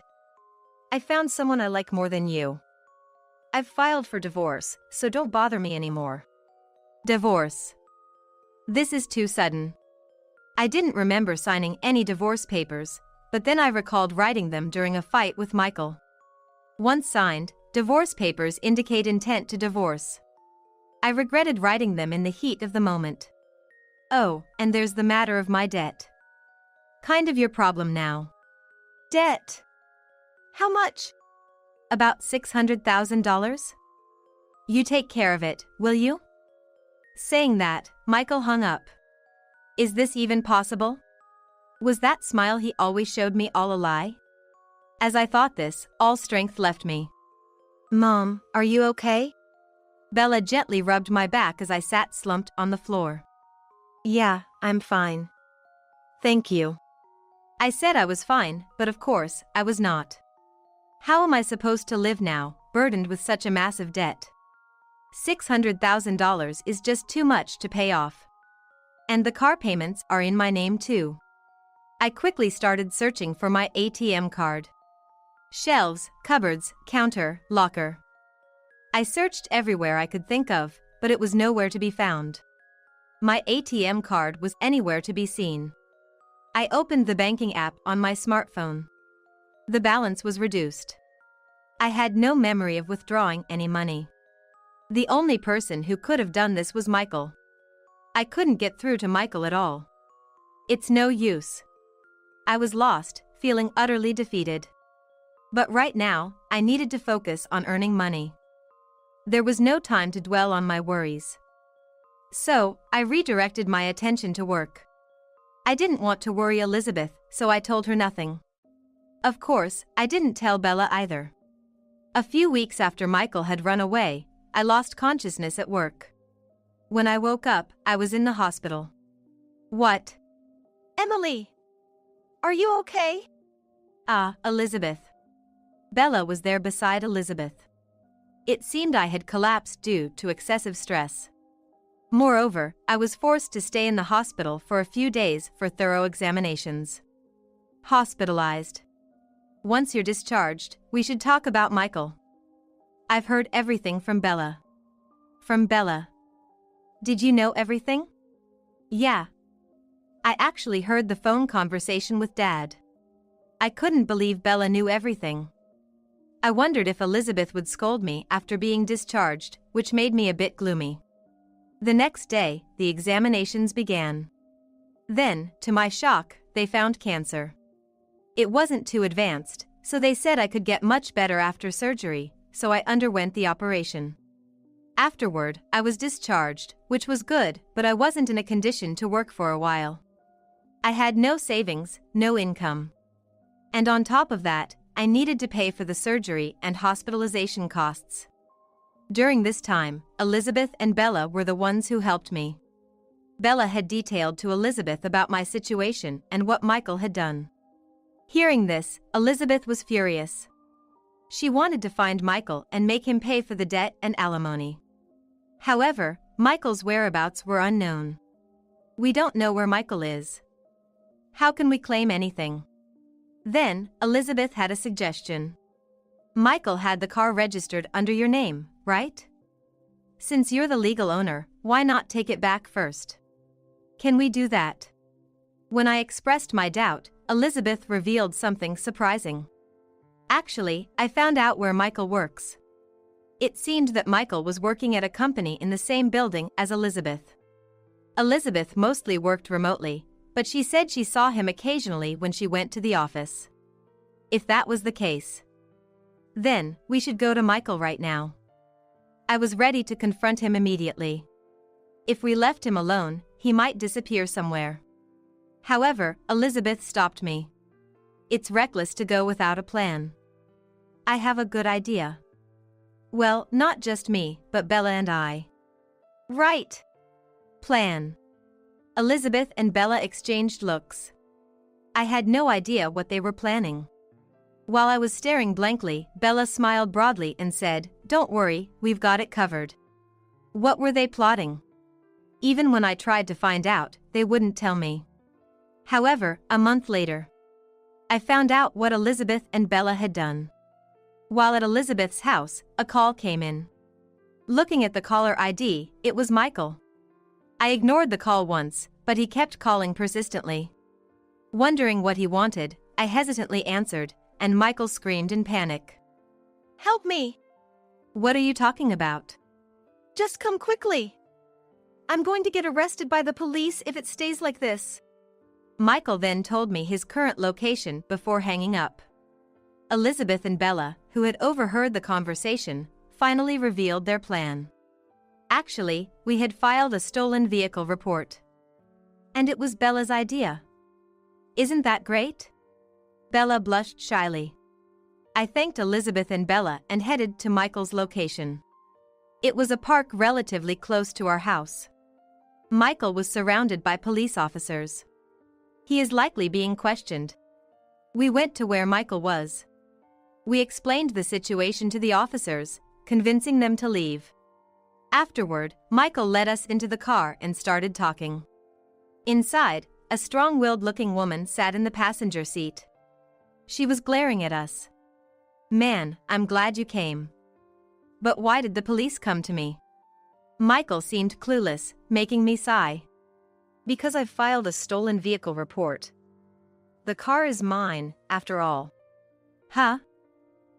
I found someone I like more than you. I've filed for divorce, so don't bother me anymore. Divorce. This is too sudden. I didn't remember signing any divorce papers, but then I recalled writing them during a fight with Michael. Once signed, divorce papers indicate intent to divorce. I regretted writing them in the heat of the moment. Oh, and there's the matter of my debt. Kind of your problem now. Debt? How much? About $600,000? You take care of it, will you? Saying that, Michael hung up. Is this even possible? Was that smile he always showed me all a lie? As I thought this, all strength left me. Mom, are you okay? Bella gently rubbed my back as I sat slumped on the floor. Yeah, I'm fine. Thank you. I said I was fine, but of course, I was not. How am I supposed to live now, burdened with such a massive debt? $600,000 is just too much to pay off. And the car payments are in my name too. I quickly started searching for my ATM card. Shelves, cupboards, counter, locker. I searched everywhere I could think of, but it was nowhere to be found. My ATM card was anywhere to be seen. I opened the banking app on my smartphone. The balance was reduced. I had no memory of withdrawing any money. The only person who could have done this was Michael. I couldn't get through to Michael at all. It's no use. I was lost, feeling utterly defeated. But right now, I needed to focus on earning money. There was no time to dwell on my worries. So, I redirected my attention to work. I didn't want to worry Elizabeth, so I told her nothing. Of course, I didn't tell Bella either. A few weeks after Michael had run away, I lost consciousness at work. When I woke up, I was in the hospital. What? Emily! Are you okay? Elizabeth. Bella was there beside Elizabeth. It seemed I had collapsed due to excessive stress. Moreover, I was forced to stay in the hospital for a few days for thorough examinations. Hospitalized. Once you're discharged, we should talk about Michael. I've heard everything from Bella. From Bella. Did you know everything? Yeah. I actually heard the phone conversation with Dad. I couldn't believe Bella knew everything. I wondered if Elizabeth would scold me after being discharged, which made me a bit gloomy. The next day, the examinations began. Then, to my shock, they found cancer. It wasn't too advanced, so they said I could get much better after surgery, so I underwent the operation. Afterward, I was discharged, which was good, but I wasn't in a condition to work for a while. I had no savings, no income. And on top of that, I needed to pay for the surgery and hospitalization costs. During this time, Elizabeth and Bella were the ones who helped me. Bella had detailed to Elizabeth about my situation and what Michael had done. Hearing this, Elizabeth was furious. She wanted to find Michael and make him pay for the debt and alimony. However, Michael's whereabouts were unknown. We don't know where Michael is. How can we claim anything? Then, Elizabeth had a suggestion. Michael had the car registered under your name, right? Since you're the legal owner, why not take it back first? Can we do that? When I expressed my doubt, Elizabeth revealed something surprising. Actually, I found out where Michael works. It seemed that Michael was working at a company in the same building as Elizabeth. Elizabeth mostly worked remotely, but she said she saw him occasionally when she went to the office. If that was the case, then we should go to Michael right now. I was ready to confront him immediately. If we left him alone, he might disappear somewhere. However, Elizabeth stopped me. It's reckless to go without a plan. I have a good idea. Well, not just me, but Bella and I. Right. Plan. Elizabeth and Bella exchanged looks. I had no idea what they were planning. While I was staring blankly, Bella smiled broadly and said, "Don't worry, we've got it covered." What were they plotting? Even when I tried to find out, they wouldn't tell me. However, a month later, I found out what Elizabeth and Bella had done. While at Elizabeth's house, a call came in. Looking at the caller ID, it was Michael. I ignored the call once, but he kept calling persistently. Wondering what he wanted, I hesitantly answered, and Michael screamed in panic. Help me! What are you talking about? Just come quickly! I'm going to get arrested by the police if it stays like this. Michael then told me his current location before hanging up. Elizabeth and Bella, who had overheard the conversation, finally revealed their plan. Actually, we had filed a stolen vehicle report. And it was Bella's idea. Isn't that great? Bella blushed shyly. I thanked Elizabeth and Bella and headed to Michael's location. It was a park relatively close to our house. Michael was surrounded by police officers. He is likely being questioned. We went to where Michael was. We explained the situation to the officers, convincing them to leave. Afterward, Michael led us into the car and started talking. Inside, a strong-willed-looking woman sat in the passenger seat. She was glaring at us. "Man, I'm glad you came. But why did the police come to me?" Michael seemed clueless, making me sigh. Because I've filed a stolen vehicle report. The car is mine, after all. Huh?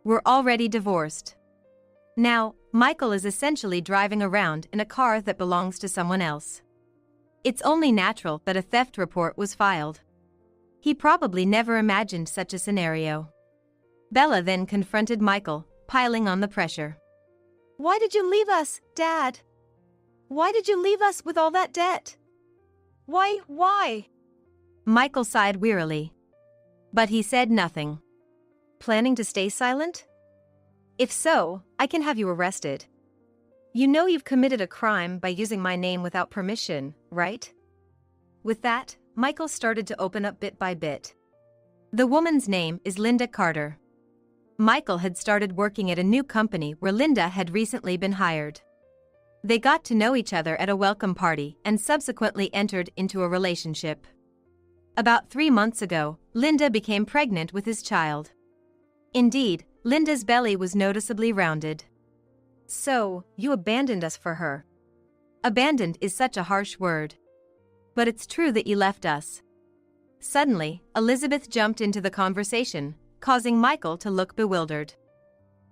We're already divorced. Now, Michael is essentially driving around in a car that belongs to someone else. It's only natural that a theft report was filed. He probably never imagined such a scenario. Bella then confronted Michael, piling on the pressure. Why did you leave us, Dad? Why did you leave us with all that debt? Why? Michael sighed wearily. But he said nothing. Planning to stay silent? If so, I can have you arrested. You know you've committed a crime by using my name without permission, right? With that, Michael started to open up bit by bit. The woman's name is Linda Carter. Michael had started working at a new company where Linda had recently been hired. They got to know each other at a welcome party and subsequently entered into a relationship. About 3 months ago, Linda became pregnant with his child. Indeed, Linda's belly was noticeably rounded. So, you abandoned us for her. Abandoned is such a harsh word. But it's true that you left us. Suddenly, Elizabeth jumped into the conversation, causing Michael to look bewildered.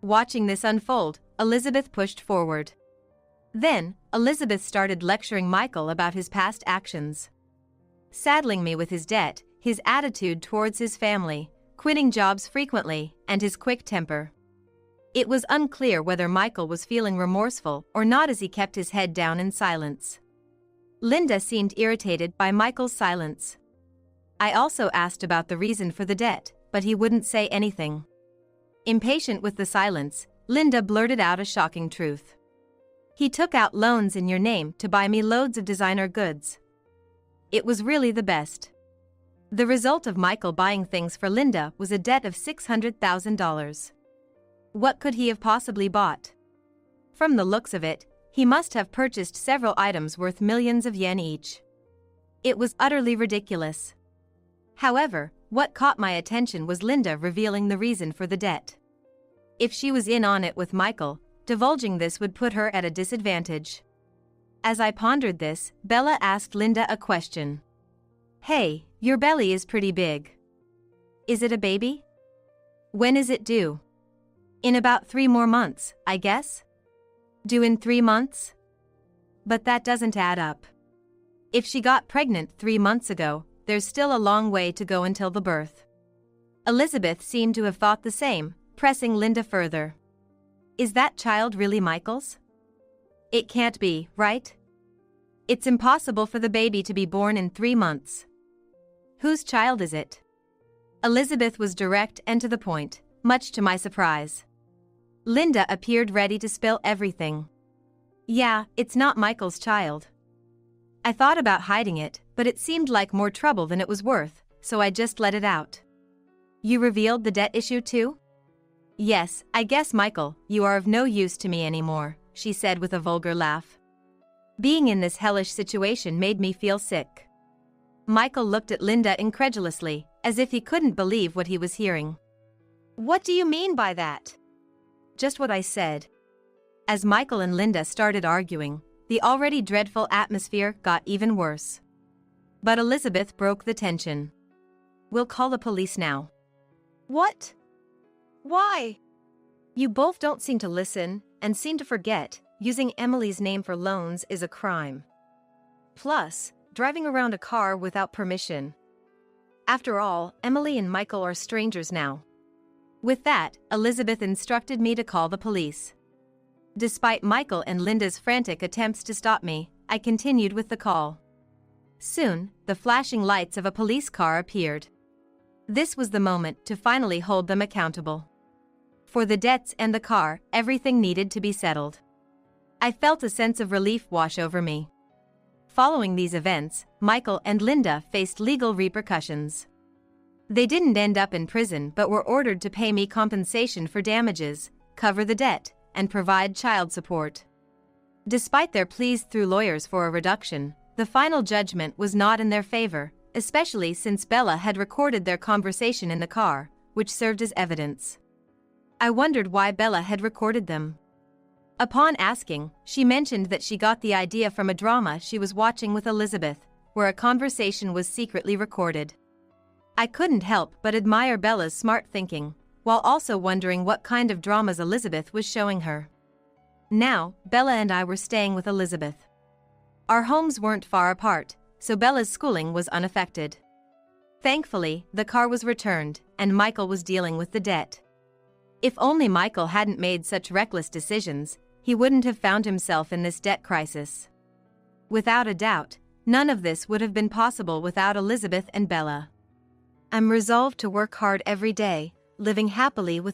Watching this unfold, Elizabeth pushed forward. Then, Elizabeth started lecturing Michael about his past actions. Saddling me with his debt, his attitude towards his family, quitting jobs frequently, and his quick temper. It was unclear whether Michael was feeling remorseful or not as he kept his head down in silence. Linda seemed irritated by Michael's silence. I also asked about the reason for the debt, but he wouldn't say anything. Impatient with the silence, Linda blurted out a shocking truth. He took out loans in your name to buy me loads of designer goods. It was really the best. The result of Michael buying things for Linda was a debt of $600,000. What could he have possibly bought? From the looks of it, he must have purchased several items worth millions of yen each. It was utterly ridiculous. However, what caught my attention was Linda revealing the reason for the debt. If she was in on it with Michael, divulging this would put her at a disadvantage. As I pondered this, Bella asked Linda a question. "Hey, your belly is pretty big. Is it a baby? When is it due?" "In about 3 more months, I guess." "Due in 3 months? But that doesn't add up. If she got pregnant 3 months ago, there's still a long way to go until the birth." Elizabeth seemed to have thought the same, pressing Linda further. "Is that child really Michael's?" "It can't be, right? It's impossible for the baby to be born in 3 months." "Whose child is it?" Elizabeth was direct and to the point, much to my surprise. Linda appeared ready to spill everything. "Yeah, it's not Michael's child. I thought about hiding it, but it seemed like more trouble than it was worth, so I just let it out." "You revealed the debt issue too?" "Yes, I guess Michael, you are of no use to me anymore," she said with a vulgar laugh. Being in this hellish situation made me feel sick. Michael looked at Linda incredulously, as if he couldn't believe what he was hearing. "What do you mean by that?" "Just what I said." As Michael and Linda started arguing, the already dreadful atmosphere got even worse. But Elizabeth broke the tension. "We'll call the police now." "What? Why?" "You both don't seem to listen, and seem to forget, using Emily's name for loans is a crime. Plus, driving around a car without permission. After all, Emily and Michael are strangers now." With that, Elizabeth instructed me to call the police. Despite Michael and Linda's frantic attempts to stop me, I continued with the call. Soon, the flashing lights of a police car appeared. This was the moment to finally hold them accountable. For the debts and the car, everything needed to be settled. I felt a sense of relief wash over me. Following these events, Michael and Linda faced legal repercussions. They didn't end up in prison but were ordered to pay me compensation for damages, cover the debt, and provide child support. Despite their pleas through lawyers for a reduction, the final judgment was not in their favor, especially since Bella had recorded their conversation in the car, which served as evidence. I wondered why Bella had recorded them. Upon asking, she mentioned that she got the idea from a drama she was watching with Elizabeth, where a conversation was secretly recorded. I couldn't help but admire Bella's smart thinking, while also wondering what kind of dramas Elizabeth was showing her. Now, Bella and I were staying with Elizabeth. Our homes weren't far apart, so Bella's schooling was unaffected. Thankfully, the car was returned, and Michael was dealing with the debt. If only Michael hadn't made such reckless decisions, he wouldn't have found himself in this debt crisis. Without a doubt, none of this would have been possible without Elizabeth and Bella. "I'm resolved to work hard every day, living happily with